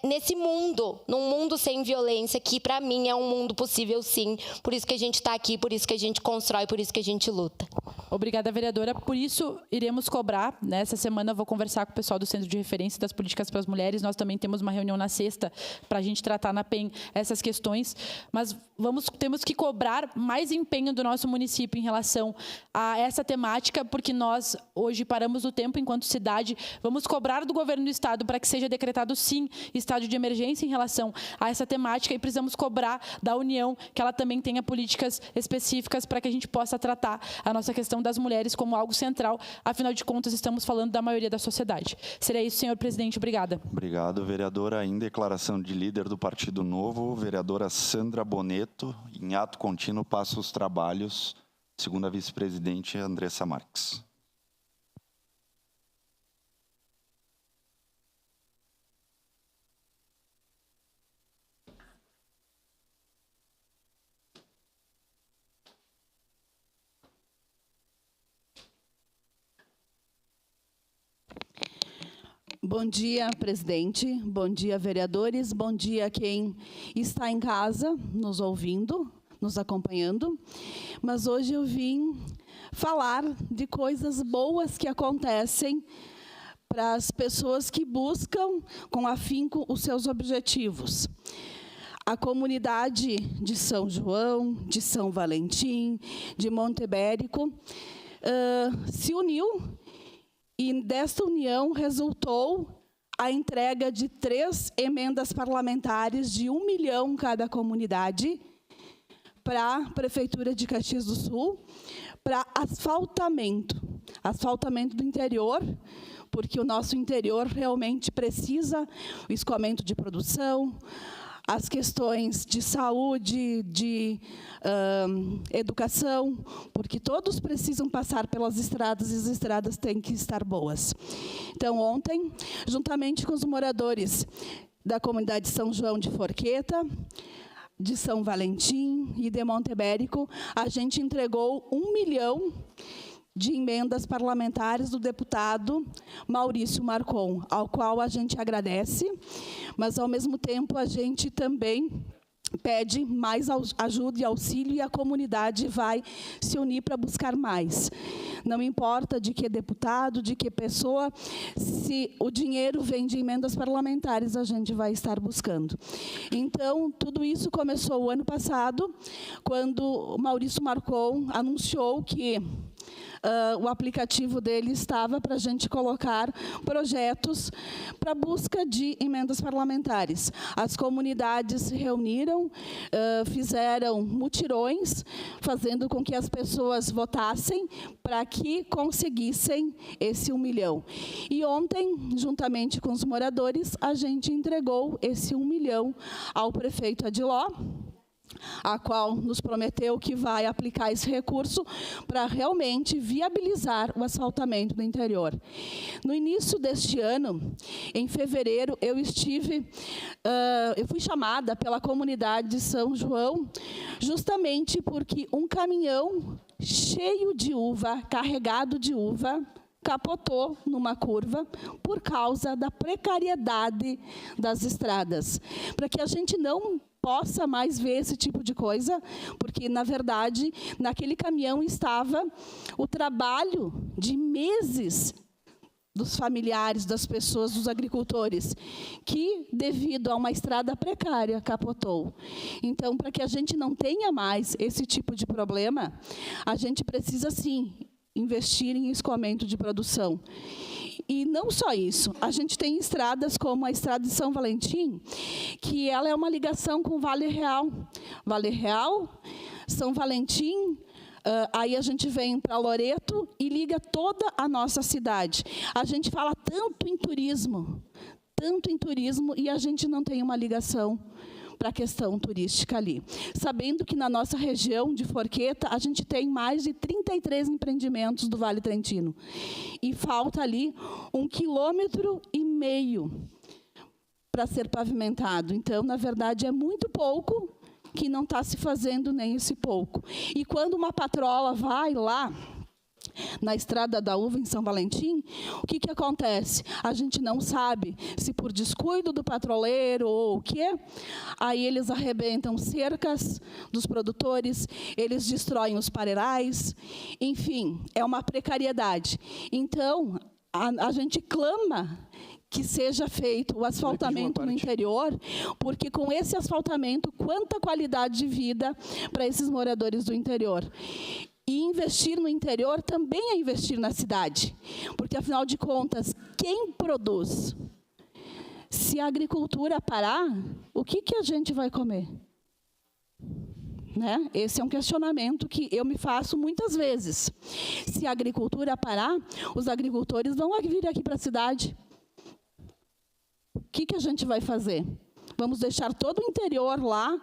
nesse mundo, num mundo sem violência, que para mim é um mundo possível, sim. Por isso que a gente está aqui, por isso que a gente constrói, por isso que a gente luta. Obrigada, vereadora. Por isso, iremos cobrar. Nessa semana, eu vou conversar com o pessoal do Centro de Referência das Políticas para as Mulheres. Nós também temos uma reunião na sexta para a gente tratar na PEN essas questões. Mas temos que cobrar mais empenho do nosso município em relação a essa temática, porque nós, hoje, paramos o tempo enquanto cidade. Vamos cobrar do governo do Estado para que seja decretado, sim, estado de emergência em relação a essa temática, e precisamos cobrar da União que ela também tenha políticas específicas para que a gente possa tratar a nossa questão das mulheres como algo central. Afinal de contas, estamos falando da maioria da sociedade. Seria isso, senhor presidente. Obrigada. Obrigado, vereadora. Em declaração de líder do Partido Novo, vereadora Sandra Boneto, em ato contínuo, passa os trabalhos, segundo a vice-presidente Andressa Marques. Bom dia, presidente. Bom dia, vereadores. Bom dia quem está em casa nos ouvindo, nos acompanhando. Mas hoje eu vim falar de coisas boas que acontecem para as pessoas que buscam com afinco os seus objetivos. A comunidade de São João, de São Valentim, de Monte Ibérico, se uniu. E desta união resultou a entrega de 3 emendas parlamentares de 1 milhão cada comunidade para a Prefeitura de Caxias do Sul, para asfaltamento do interior, porque o nosso interior realmente precisa o escoamento de produção, as questões de saúde, de educação, porque todos precisam passar pelas estradas e as estradas têm que estar boas. Então, ontem, juntamente com os moradores da comunidade de São João de Forqueta, de São Valentim e de Monte Ibérico, a gente entregou 1 milhão de emendas parlamentares do deputado Maurício Marcon, ao qual a gente agradece, mas, ao mesmo tempo, a gente também pede mais ajuda e auxílio, e a comunidade vai se unir para buscar mais. não importa de que deputado, de que pessoa, se o dinheiro vem de emendas parlamentares, a gente vai estar buscando. Então, tudo isso começou o ano passado, quando o Maurício Marcon anunciou que o aplicativo dele estava para a gente colocar projetos para busca de emendas parlamentares. As comunidades se reuniram, fizeram mutirões, fazendo com que as pessoas votassem para que conseguissem esse 1 milhão. E ontem, juntamente com os moradores, a gente entregou esse 1 milhão ao prefeito Adiló, a qual nos prometeu que vai aplicar esse recurso para realmente viabilizar o asfaltamento do interior. No início deste ano, em fevereiro, eu fui chamada pela comunidade de São João, justamente porque um caminhão cheio de uva, carregado de uva, capotou numa curva por causa da precariedade das estradas. Para que a gente não possa mais ver esse tipo de coisa, porque, na verdade, naquele caminhão estava o trabalho de meses dos familiares, das pessoas, dos agricultores, que, devido a uma estrada precária, capotou. Então, para que a gente não tenha mais esse tipo de problema, a gente precisa, sim, investir em escoamento de produção. E não só isso, a gente tem estradas como a estrada de São Valentim, que ela é uma ligação com Vale Real. Vale Real, São Valentim, aí a gente vem para Loreto e liga toda a nossa cidade. A gente fala tanto em turismo, e a gente não tem uma ligação para a questão turística ali. Sabendo que na nossa região de Forqueta, a gente tem mais de 33 empreendimentos do Vale Trentino. E falta ali 1,5 km para ser pavimentado. Então, na verdade, é muito pouco que não está se fazendo nem esse pouco. E quando uma patrola vai lá na Estrada da Uva, em São Valentim, o que acontece? A gente não sabe se por descuido do patroleiro ou o quê. Aí eles arrebentam cercas dos produtores, eles destroem os pareirais, enfim, é uma precariedade. Então, a gente clama que seja feito o asfaltamento no interior, porque com esse asfaltamento, quanta qualidade de vida para esses moradores do interior. E investir no interior também é investir na cidade, porque, afinal de contas, quem produz? Se a agricultura parar, o que a gente vai comer? Né? Esse é um questionamento que eu me faço muitas vezes. Se a agricultura parar, os agricultores vão vir aqui para a cidade. O que a gente vai fazer? Vamos deixar todo o interior lá,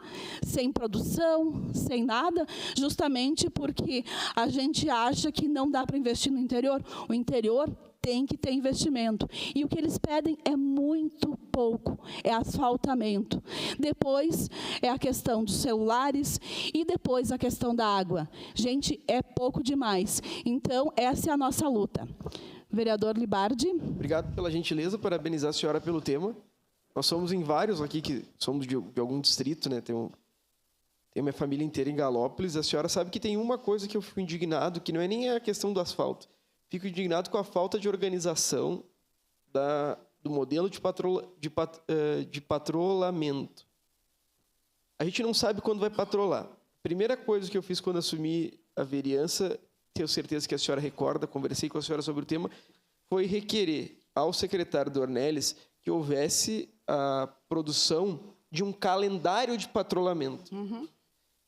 sem produção, sem nada, justamente porque a gente acha que não dá para investir no interior. O interior tem que ter investimento. E o que eles pedem é muito pouco, é asfaltamento. Depois é a questão dos celulares e depois a questão da água. Gente, é pouco demais. Então, essa é a nossa luta. Vereador Libardi. Obrigado pela gentileza, parabenizar a senhora pelo tema. Nós somos em vários aqui que somos de algum distrito, né? Tem minha família inteira em Galópolis. A senhora sabe que tem uma coisa que eu fico indignado, que não é nem a questão do asfalto. Fico indignado com a falta de organização do modelo de patrulhamento. A gente não sabe quando vai patrolar. A primeira coisa que eu fiz quando assumi a vereança, tenho certeza que a senhora recorda, conversei com a senhora sobre o tema, foi requerer ao secretário Dornelles que houvesse a produção de um calendário de patrulhamento,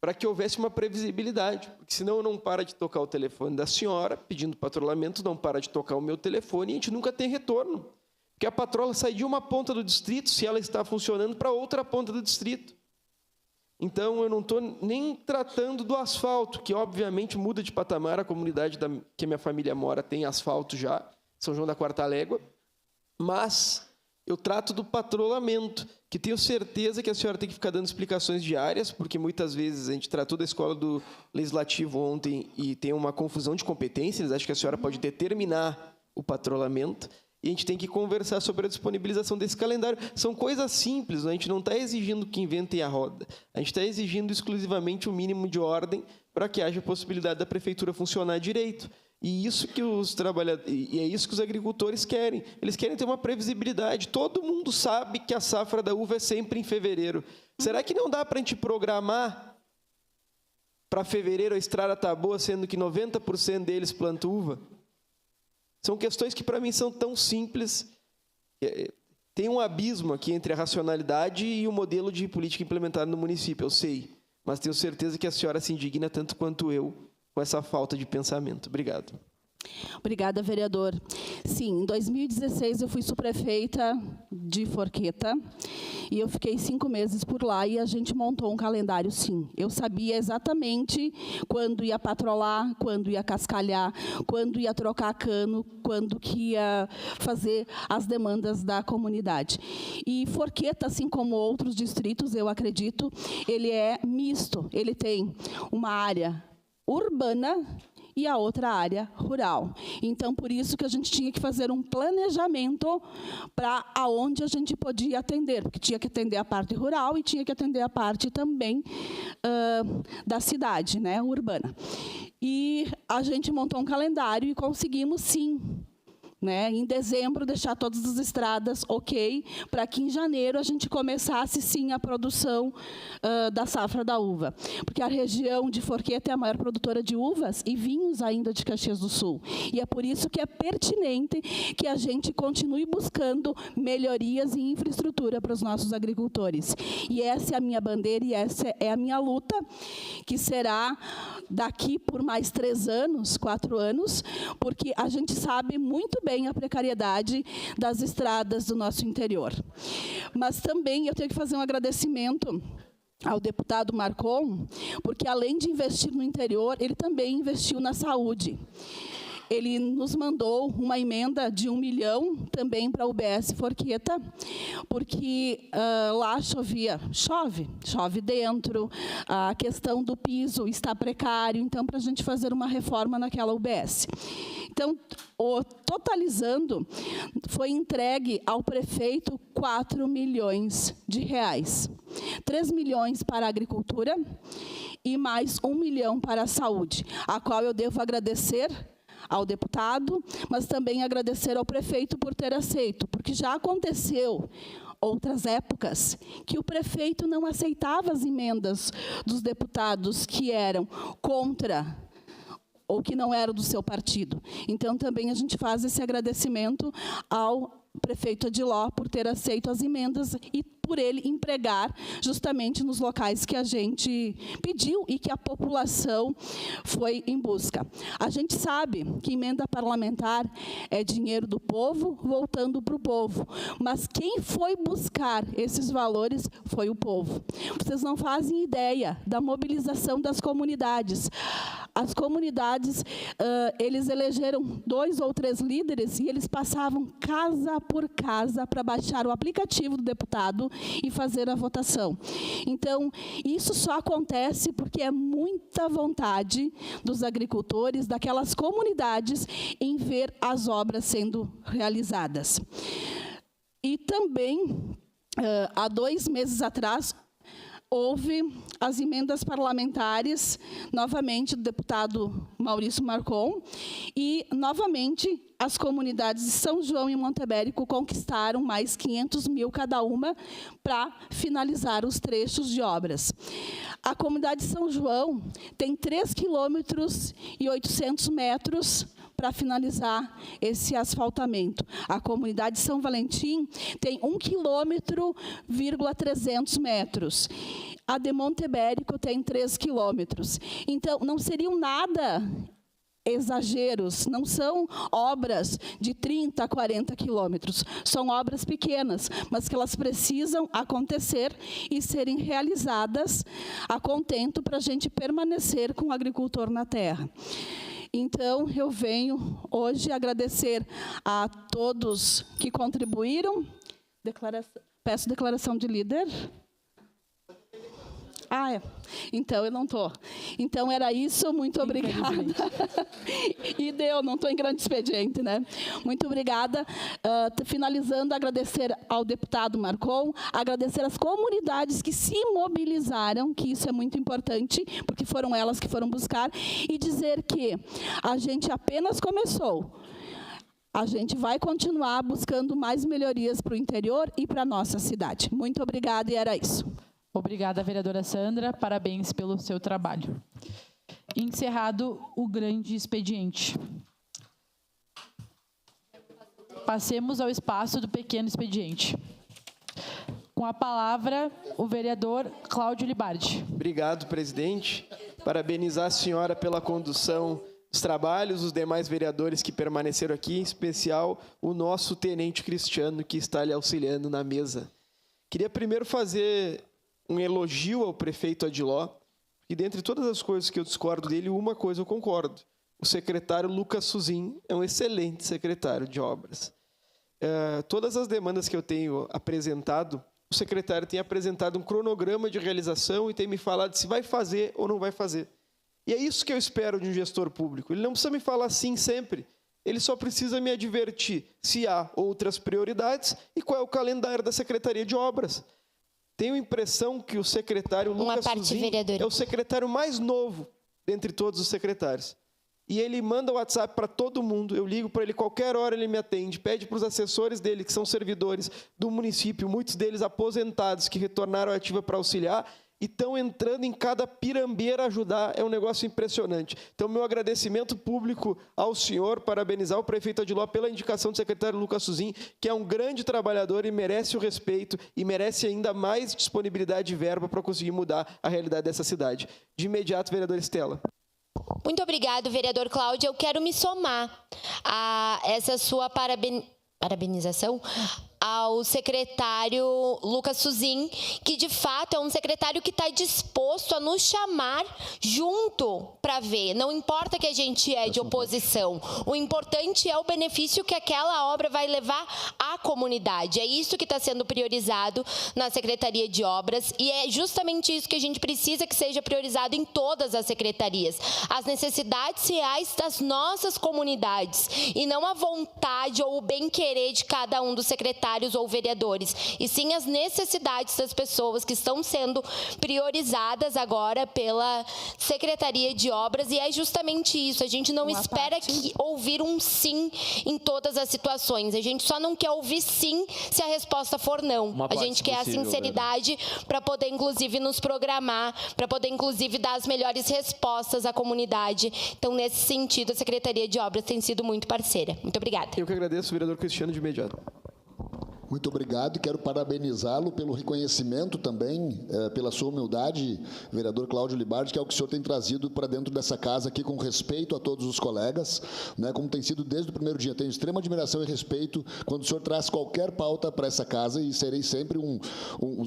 para que houvesse uma previsibilidade, porque senão eu não para de tocar o telefone da senhora, pedindo patrulhamento, não para de tocar o meu telefone, e a gente nunca tem retorno, porque a patrola sai de uma ponta do distrito, se ela está funcionando, para outra ponta do distrito. Então, eu não estou nem tratando do asfalto, que obviamente muda de patamar, a comunidade que a minha família mora tem asfalto já, São João da Quarta Légua, mas eu trato do patrulhamento, que tenho certeza que a senhora tem que ficar dando explicações diárias, porque muitas vezes a gente tratou da escola do Legislativo ontem e tem uma confusão de competências, acho que a senhora pode determinar o patrulhamento, e a gente tem que conversar sobre a disponibilização desse calendário. São coisas simples, a gente não está exigindo que inventem a roda, a gente está exigindo exclusivamente o mínimo de ordem para que haja possibilidade da prefeitura funcionar direito. E isso que os trabalhadores, e é isso que os agricultores querem. Eles querem ter uma previsibilidade. Todo mundo sabe que a safra da uva é sempre em fevereiro. Será que não dá para a gente programar para fevereiro a estrada tá boa, sendo que 90% deles plantam uva? São questões que para mim são tão simples. Tem um abismo aqui entre a racionalidade e o modelo de política implementado no município, eu sei. Mas tenho certeza que a senhora se indigna tanto quanto eu com essa falta de pensamento. Obrigado. Obrigada, vereador. Sim, em 2016 eu fui subprefeita de Forqueta e eu fiquei 5 meses por lá e a gente montou um calendário, sim. Eu sabia exatamente quando ia patrolar, quando ia cascalhar, quando ia trocar cano, quando que ia fazer as demandas da comunidade. E Forqueta, assim como outros distritos, eu acredito, ele é misto. Ele tem uma área urbana e a outra área rural. Então, por isso que a gente tinha que fazer um planejamento para aonde a gente podia atender, porque tinha que atender a parte rural e tinha que atender a parte também da cidade, né, urbana. E a gente montou um calendário e conseguimos, sim, né, em dezembro, deixar todas as estradas ok, para que em janeiro a gente começasse, sim, a produção da safra da uva. Porque a região de Forqueta é a maior produtora de uvas e vinhos ainda de Caxias do Sul. E é por isso que é pertinente que a gente continue buscando melhorias em infraestrutura para os nossos agricultores. E essa é a minha bandeira e essa é a minha luta, que será daqui por mais 3 anos, 4 anos, porque a gente sabe muito bem a precariedade das estradas do nosso interior. Mas também eu tenho que fazer um agradecimento ao deputado Marcon, porque além de investir no interior, ele também investiu na saúde. Ele nos mandou uma emenda de 1 milhão também para a UBS Forqueta, porque lá chove dentro, a questão do piso está precário, então, para a gente fazer uma reforma naquela UBS. Então, totalizando, foi entregue ao prefeito 4 milhões de reais. 3 milhões para a agricultura e mais 1 milhão para a saúde, a qual eu devo agradecer ao deputado, mas também agradecer ao prefeito por ter aceito, porque já aconteceu outras épocas que o prefeito não aceitava as emendas dos deputados que eram contra ou que não eram do seu partido. Então, também a gente faz esse agradecimento ao prefeito Adiló por ter aceito as emendas e por ele empregar justamente nos locais que a gente pediu e que a população foi em busca. A gente sabe que emenda parlamentar é dinheiro do povo voltando para o povo, mas quem foi buscar esses valores foi o povo. Vocês não fazem ideia da mobilização das comunidades. As comunidades, eles elegeram 2 ou 3 líderes e eles passavam casa por casa para baixar o aplicativo do deputado e fazer a votação. Então, isso só acontece porque é muita vontade dos agricultores, daquelas comunidades, em ver as obras sendo realizadas. E também, há 2 meses atrás, houve as emendas parlamentares, novamente, do deputado Maurício Marcon, e, novamente, as comunidades de São João e Montebérico conquistaram mais 500 mil cada uma para finalizar os trechos de obras. A comunidade de São João tem 3 quilômetros e 800 metros para finalizar esse asfaltamento. A comunidade de São Valentim tem 1 quilômetro, 300 metros. A de Montebérico tem 3 quilômetros. Então, não seriam nada exageros, não são obras de 30 a 40 quilômetros, são obras pequenas, mas que elas precisam acontecer e serem realizadas a contento para a gente permanecer com o agricultor na terra. Então, eu venho hoje agradecer a todos que contribuíram. Peço declaração de líder. Ah, é. Então eu não estou. Então era isso, muito obrigada. E deu, não estou em grande expediente, né? Muito obrigada. Finalizando, agradecer ao deputado Marcon, agradecer às comunidades que se mobilizaram, que isso é muito importante, porque foram elas que foram buscar, e dizer que a gente apenas começou. A gente vai continuar buscando mais melhorias para o interior e para a nossa cidade. Muito obrigada, e era isso. Obrigada, vereadora Sandra. Parabéns pelo seu trabalho. Encerrado o grande expediente. Passemos ao espaço do pequeno expediente. Com a palavra, o vereador Cláudio Libardi. Obrigado, presidente. Parabenizar a senhora pela condução dos trabalhos, os demais vereadores que permaneceram aqui, em especial o nosso tenente Cristiano, que está lhe auxiliando na mesa. Queria primeiro fazer um elogio ao prefeito Adiló, e dentre todas as coisas que eu discordo dele, uma coisa eu concordo. O secretário Lucas Suzin é um excelente secretário de obras. Todas as demandas que eu tenho apresentado, o secretário tem apresentado um cronograma de realização e tem me falado se vai fazer ou não vai fazer. E é isso que eu espero de um gestor público. Ele não precisa me falar sim sempre. Ele só precisa me advertir se há outras prioridades e qual é o calendário da Secretaria de Obras. Tenho a impressão que o secretário Lucas Suzin é o secretário mais novo dentre todos os secretários. E ele manda o WhatsApp para todo mundo, eu ligo para ele qualquer hora, ele me atende, pede para os assessores dele, que são servidores do município, muitos deles aposentados, que retornaram à ativa para auxiliar, e estão entrando em cada pirambeira ajudar, é um negócio impressionante. Então, meu agradecimento público ao senhor, parabenizar o prefeito Adiló pela indicação do secretário Lucas Suzin, que é um grande trabalhador e merece o respeito e merece ainda mais disponibilidade de verba para conseguir mudar a realidade dessa cidade. De imediato, vereadora Estela. Muito obrigado, vereador Cláudio. Eu quero me somar a essa sua parabenização ao secretário Lucas Suzin, que de fato é um secretário que está disposto a nos chamar junto para ver. Não importa que a gente é de oposição, o importante é o benefício que aquela obra vai levar à comunidade. É isso que está sendo priorizado na Secretaria de Obras e é justamente isso que a gente precisa que seja priorizado em todas as secretarias. As necessidades reais das nossas comunidades e não a vontade ou o bem-querer de cada um dos secretários ou vereadores, e sim as necessidades das pessoas que estão sendo priorizadas agora pela Secretaria de Obras, e é justamente isso, a gente não espera ouvir um sim em todas as situações, a gente só não quer ouvir sim se a resposta for não, a gente quer a sinceridade para poder inclusive nos programar, para poder inclusive dar as melhores respostas à comunidade. Então, nesse sentido, a Secretaria de Obras tem sido muito parceira. Muito obrigada. Eu que agradeço, vereador Cristiano, de imediato. Muito obrigado e quero parabenizá-lo pelo reconhecimento também, pela sua humildade, vereador Cláudio Libardi, que é o que o senhor tem trazido para dentro dessa casa aqui com respeito a todos os colegas, né, como tem sido desde o primeiro dia. Tenho extrema admiração e respeito quando o senhor traz qualquer pauta para essa casa e serei sempre,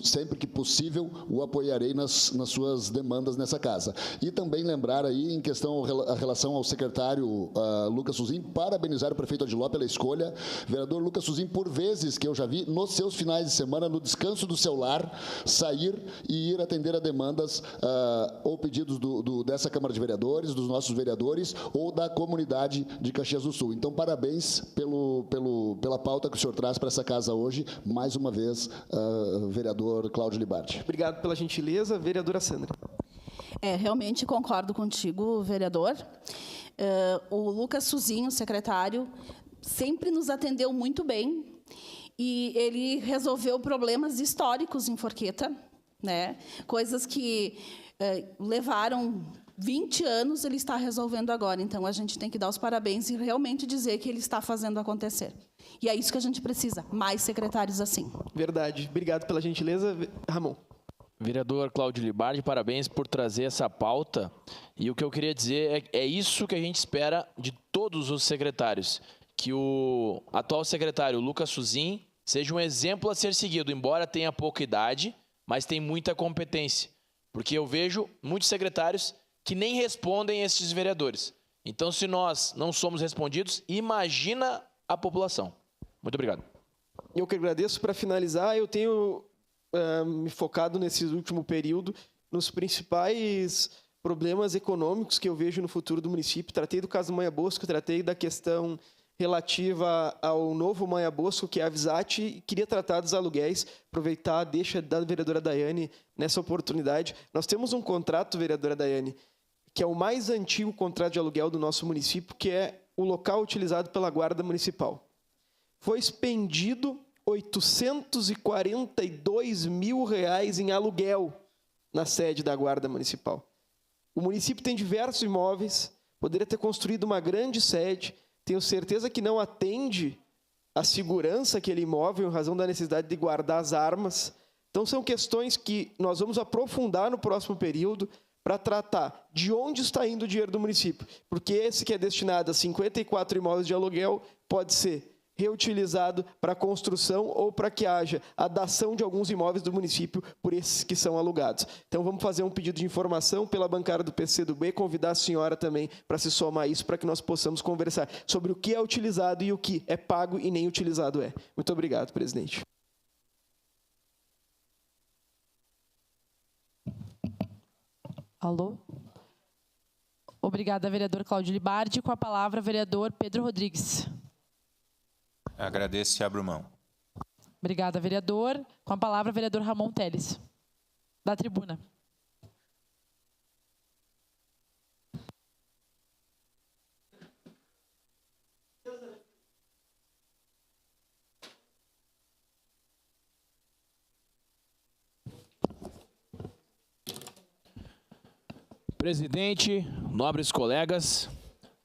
sempre que possível, o apoiarei nas suas demandas nessa casa. E também lembrar aí, em questão a relação ao secretário Lucas Suzin, parabenizar o prefeito Adiló pela escolha. Vereador Lucas Suzin, por vezes que eu já vi nos seus finais de semana, no descanso do seu lar, sair e ir atender a demandas ou pedidos dessa Câmara de Vereadores, dos nossos vereadores ou da comunidade de Caxias do Sul. Então, parabéns pela pauta que o senhor traz para essa casa hoje. Mais uma vez, vereador Cláudio Libardi. Obrigado pela gentileza, vereadora Sandra. Realmente concordo contigo, vereador. O Lucas Suzin, o secretário, sempre nos atendeu muito bem. E ele resolveu problemas históricos em Forqueta, né? Coisas que levaram 20 anos, ele está resolvendo agora. Então, a gente tem que dar os parabéns e realmente dizer que ele está fazendo acontecer. E é isso que a gente precisa, mais secretários assim. Verdade. Obrigado pela gentileza. Ramon. Vereador Cláudio Libardi, parabéns por trazer essa pauta. E o que eu queria dizer é isso que a gente espera de todos os secretários. Que o atual secretário Lucas Suzin seja um exemplo a ser seguido, embora tenha pouca idade, mas tem muita competência. Porque eu vejo muitos secretários que nem respondem a esses vereadores. Então, se nós não somos respondidos, imagina a população. Muito obrigado. Eu que agradeço. Para finalizar, eu tenho me focado nesse último período nos principais problemas econômicos que eu vejo no futuro do município. Tratei do caso do Manha Bosco, tratei da questão relativa ao novo Manha Bosco, que é a Visat, e queria tratar dos aluguéis, aproveitar a deixa da vereadora Daiane nessa oportunidade. Nós temos um contrato, vereadora Daiane, que é o mais antigo contrato de aluguel do nosso município, que é o local utilizado pela Guarda Municipal. Foi expendido R$842 mil em aluguel na sede da Guarda Municipal. O município tem diversos imóveis, poderia ter construído uma grande sede, tenho certeza que não atende a segurança aquele imóvel em razão da necessidade de guardar as armas. Então, são questões que nós vamos aprofundar no próximo período para tratar de onde está indo o dinheiro do município. Porque esse que é destinado a 54 imóveis de aluguel pode ser reutilizado para a construção ou para que haja a dação de alguns imóveis do município por esses que são alugados. Então, vamos fazer um pedido de informação pela bancada do PCdoB, convidar a senhora também para se somar a isso, para que nós possamos conversar sobre o que é utilizado e o que é pago e nem utilizado é. Muito obrigado, presidente. Alô? Obrigada, vereador Cláudio Libardi. Com a palavra, vereador Pedro Rodrigues. Agradeço e abro mão. Obrigada, vereador. Com a palavra, vereador Ramon Teles, da tribuna. Presidente, nobres colegas,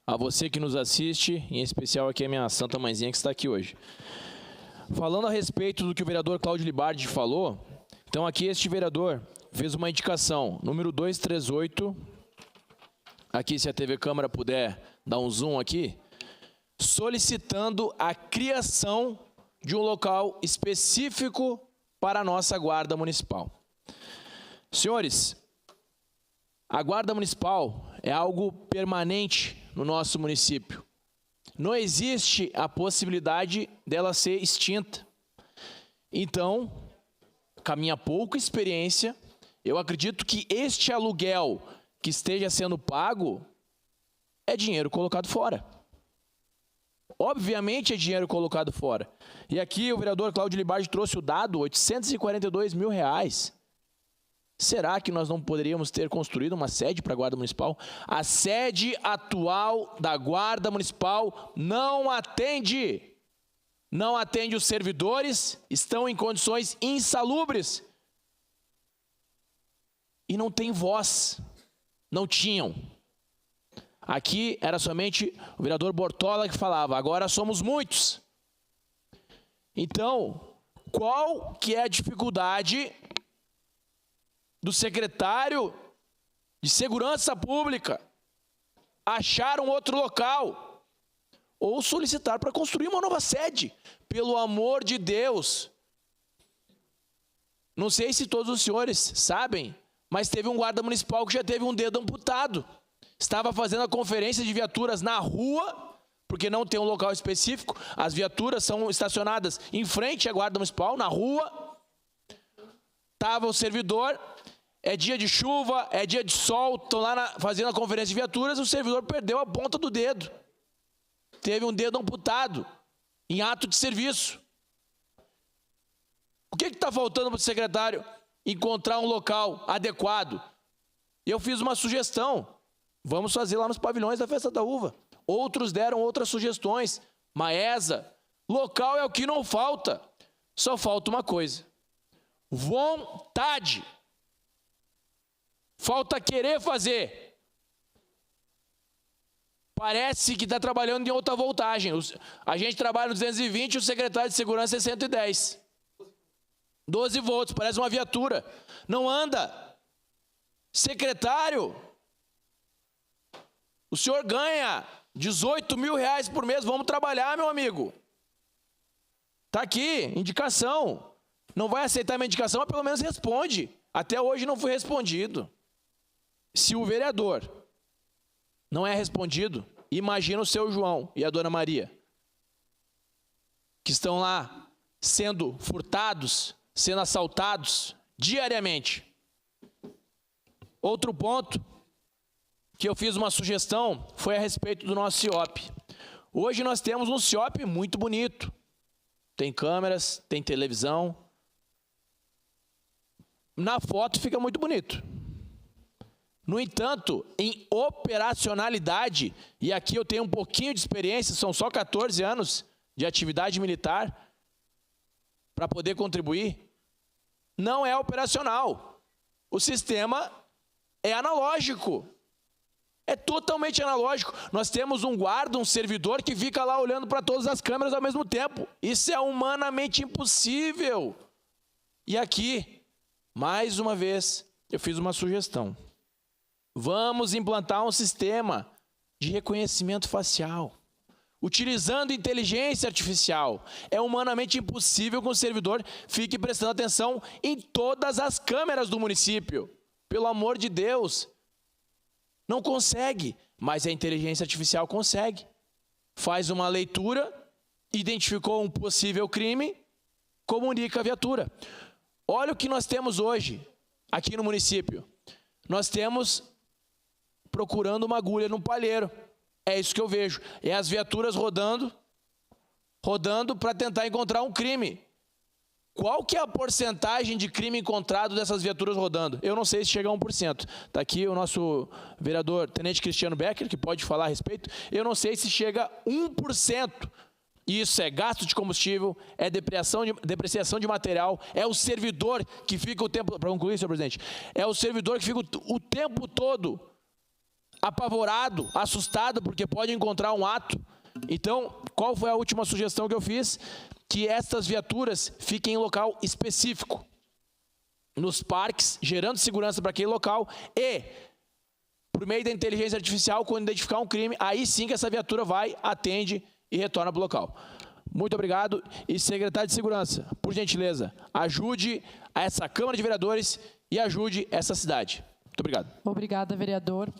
a você que nos assiste, em especial aqui a minha santa mãezinha que está aqui hoje. Falando a respeito do que o vereador Cláudio Libardi falou, então aqui este vereador fez uma indicação, número 238, aqui se a TV Câmara puder dar um zoom aqui, solicitando a criação de um local específico para a nossa Guarda Municipal. Senhores, a Guarda Municipal é algo permanente no nosso município. Não existe a possibilidade dela ser extinta. Então, com a minha pouca experiência, eu acredito que este aluguel que esteja sendo pago é dinheiro colocado fora. Obviamente é dinheiro colocado fora. E aqui o vereador Cláudio Libardi trouxe o dado, R$842 mil. Será que nós não poderíamos ter construído uma sede para a Guarda Municipal? A sede atual da Guarda Municipal não atende os servidores, estão em condições insalubres e não tem voz, não tinham. Aqui era somente o vereador Bortola que falava, agora somos muitos. Então, qual que é a dificuldade do secretário de Segurança Pública achar um outro local ou solicitar para construir uma nova sede? Pelo amor de Deus. Não sei se todos os senhores sabem, mas teve um guarda municipal que já teve um dedo amputado. Estava fazendo a conferência de viaturas na rua, porque não tem um local específico. As viaturas são estacionadas em frente à Guarda Municipal, na rua. Estava o servidor... É dia de chuva, é dia de sol, estão lá fazendo a conferência de viaturas, o servidor perdeu a ponta do dedo. Teve um dedo amputado, em ato de serviço. O que está faltando para o secretário? Encontrar um local adequado. Eu fiz uma sugestão, vamos fazer lá nos pavilhões da Festa da Uva. Outros deram outras sugestões. Maesa, local é o que não falta. Só falta uma coisa: vontade. Falta querer fazer. Parece que está trabalhando em outra voltagem. A gente trabalha no 220 e o secretário de segurança é 110. 12 volts, parece uma viatura. Não anda. Secretário, o senhor ganha R$18 mil por mês. Vamos trabalhar, meu amigo. Está aqui, indicação. Não vai aceitar minha indicação, mas pelo menos responde. Até hoje não foi respondido. Se o vereador não é respondido, imagina o seu João e a dona Maria, que estão lá sendo furtados, sendo assaltados diariamente. Outro ponto que eu fiz uma sugestão foi a respeito do nosso CIOP. Hoje nós temos um CIOP muito bonito. Tem câmeras, tem televisão. Na foto fica muito bonito. No entanto, em operacionalidade, e aqui eu tenho um pouquinho de experiência, são só 14 anos de atividade militar para poder contribuir, não é operacional. O sistema é analógico. É totalmente analógico. Nós temos um guarda, um servidor que fica lá olhando para todas as câmeras ao mesmo tempo. Isso é humanamente impossível. E aqui, mais uma vez, eu fiz uma sugestão. Vamos implantar um sistema de reconhecimento facial, utilizando inteligência artificial. É humanamente impossível que um servidor fique prestando atenção em todas as câmeras do município. Pelo amor de Deus. Não consegue, mas a inteligência artificial consegue. Faz uma leitura, identificou um possível crime, comunica a viatura. Olha o que nós temos hoje, aqui no município. Nós temos procurando uma agulha num palheiro. É isso que eu vejo. É as viaturas rodando para tentar encontrar um crime. Qual que é a porcentagem de crime encontrado dessas viaturas rodando? Eu não sei se chega a 1%. Está aqui o nosso vereador, Tenente Cristiano Becker, que pode falar a respeito. Eu não sei se chega a 1%. Isso é gasto de combustível, é depreciação de material, é o servidor que fica o tempo... Para concluir, senhor presidente. É o servidor que fica o tempo todo apavorado, assustado, porque pode encontrar um ato. Então, qual foi a última sugestão que eu fiz? Que estas viaturas fiquem em local específico, nos parques, gerando segurança para aquele local e, por meio da inteligência artificial, quando identificar um crime, aí sim que essa viatura vai, atende e retorna para o local. Muito obrigado. E secretário de Segurança, por gentileza, ajude essa Câmara de Vereadores e ajude essa cidade. Muito obrigado. Obrigada, vereador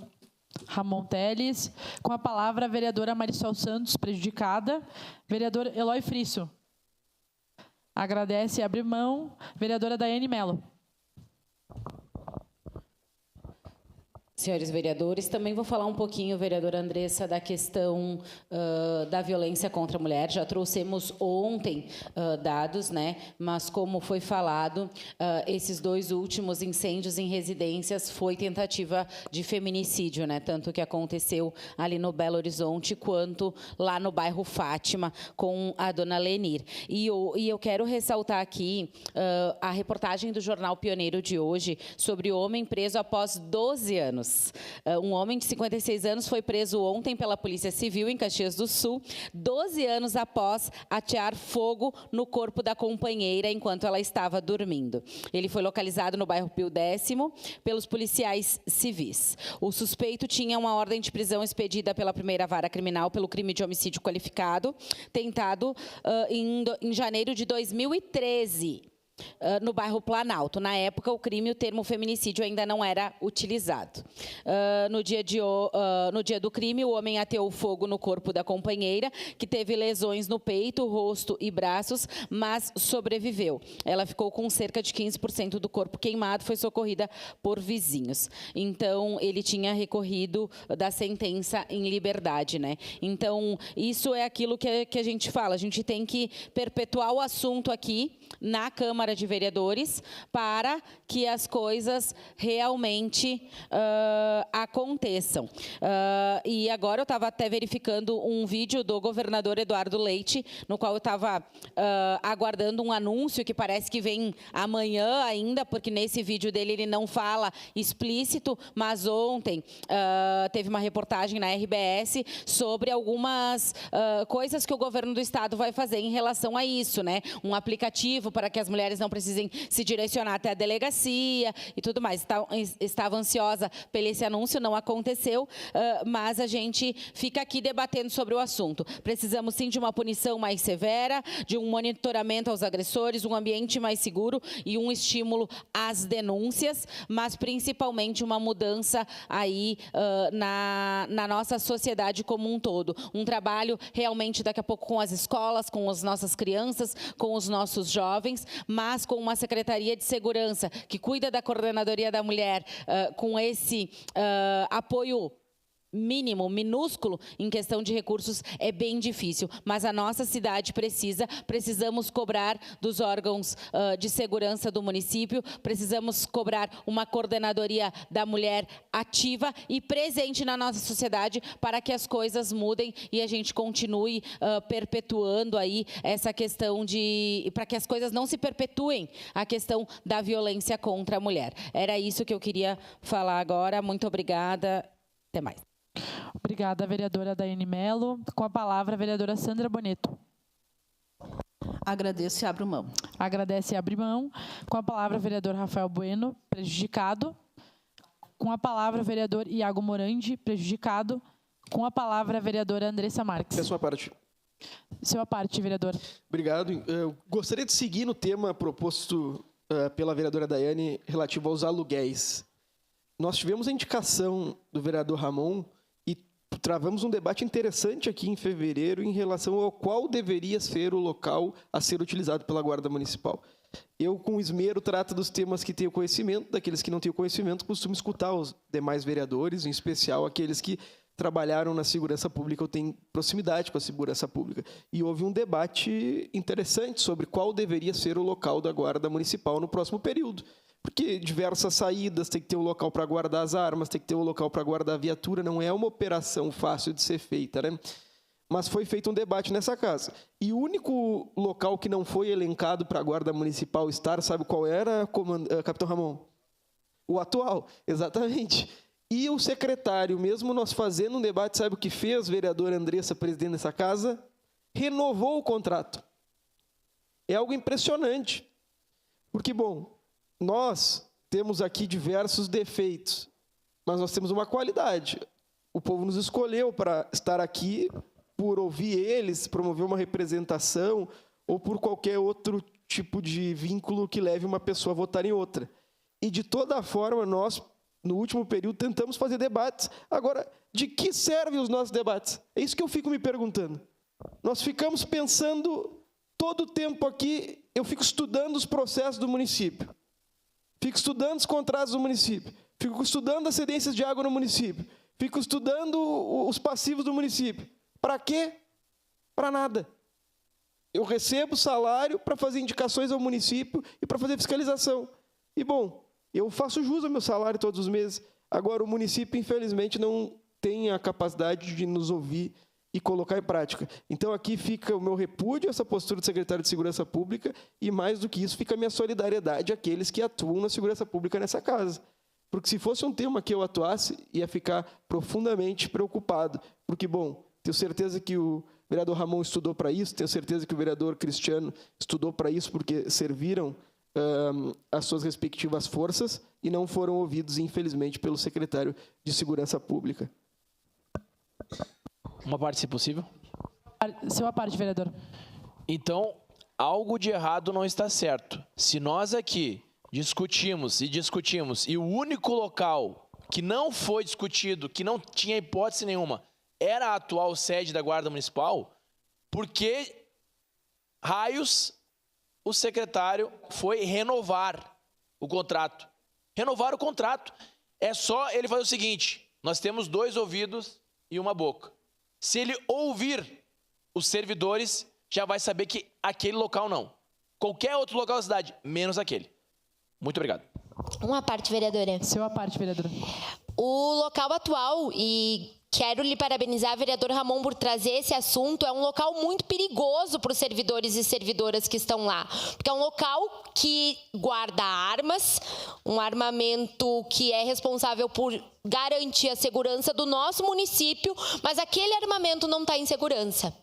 Ramon Teles. Com a palavra, a vereadora Marisol Santos, prejudicada. Vereador Eloy Frisso. Agradece e abre mão. Vereadora Daiane Mello. Senhores vereadores, também vou falar um pouquinho, vereadora Andressa, da questão da violência contra a mulher. Já trouxemos ontem dados, né? Mas como foi falado, esses 2 últimos incêndios em residências foi tentativa de feminicídio, né? Tanto que aconteceu ali no Belo Horizonte quanto lá no bairro Fátima com a dona Lenir. E eu quero ressaltar aqui a reportagem do Jornal Pioneiro de hoje sobre o homem preso após 12 anos. Um homem de 56 anos foi preso ontem pela Polícia Civil em Caxias do Sul, 12 anos após atear fogo no corpo da companheira enquanto ela estava dormindo. Ele foi localizado no bairro Pio Décimo pelos policiais civis. O suspeito tinha uma ordem de prisão expedida pela primeira vara criminal pelo crime de homicídio qualificado, tentado em janeiro de 2013. No bairro Planalto. Na época, o crime, o termo feminicídio ainda não era utilizado. No dia do crime, o homem ateou fogo no corpo da companheira, que teve lesões no peito, rosto e braços, mas sobreviveu. Ela ficou com cerca de 15% do corpo queimado, foi socorrida por vizinhos. Então, ele tinha recorrido da sentença em liberdade, né? Então, isso é aquilo que a gente fala. A gente tem que perpetuar o assunto aqui na Câmara de Vereadores para que as coisas realmente aconteçam. E agora eu estava até verificando um vídeo do governador Eduardo Leite, no qual eu estava aguardando um anúncio que parece que vem amanhã ainda, porque nesse vídeo dele ele não fala explícito, mas ontem teve uma reportagem na RBS sobre algumas coisas que o governo do estado vai fazer em relação a isso, né? Um aplicativo para que as mulheres não precisem se direcionar até a delegacia e tudo mais. Estava ansiosa pelo esse anúncio, não aconteceu, mas a gente fica aqui debatendo sobre o assunto. Precisamos sim de uma punição mais severa, de um monitoramento aos agressores, um ambiente mais seguro e um estímulo às denúncias, mas principalmente uma mudança aí na nossa sociedade como um todo. Um trabalho realmente daqui a pouco com as escolas, com as nossas crianças, com os nossos jovens, mas mas com uma Secretaria de Segurança que cuida da Coordenadoria da Mulher, com esse apoio mínimo, minúsculo, em questão de recursos, é bem difícil. Mas a nossa cidade precisamos cobrar dos órgãos de segurança do município, precisamos cobrar uma coordenadoria da mulher ativa e presente na nossa sociedade para que as coisas mudem e a gente continue perpetuando aí essa questão para que as coisas não se perpetuem, a questão da violência contra a mulher. Era isso que eu queria falar agora. Muito obrigada. Até mais. Obrigada, vereadora Daiane Mello. Com a palavra, a vereadora Sandra Boneto. Agradeço e abro mão. Agradece e abre mão. Com a palavra, o vereador Rafael Bueno, prejudicado. Com a palavra, o vereador Iago Morandi, prejudicado. Com a palavra, a vereadora Andressa Marques. É a sua parte. Sua parte, vereador. Obrigado. Eu gostaria de seguir no tema proposto pela vereadora Daiane relativo aos aluguéis. Nós tivemos a indicação do vereador Ramon e travamos um debate interessante aqui em fevereiro em relação ao qual deveria ser o local a ser utilizado pela Guarda Municipal. Eu, com esmero, trato dos temas que tenho conhecimento, daqueles que não tenho conhecimento, costumo escutar os demais vereadores, em especial aqueles que trabalharam na segurança pública ou têm proximidade com a segurança pública. E houve um debate interessante sobre qual deveria ser o local da Guarda Municipal no próximo período. Porque diversas saídas, tem que ter um local para guardar as armas, tem que ter um local para guardar a viatura, não é uma operação fácil de ser feita, né? Mas foi feito um debate nessa casa. E o único local que não foi elencado para a Guarda Municipal estar, sabe qual era, Capitão Ramon? O atual, exatamente. E o secretário, mesmo nós fazendo um debate, sabe o que fez, vereadora Andressa, presidente dessa casa? Renovou o contrato. É algo impressionante. Porque, bom, nós temos aqui diversos defeitos, mas nós temos uma qualidade. O povo nos escolheu para estar aqui por ouvir eles, promover uma representação ou por qualquer outro tipo de vínculo que leve uma pessoa a votar em outra. E, de toda forma, nós, no último período, tentamos fazer debates. Agora, de que servem os nossos debates? É isso que eu fico me perguntando. Nós ficamos pensando todo o tempo aqui, eu fico estudando os processos do município. Fico estudando os contratos do município, fico estudando as cedências de água no município, fico estudando os passivos do município. Para quê? Para nada. Eu recebo salário para fazer indicações ao município e para fazer fiscalização. E, bom, eu faço jus ao meu salário todos os meses. Agora, o município, infelizmente, não tem a capacidade de nos ouvir e colocar em prática. Então, aqui fica o meu repúdio a essa postura do secretário de Segurança Pública e, mais do que isso, fica a minha solidariedade àqueles que atuam na segurança pública nessa casa. Porque, se fosse um tema que eu atuasse, ia ficar profundamente preocupado. Porque, bom, tenho certeza que o vereador Ramon estudou para isso, tenho certeza que o vereador Cristiano estudou para isso, porque serviram as suas respectivas forças e não foram ouvidos, infelizmente, pelo secretário de Segurança Pública. Uma parte, se possível. Sua parte, vereador. Então, algo de errado não está certo. Se nós aqui discutimos e o único local que não foi discutido, que não tinha hipótese nenhuma, era a atual sede da Guarda Municipal, por que raios o secretário foi renovar o contrato? Renovar o contrato. É só ele fazer o seguinte: nós temos 2 ouvidos e uma boca. Se ele ouvir os servidores, já vai saber que aquele local não. Qualquer outro local da cidade, menos aquele. Muito obrigado. Uma parte, vereadora. Sua parte, vereadora. O local atual, e quero lhe parabenizar, vereador Ramon, por trazer esse assunto, é um local muito perigoso para os servidores e servidoras que estão lá. Porque é um local que guarda armas, um armamento que é responsável por garantir a segurança do nosso município, mas aquele armamento não está em segurança.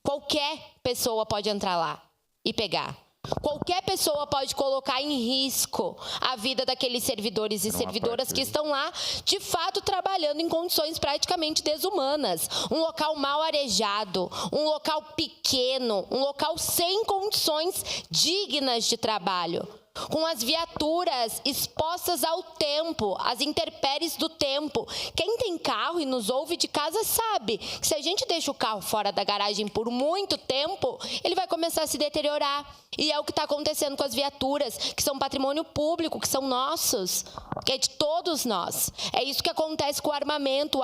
Qualquer pessoa pode entrar lá e pegar. Qualquer pessoa pode colocar em risco a vida daqueles servidores e servidoras que estão lá, de fato, trabalhando em condições praticamente desumanas. Um local mal arejado, um local pequeno, um local sem condições dignas de trabalho. com as viaturas expostas ao tempo, às intempéries do tempo. Quem tem carro e nos ouve de casa sabe que se a gente deixa o carro fora da garagem por muito tempo, ele vai começar a se deteriorar. E é o que está acontecendo com as viaturas, que são patrimônio público, que são nossos, que é de todos nós. É isso que acontece com o armamento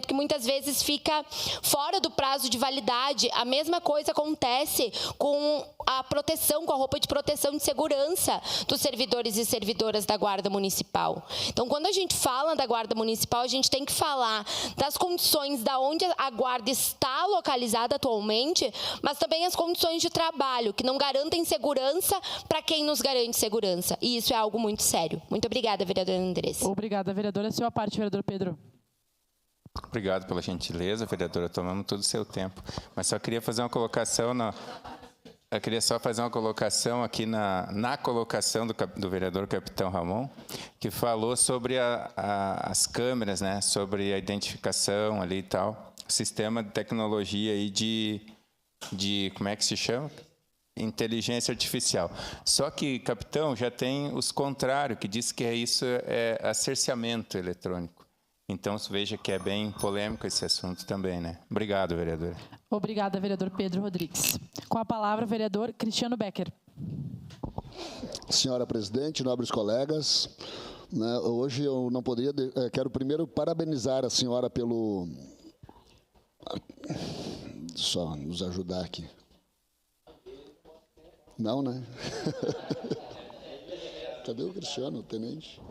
que muitas vezes fica fora do prazo de validade. A mesma coisa acontece com a proteção, com a roupa de proteção de segurança dos servidores e servidoras da Guarda Municipal. Então, quando a gente fala da Guarda Municipal, a gente tem que falar das condições da onde a Guarda está localizada atualmente, mas também as condições de trabalho, que não garantem segurança para quem nos garante segurança. E isso é algo muito sério. Muito obrigada, vereadora Andressa. Obrigada, vereadora. A sua parte, vereador Pedro. Obrigado pela gentileza, vereadora. Tomamos todo o seu tempo. Mas só queria fazer uma colocação Eu queria só fazer uma colocação aqui na colocação do vereador Capitão Ramon, que falou sobre as câmeras, né, sobre a identificação ali e tal, sistema de tecnologia aí de como é que se chama? Inteligência artificial. Só que, capitão, já tem os contrários, que diz que isso é cerceamento eletrônico. Então, veja que é bem polêmico esse assunto também, né? Obrigado, vereador. Obrigada, vereador Pedro Rodrigues. Com a palavra, o vereador Cristiano Becker. Senhora presidente, nobres colegas, né, hoje eu não poderia... quero primeiro parabenizar a senhora pelo... Só nos ajudar aqui. Não, né? Cadê o Cristiano, o tenente?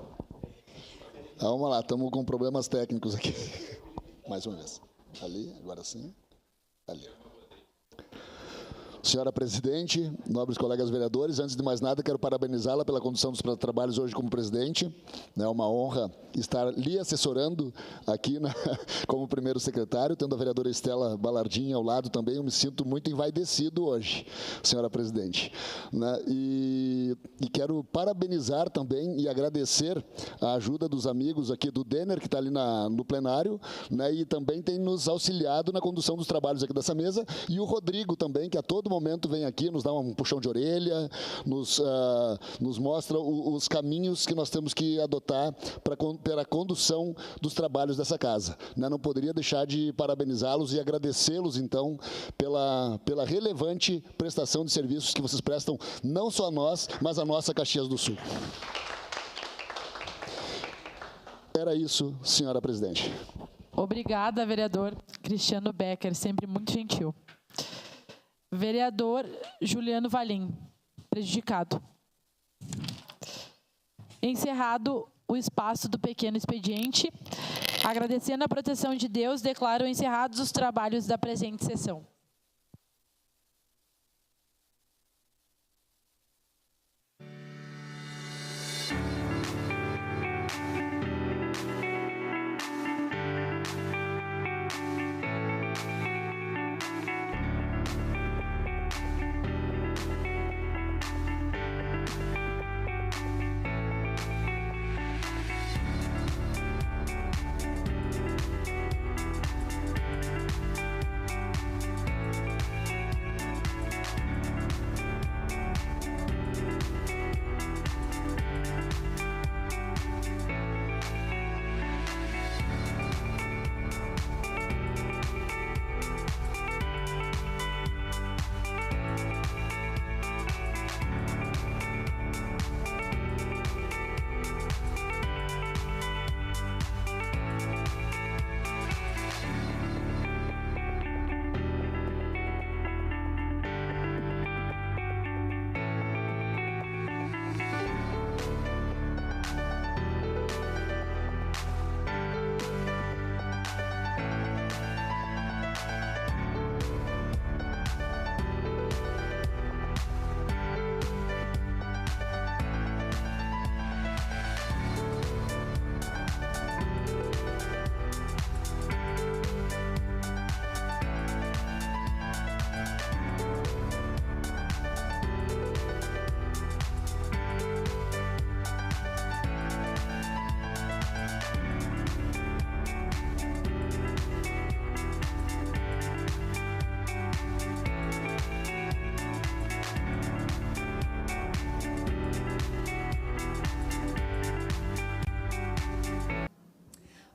Vamos lá, estamos com problemas técnicos aqui. Mais uma vez. Ali, agora sim. Ali. Senhora presidente, nobres colegas vereadores, antes de mais nada, quero parabenizá-la pela condução dos trabalhos hoje como presidente. É uma honra estar lhe assessorando aqui como primeiro secretário, tendo a vereadora Estela Balardim ao lado também. Eu me sinto muito envaidecido hoje, senhora presidente. E quero parabenizar também e agradecer a ajuda dos amigos aqui do Denner, que está ali no plenário, e também tem nos auxiliado na condução dos trabalhos aqui dessa mesa, e o Rodrigo também, que a todo momento vem aqui, nos dá um puxão de orelha, nos mostra os caminhos que nós temos que adotar para a condução dos trabalhos dessa casa. Não poderia deixar de parabenizá-los e agradecê-los, então, pela relevante prestação de serviços que vocês prestam, não só a nós, mas a nossa Caxias do Sul. Era isso, senhora presidente. Obrigada, vereador Cristiano Becker, sempre muito gentil. Vereador Juliano Valim, prejudicado. Encerrado o espaço do pequeno expediente, agradecendo a proteção de Deus, declaro encerrados os trabalhos da presente sessão.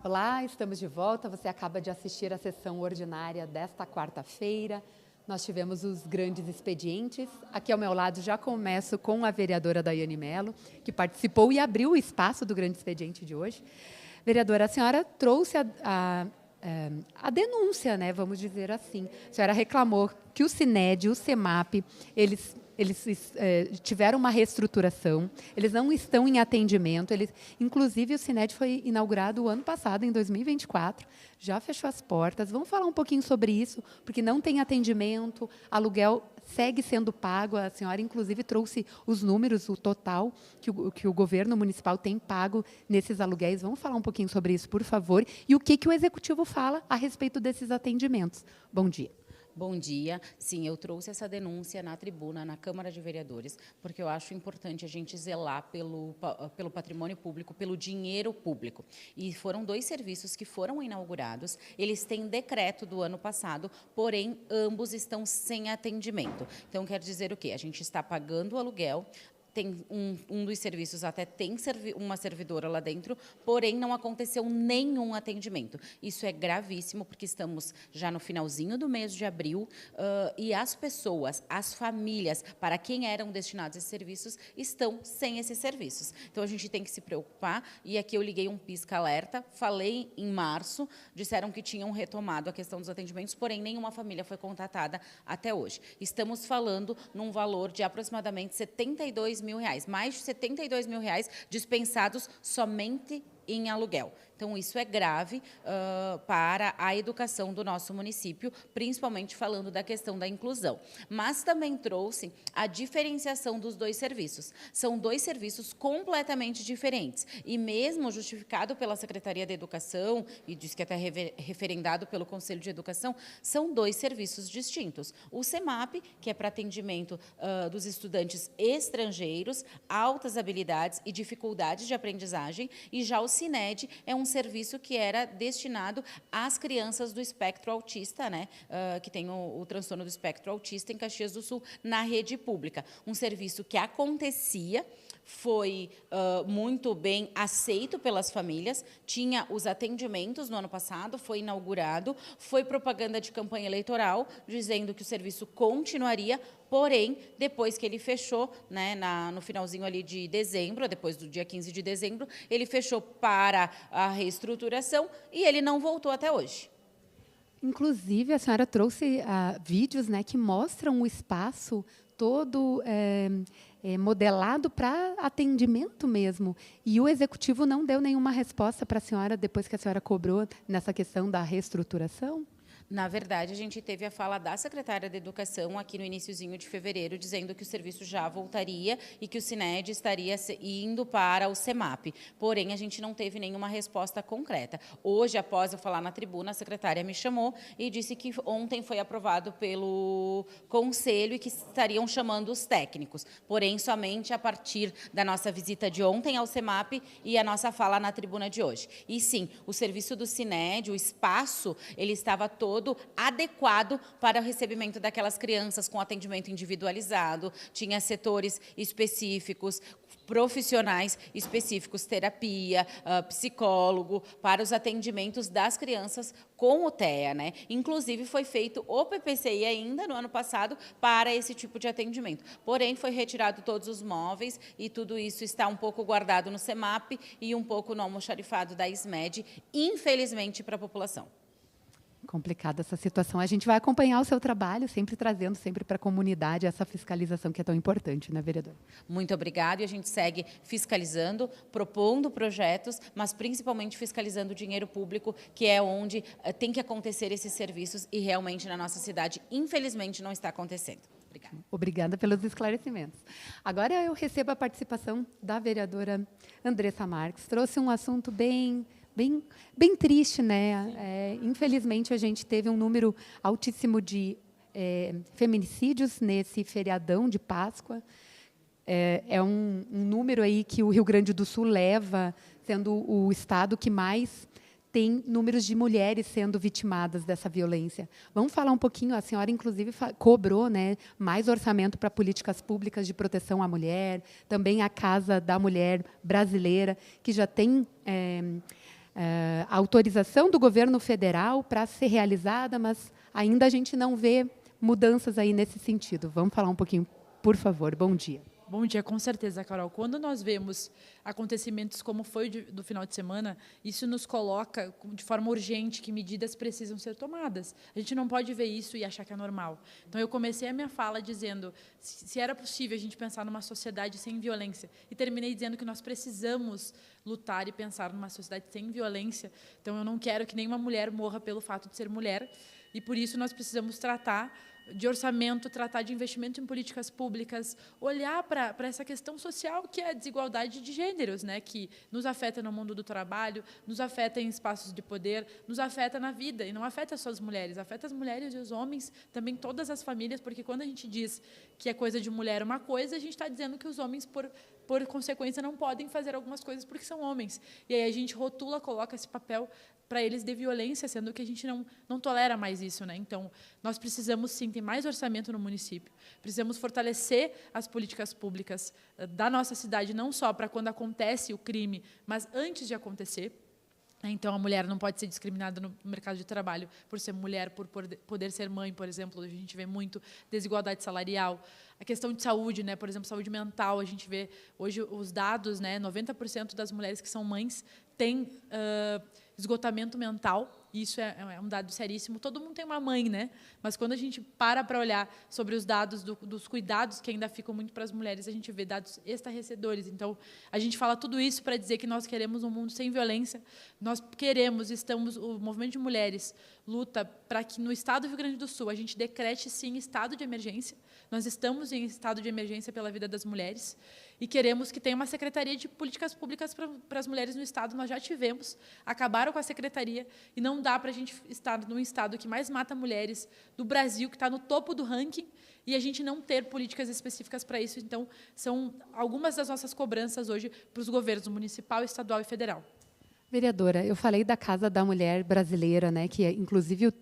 Olá, estamos de volta. Você acaba de assistir a sessão ordinária desta quarta-feira. Nós tivemos os grandes expedientes. Aqui ao meu lado já começo com a vereadora Daiane Mello, que participou e abriu o espaço do grande expediente de hoje. Vereadora, a senhora trouxe a denúncia, né, vamos dizer assim. A senhora reclamou que o Sined, o CEMAP, eles tiveram uma reestruturação, eles não estão em atendimento, inclusive o Sined foi inaugurado o ano passado, em 2024, já fechou as portas. Vamos falar um pouquinho sobre isso, porque não tem atendimento, aluguel segue sendo pago, a senhora inclusive trouxe os números, o total que o governo municipal tem pago nesses aluguéis. Vamos falar um pouquinho sobre isso, por favor, e o que o Executivo fala a respeito desses atendimentos. Bom dia. Bom dia. Sim, eu trouxe essa denúncia na tribuna, na Câmara de Vereadores, porque eu acho importante a gente zelar pelo patrimônio público, pelo dinheiro público. E foram 2 serviços que foram inaugurados, eles têm decreto do ano passado, porém, ambos estão sem atendimento. Então, quer dizer o quê? A gente está pagando o aluguel, tem um dos serviços até tem uma servidora lá dentro, porém não aconteceu nenhum atendimento. Isso é gravíssimo, porque estamos já no finalzinho do mês de abril e as pessoas, as famílias, para quem eram destinados esses serviços, estão sem esses serviços. Então, a gente tem que se preocupar, e aqui eu liguei um pisca-alerta, falei em março, disseram que tinham retomado a questão dos atendimentos, porém nenhuma família foi contatada até hoje. Estamos falando num valor de aproximadamente R$72 mil, mais de R$72 mil dispensados somente em aluguel. Então, isso é grave para a educação do nosso município, principalmente falando da questão da inclusão. Mas também trouxe a diferenciação dos 2 serviços. São 2 serviços completamente diferentes. E mesmo justificado pela Secretaria da Educação, e diz que até referendado pelo Conselho de Educação, são 2 serviços distintos. O CEMAP, que é para atendimento dos estudantes estrangeiros, altas habilidades e dificuldades de aprendizagem, e já o Sined é um serviço que era destinado às crianças do espectro autista, né, que tem o transtorno do espectro autista em Caxias do Sul, na rede pública. Um serviço que acontecia, foi muito bem aceito pelas famílias, tinha os atendimentos no ano passado, foi inaugurado, foi propaganda de campanha eleitoral, dizendo que o serviço continuaria, porém, depois que ele fechou, né, no finalzinho ali de dezembro, depois do dia 15 de dezembro, ele fechou para a reestruturação e ele não voltou até hoje. Inclusive, a senhora trouxe vídeos, né, que mostram o espaço todo modelado para atendimento mesmo. E o Executivo não deu nenhuma resposta para a senhora depois que a senhora cobrou nessa questão da reestruturação? Na verdade, a gente teve a fala da secretária da Educação aqui no iniciozinho de fevereiro, dizendo que o serviço já voltaria e que o Sined estaria indo para o CEMAP. Porém, a gente não teve nenhuma resposta concreta. Hoje, após eu falar na tribuna, a secretária me chamou e disse que ontem foi aprovado pelo Conselho e que estariam chamando os técnicos. Porém, somente a partir da nossa visita de ontem ao CEMAP e a nossa fala na tribuna de hoje. E sim, o serviço do Sined, o espaço, ele estava todo adequado para o recebimento daquelas crianças com atendimento individualizado, tinha setores específicos, profissionais específicos, terapia, psicólogo, para os atendimentos das crianças com o TEA, né? Inclusive, foi feito o PPCI ainda no ano passado para esse tipo de atendimento. Porém, foi retirado todos os móveis e tudo isso está um pouco guardado no CEMAP e um pouco no almoxarifado da SMED, infelizmente, para a população. Complicada essa situação. A gente vai acompanhar o seu trabalho, sempre trazendo sempre para a comunidade essa fiscalização que é tão importante, né, vereadora? Muito obrigada. E a gente segue fiscalizando, propondo projetos, mas principalmente fiscalizando o dinheiro público, que é onde tem que acontecer esses serviços e realmente na nossa cidade, infelizmente, não está acontecendo. Obrigada. Obrigada pelos esclarecimentos. Agora eu recebo a participação da vereadora Andressa Marques. Trouxe um assunto bem triste, né? Infelizmente, a gente teve um número altíssimo de feminicídios nesse feriadão de Páscoa. É um número aí que o Rio Grande do Sul leva, sendo o estado que mais tem números de mulheres sendo vitimadas dessa violência. Vamos falar um pouquinho, a senhora, inclusive, cobrou, né, mais orçamento para políticas públicas de proteção à mulher, também a Casa da Mulher Brasileira, que já tem a autorização do governo federal para ser realizada, mas ainda a gente não vê mudanças aí nesse sentido. Vamos falar um pouquinho, por favor. Bom dia. Bom dia, com certeza, Carol. Quando nós vemos acontecimentos como foi do final de semana, isso nos coloca de forma urgente que medidas precisam ser tomadas. A gente não pode ver isso e achar que é normal. Então, eu comecei a minha fala dizendo se era possível a gente pensar numa sociedade sem violência, e terminei dizendo que nós precisamos lutar e pensar numa sociedade sem violência. Então, eu não quero que nenhuma mulher morra pelo fato de ser mulher, e por isso nós precisamos tratar de orçamento, tratar de investimento em políticas públicas, olhar para essa questão social que é a desigualdade de gêneros, né, que nos afeta no mundo do trabalho, nos afeta em espaços de poder, nos afeta na vida, e não afeta só as mulheres, afeta as mulheres e os homens, também todas as famílias, porque quando a gente diz que é coisa de mulher uma coisa, a gente está dizendo que os homens, por consequência, não podem fazer algumas coisas porque são homens. E aí a gente rotula, coloca esse papel para eles de violência, sendo que a gente não tolera mais isso, né? Então, nós precisamos, sim, ter mais orçamento no município. Precisamos fortalecer as políticas públicas da nossa cidade, não só para quando acontece o crime, mas antes de acontecer. Então, a mulher não pode ser discriminada no mercado de trabalho por ser mulher, por poder ser mãe, por exemplo. A gente vê muito desigualdade salarial. A questão de saúde, né? Por exemplo, saúde mental. A gente vê hoje os dados, né? 90% das mulheres que são mães têm esgotamento mental. Isso é um dado seríssimo. Todo mundo tem uma mãe, né? Mas quando a gente para olhar sobre os dados dos cuidados que ainda ficam muito para as mulheres, a gente vê dados estarrecedores. Então, a gente fala tudo isso para dizer que nós queremos um mundo sem violência. Nós o Movimento de Mulheres luta para que no estado do Rio Grande do Sul a gente decrete, sim, estado de emergência. Nós estamos em estado de emergência pela vida das mulheres e queremos que tenha uma secretaria de políticas públicas para as mulheres no estado. Nós já tivemos, acabaram com a secretaria e não dá para a gente estar num estado que mais mata mulheres do Brasil, que está no topo do ranking, e a gente não ter políticas específicas para isso. Então, são algumas das nossas cobranças hoje para os governos municipal, estadual e federal. Vereadora, eu falei da Casa da Mulher Brasileira, né, que inclusive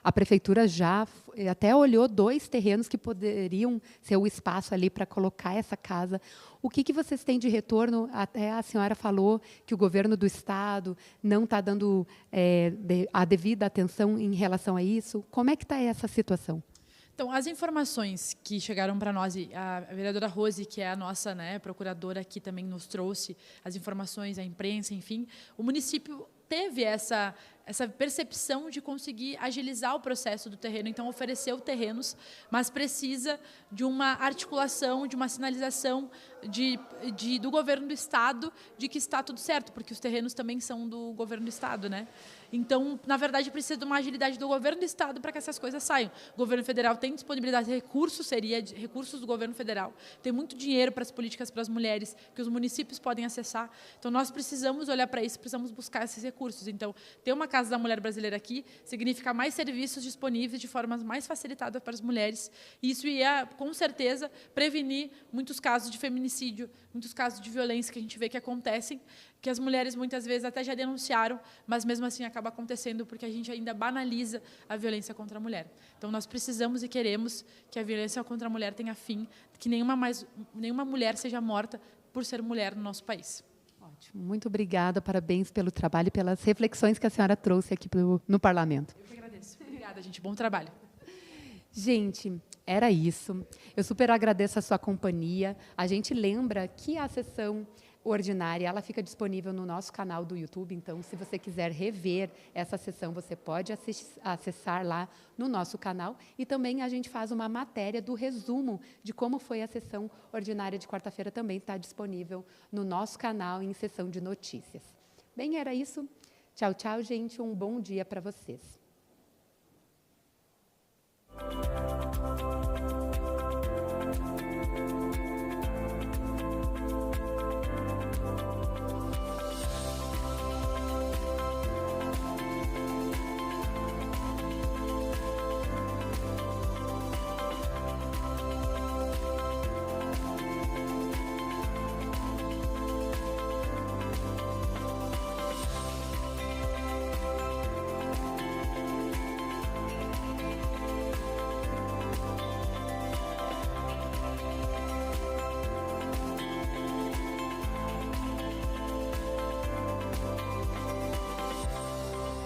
a prefeitura já até olhou 2 terrenos que poderiam ser o espaço ali para colocar essa casa. O que vocês têm de retorno? Até a senhora falou que o governo do estado não está dando a devida atenção em relação a isso. Como é que está essa situação? Então, as informações que chegaram para nós, e a vereadora Rose, que é a nossa, né, procuradora, aqui também nos trouxe as informações, a imprensa, enfim, o município teve essa percepção de conseguir agilizar o processo do terreno, então ofereceu terrenos, mas precisa de uma articulação, de uma sinalização do governo do estado de que está tudo certo, porque os terrenos também são do governo do estado, né? Então, na verdade, precisa de uma agilidade do governo do estado para que essas coisas saiam. O governo federal tem disponibilidade de recursos, recursos do governo federal, tem muito dinheiro para as políticas para as mulheres, que os municípios podem acessar. Então, nós precisamos olhar para isso, precisamos buscar esses recursos. Então, ter uma Casa da Mulher Brasileira aqui significa mais serviços disponíveis de forma mais facilitada para as mulheres. E isso ia, com certeza, prevenir muitos casos de feminicídio, muitos casos de violência que a gente vê que acontecem, que as mulheres muitas vezes até já denunciaram, mas mesmo assim acaba acontecendo porque a gente ainda banaliza a violência contra a mulher. Então, nós precisamos e queremos que a violência contra a mulher tenha fim, que nenhuma mulher seja morta por ser mulher no nosso país. Ótimo. Muito obrigada, parabéns pelo trabalho e pelas reflexões que a senhora trouxe aqui no Parlamento. Eu que agradeço. Obrigada, gente. Bom trabalho. Gente, era isso. Eu super agradeço a sua companhia. A gente lembra que a sessão ordinária, ela fica disponível no nosso canal do YouTube, então, se você quiser rever essa sessão, você pode acessar lá no nosso canal, e também a gente faz uma matéria do resumo de como foi a sessão ordinária de quarta-feira, também está disponível no nosso canal em sessão de notícias. Bem, era isso. Tchau, tchau, gente. Um bom dia para vocês.